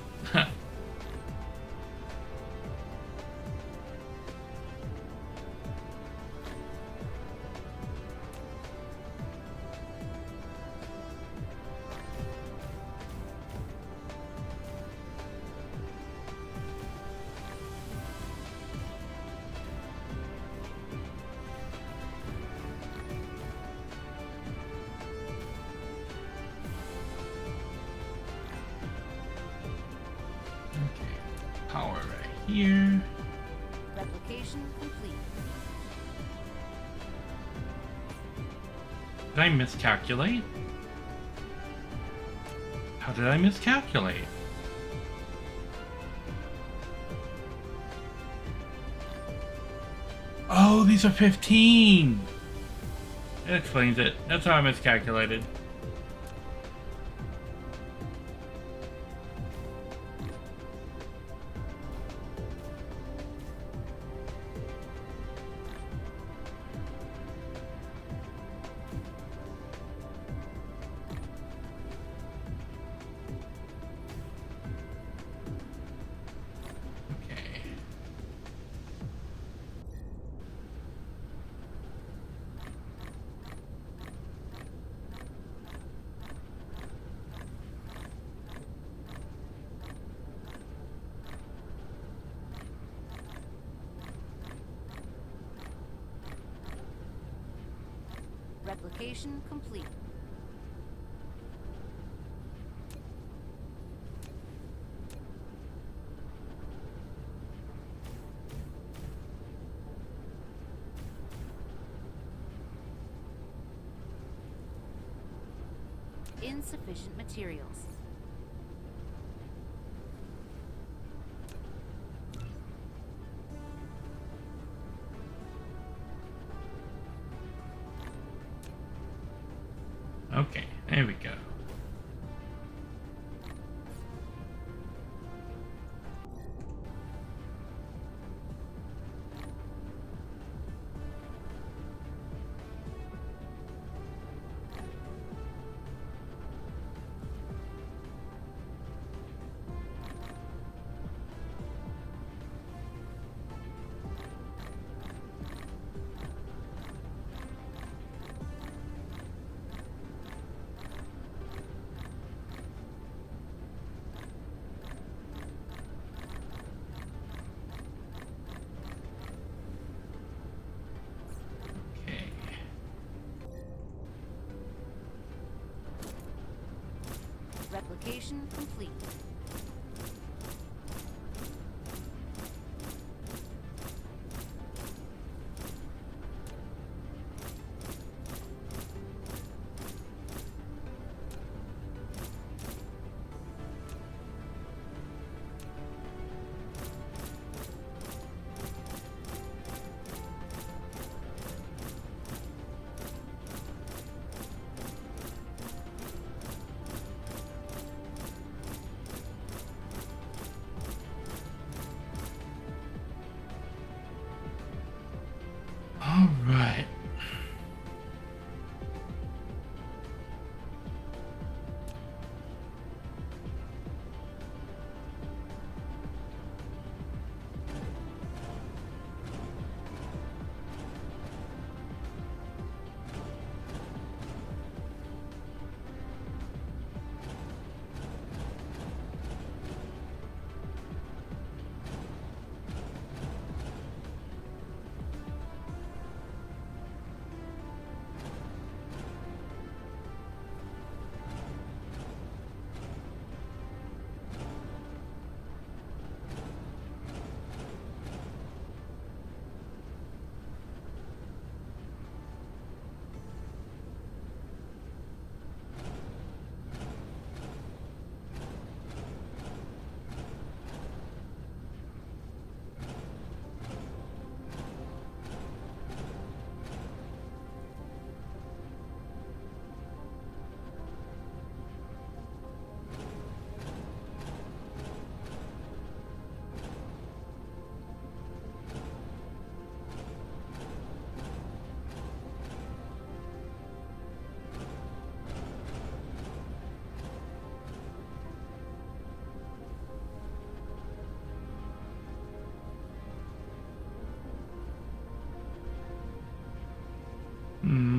Power right here.
Replication complete.
Did I miscalculate? How did I miscalculate? Oh, these are 15! That explains it. That's how I miscalculated.
Replication complete. Insufficient materials.
Okay, there we go.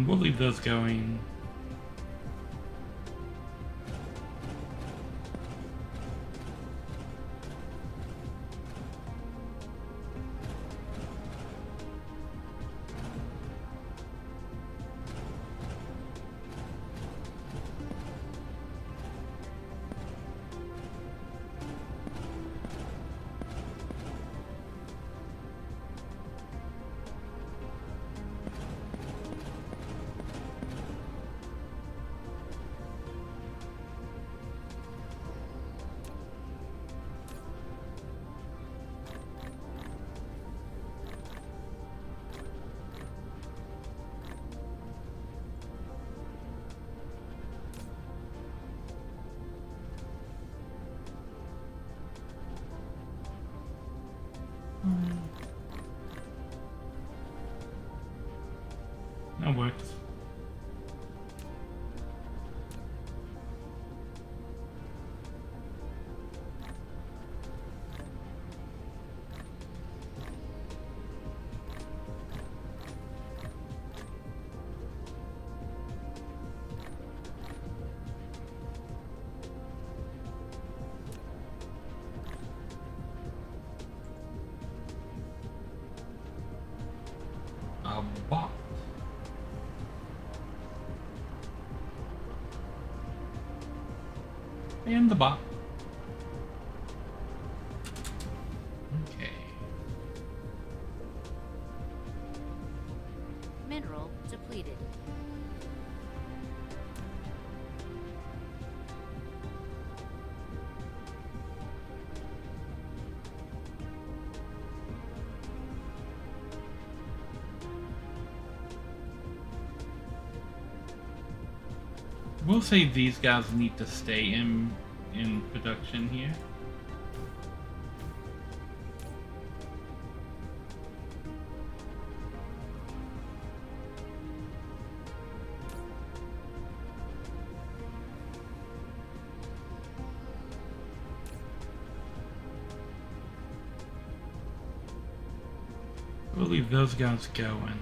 We'll leave those going. That works. A bot. And the bot. Okay.
Mineral depleted.
We'll say these guys need to stay in production here. We'll leave those guys going.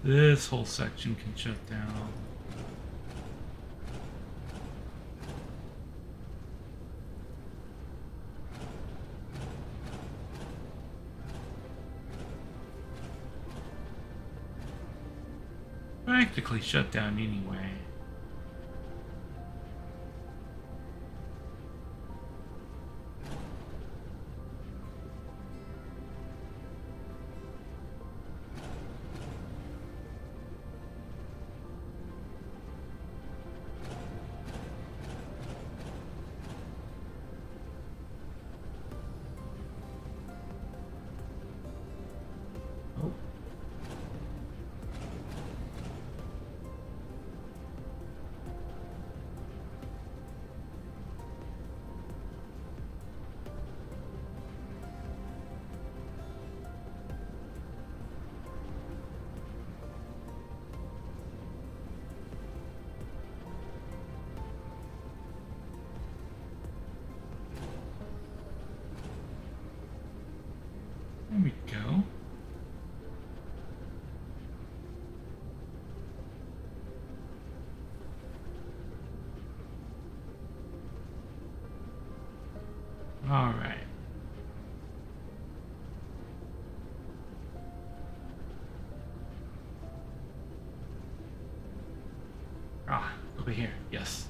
This whole section can shut down. Practically shut down anyway. Oh. There we go. All right. Ah, over here. Yes.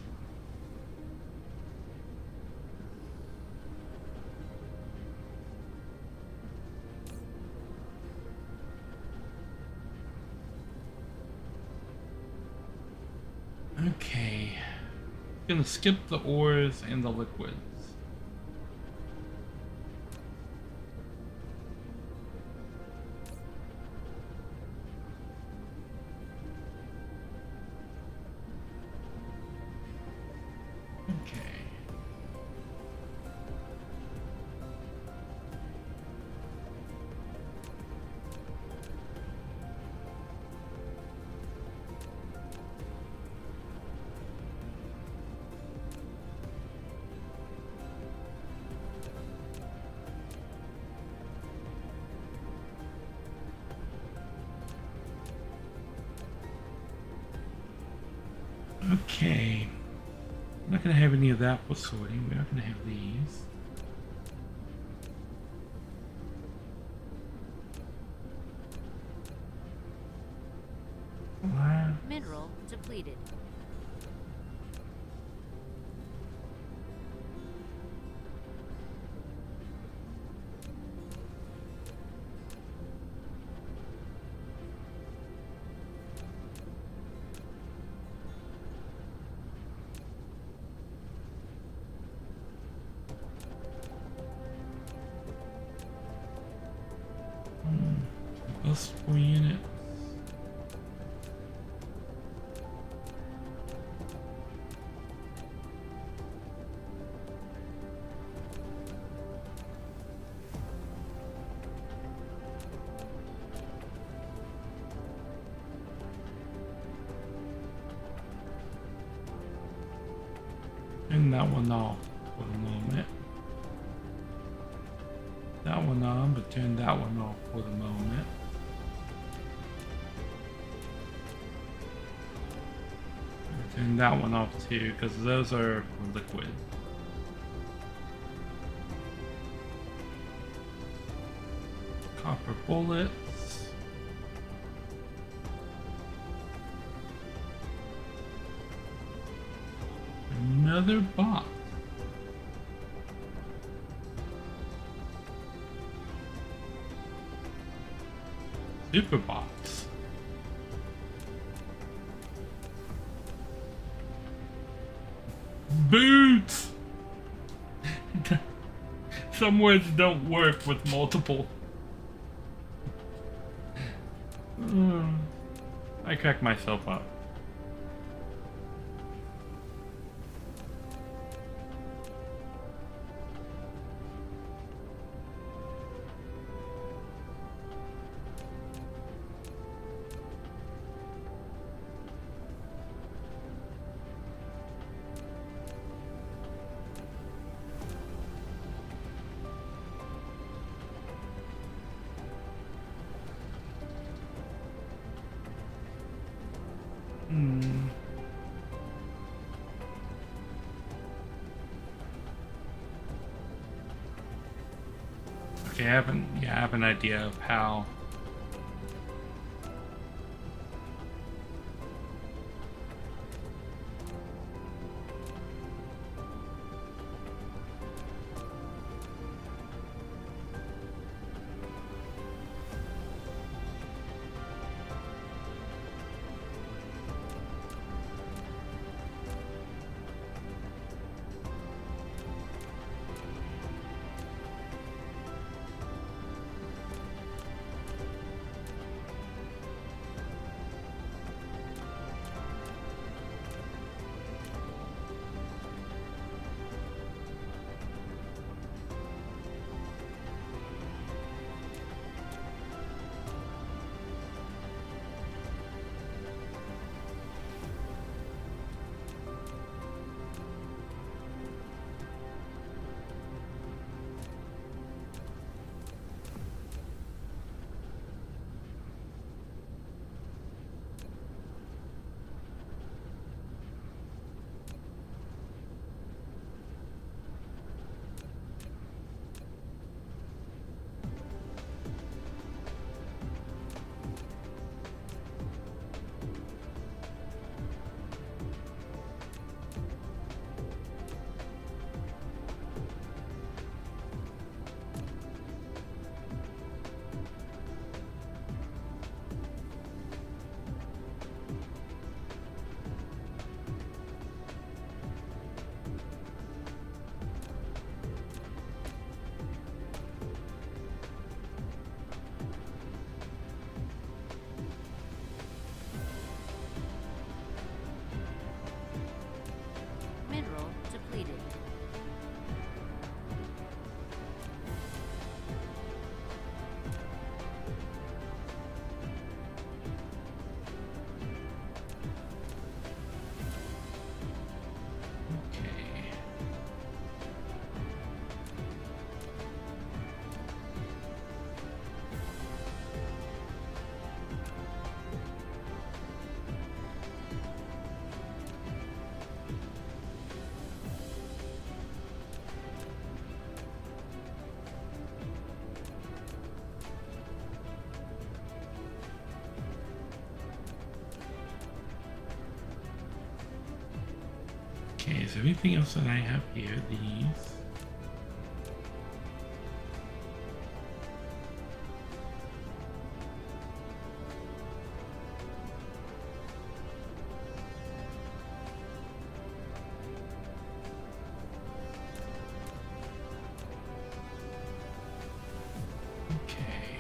Okay. Gonna skip the ores and the liquids. Okay. Okay. I'm not going to have any of that with sorting. We are going to have these. Wow.
Mineral depleted.
Plus 4 units. Turn that one off for the moment. That one on, but turn that one off for the moment. Turn that one off too, because those are for liquid. Copper bullets. Another box. Super box. Boots! Some words don't work with multiple. I cracked myself up. Okay, I have an idea of how. Okay, is there anything else that I have here? These. Okay.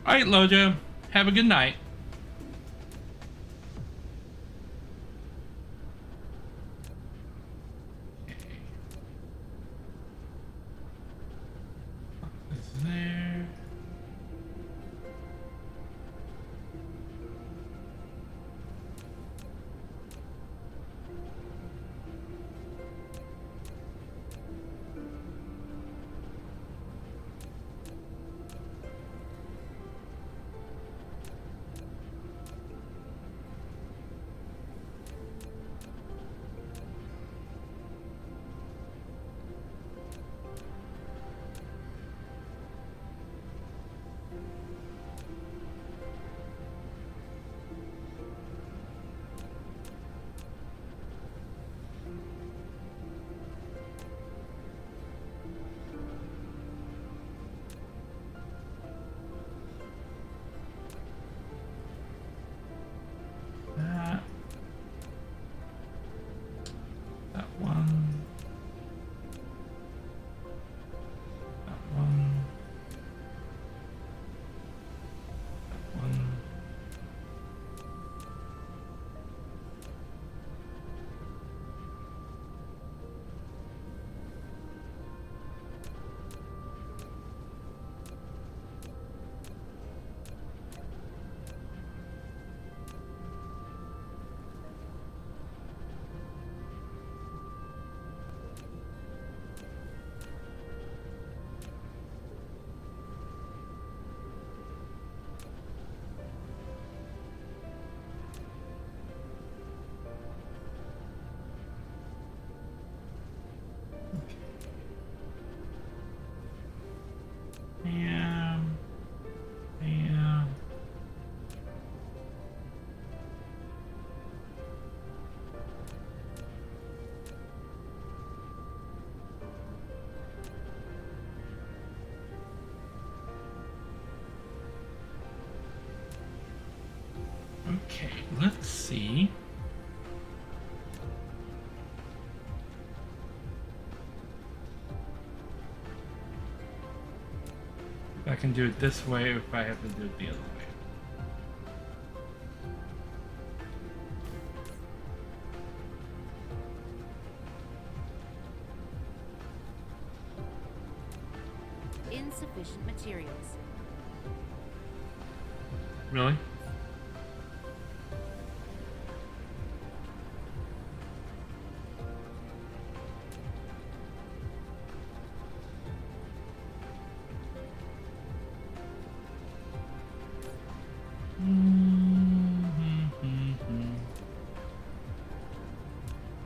All right, Lojo. Have a good night. Okay. Is there? That one. That one. That one. Yeah. Yeah. Okay, let's see. If I can do it this way or if I have to do it the other way.
Insufficient materials.
Really?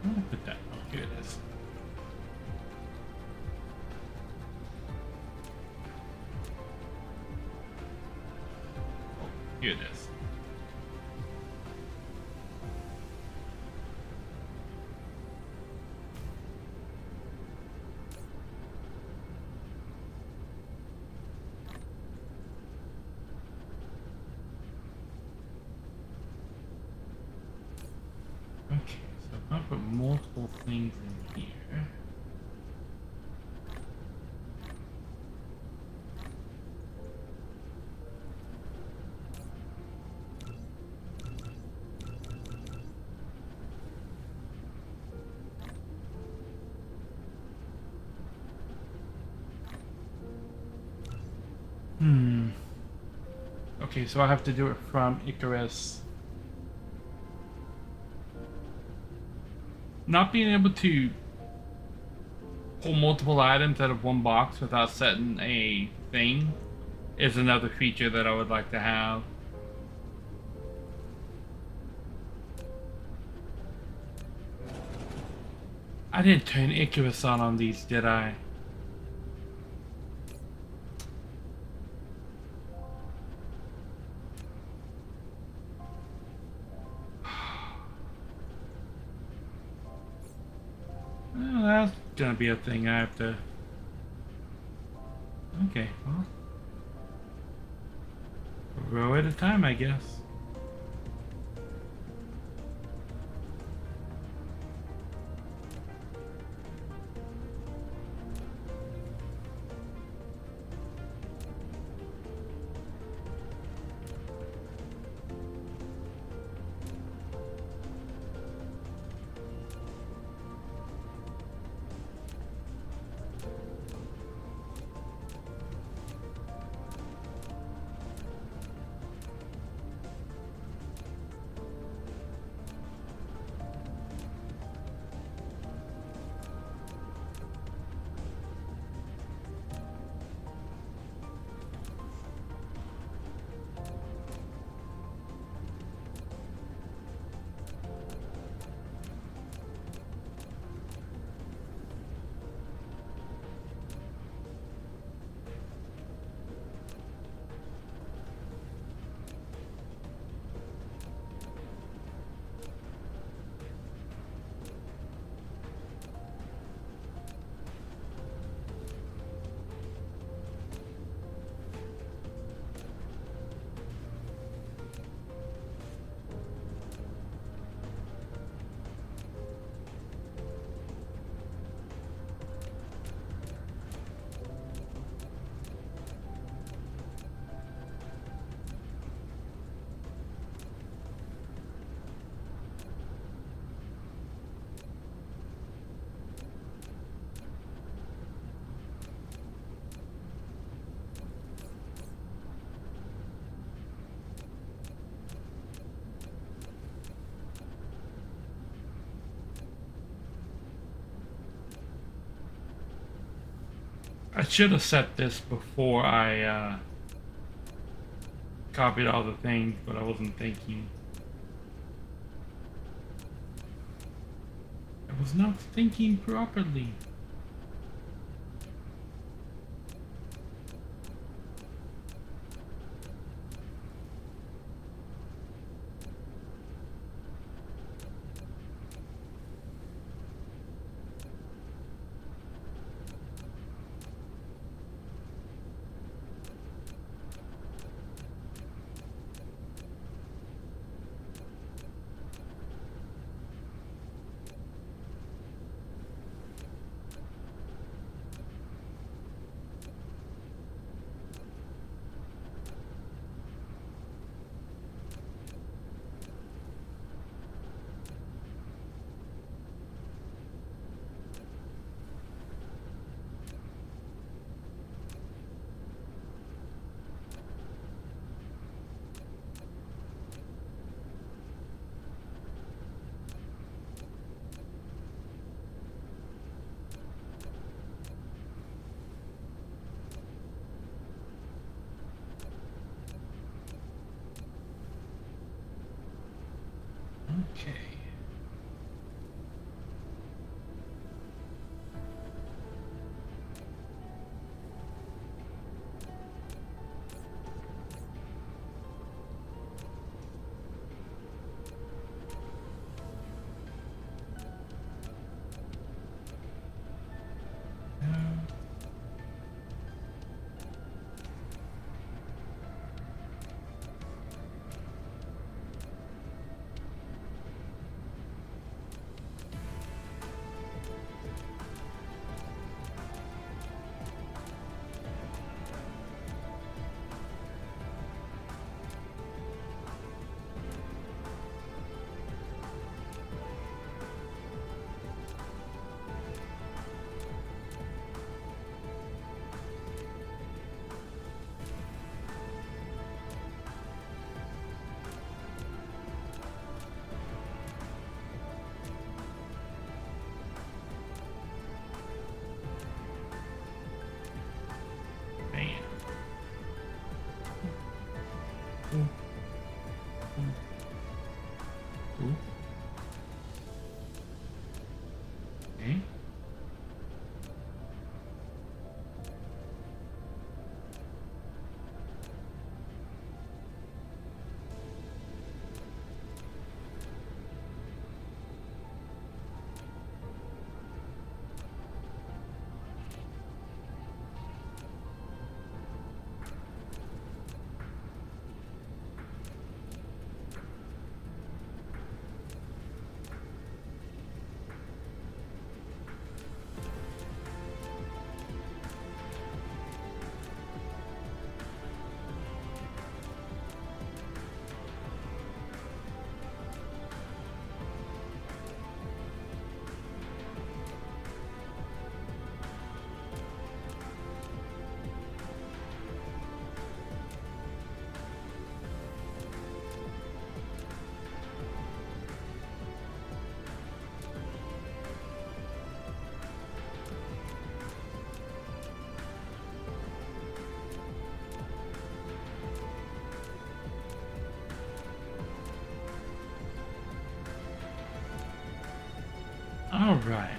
I'm gonna put that. Oh, here it is. Oh, here it is. multiple things in here. Okay, so I have to do it from Icarus. Not being able to pull multiple items out of one box without setting a thing is another feature that I would like to have. I didn't turn Icarus on these, did I? Well, that's gonna be a thing I have to... Okay, well... a row at a time, I guess. I should have set this before I copied all the things, but I wasn't thinking. I was not thinking properly. Alright.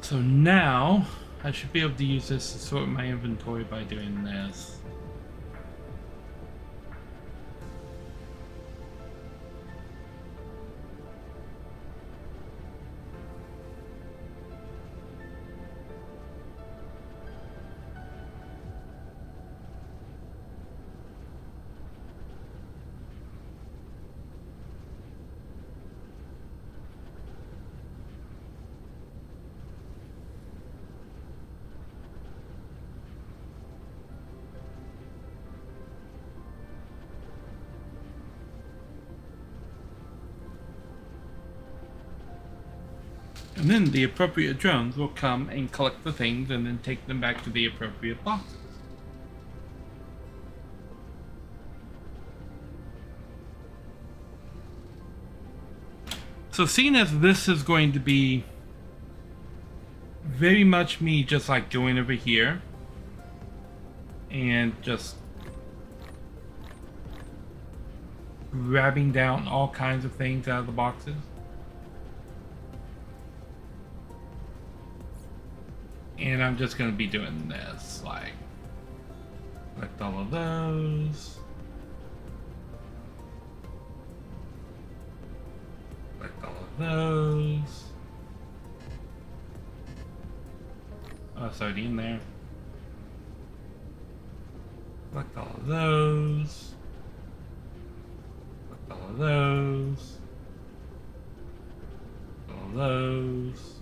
So now, I should be able to use this to sort my inventory by doing this. And then the appropriate drones will come and collect the things and then take them back to the appropriate boxes. So seeing as this is going to be very much me just like going over here and just grabbing down all kinds of things out of the boxes. And I'm just going to be doing this, like, collect all of those. Collect all of those. Oh, it's already in there. Collect all of those. Collect all of those. All of those.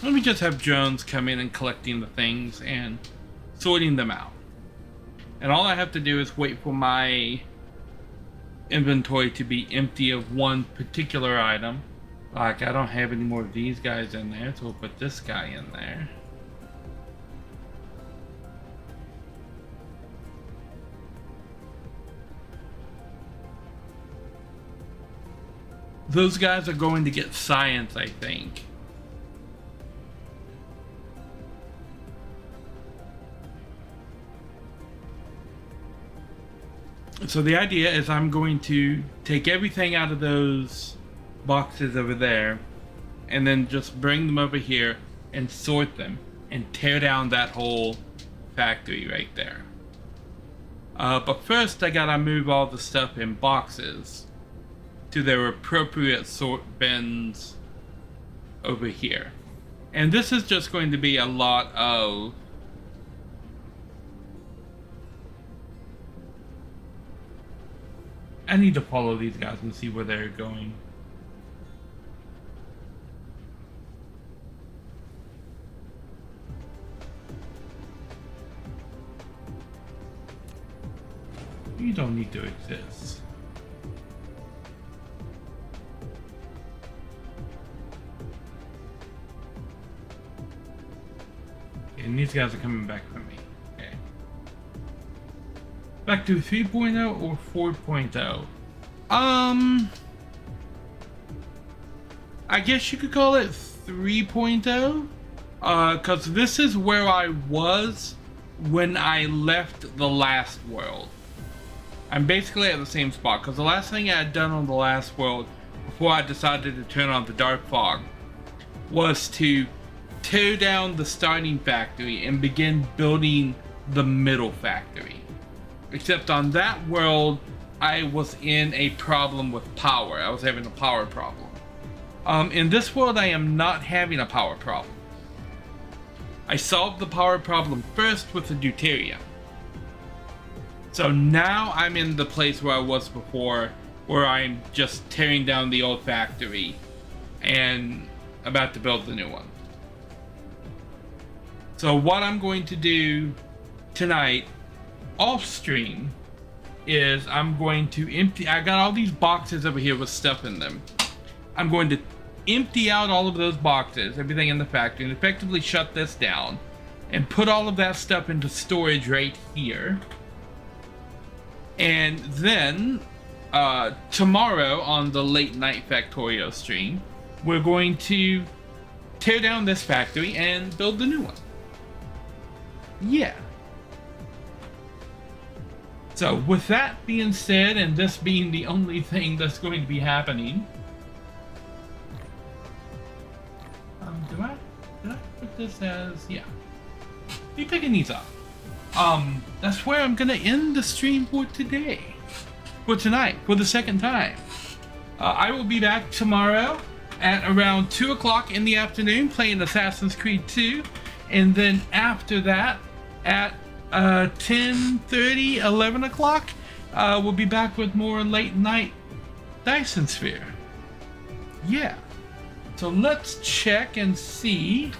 Let me just have drones come in and collecting the things and sorting them out. And all I have to do is wait for my inventory to be empty of one particular item. Like, I don't have any more of these guys in there, so we'll put this guy in there. Those guys are going to get science, I think. So the idea is I'm going to take everything out of those boxes over there and then just bring them over here and sort them and tear down that whole factory right there. But first I gotta move all the stuff in boxes to their appropriate sort bins over here. And this is just going to be a lot of I need to follow these guys and see where they're going. You don't need to exist. And these guys are coming back for me. Back to 3.0 or 4.0? I guess you could call it 3.0. Cause this is where I was when I left the last world. I'm basically at the same spot, cause the last thing I had done on the last world before I decided to turn on the dark fog was to tear down the starting factory and begin building the middle factory. Except on that world, I was in a problem with power. I was having a power problem. In this world, I am not having a power problem. I solved the power problem first with the deuterium. So now I'm in the place where I was before, where I'm just tearing down the old factory and about to build the new one. So what I'm going to do tonight off stream is I'm going to empty. I got all these boxes over here with stuff in them, I'm going to empty out all of those boxes, everything in the factory, and effectively shut this down and put all of that stuff into storage right here. And then tomorrow on the late night Factorio stream, we're going to tear down this factory and build the new one. Yeah. So with that being said, and this being the only thing that's going to be happening, did I put this as, yeah. Be picking these up. That's where I'm gonna end the stream for today. For tonight, for the second time. I will be back tomorrow at around 2 o'clock in the afternoon playing Assassin's Creed 2. And then after that, at 10:30, 11 o'clock, we'll be back with more late night Dyson Sphere. Yeah. So let's check and see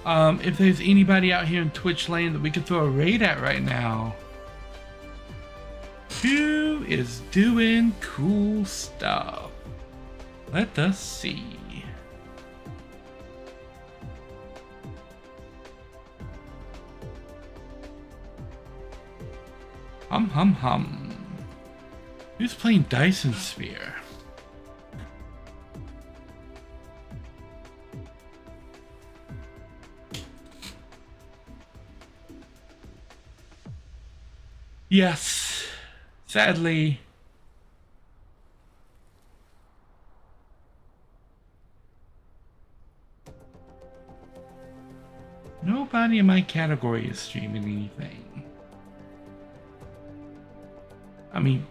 if there's anybody out here in Twitch land that we could throw a raid at right now. Who is doing cool stuff? Let us see. Hum. Who's playing Dyson Sphere? Yes, sadly, nobody in my category is streaming anything. I mean,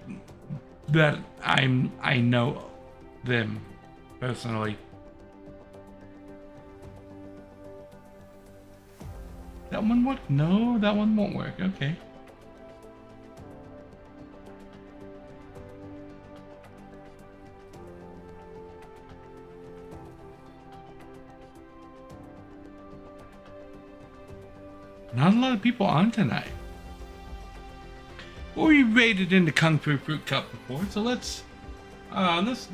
that I know them personally. That one work? No, that one won't work. Okay. Not a lot of people on tonight. Well, we raided into Kung Fu Fruit Cup before, so let's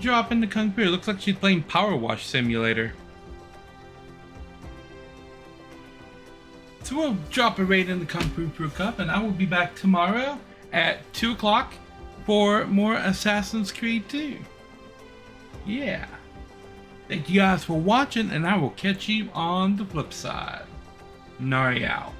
drop into Kung Fu. It looks like she's playing Power Wash Simulator. So we'll drop a raid into Kung Fu Fruit Cup, and I will be back tomorrow at 2 o'clock for more Assassin's Creed 2. Yeah. Thank you guys for watching, and I will catch you on the flip side. Nari out.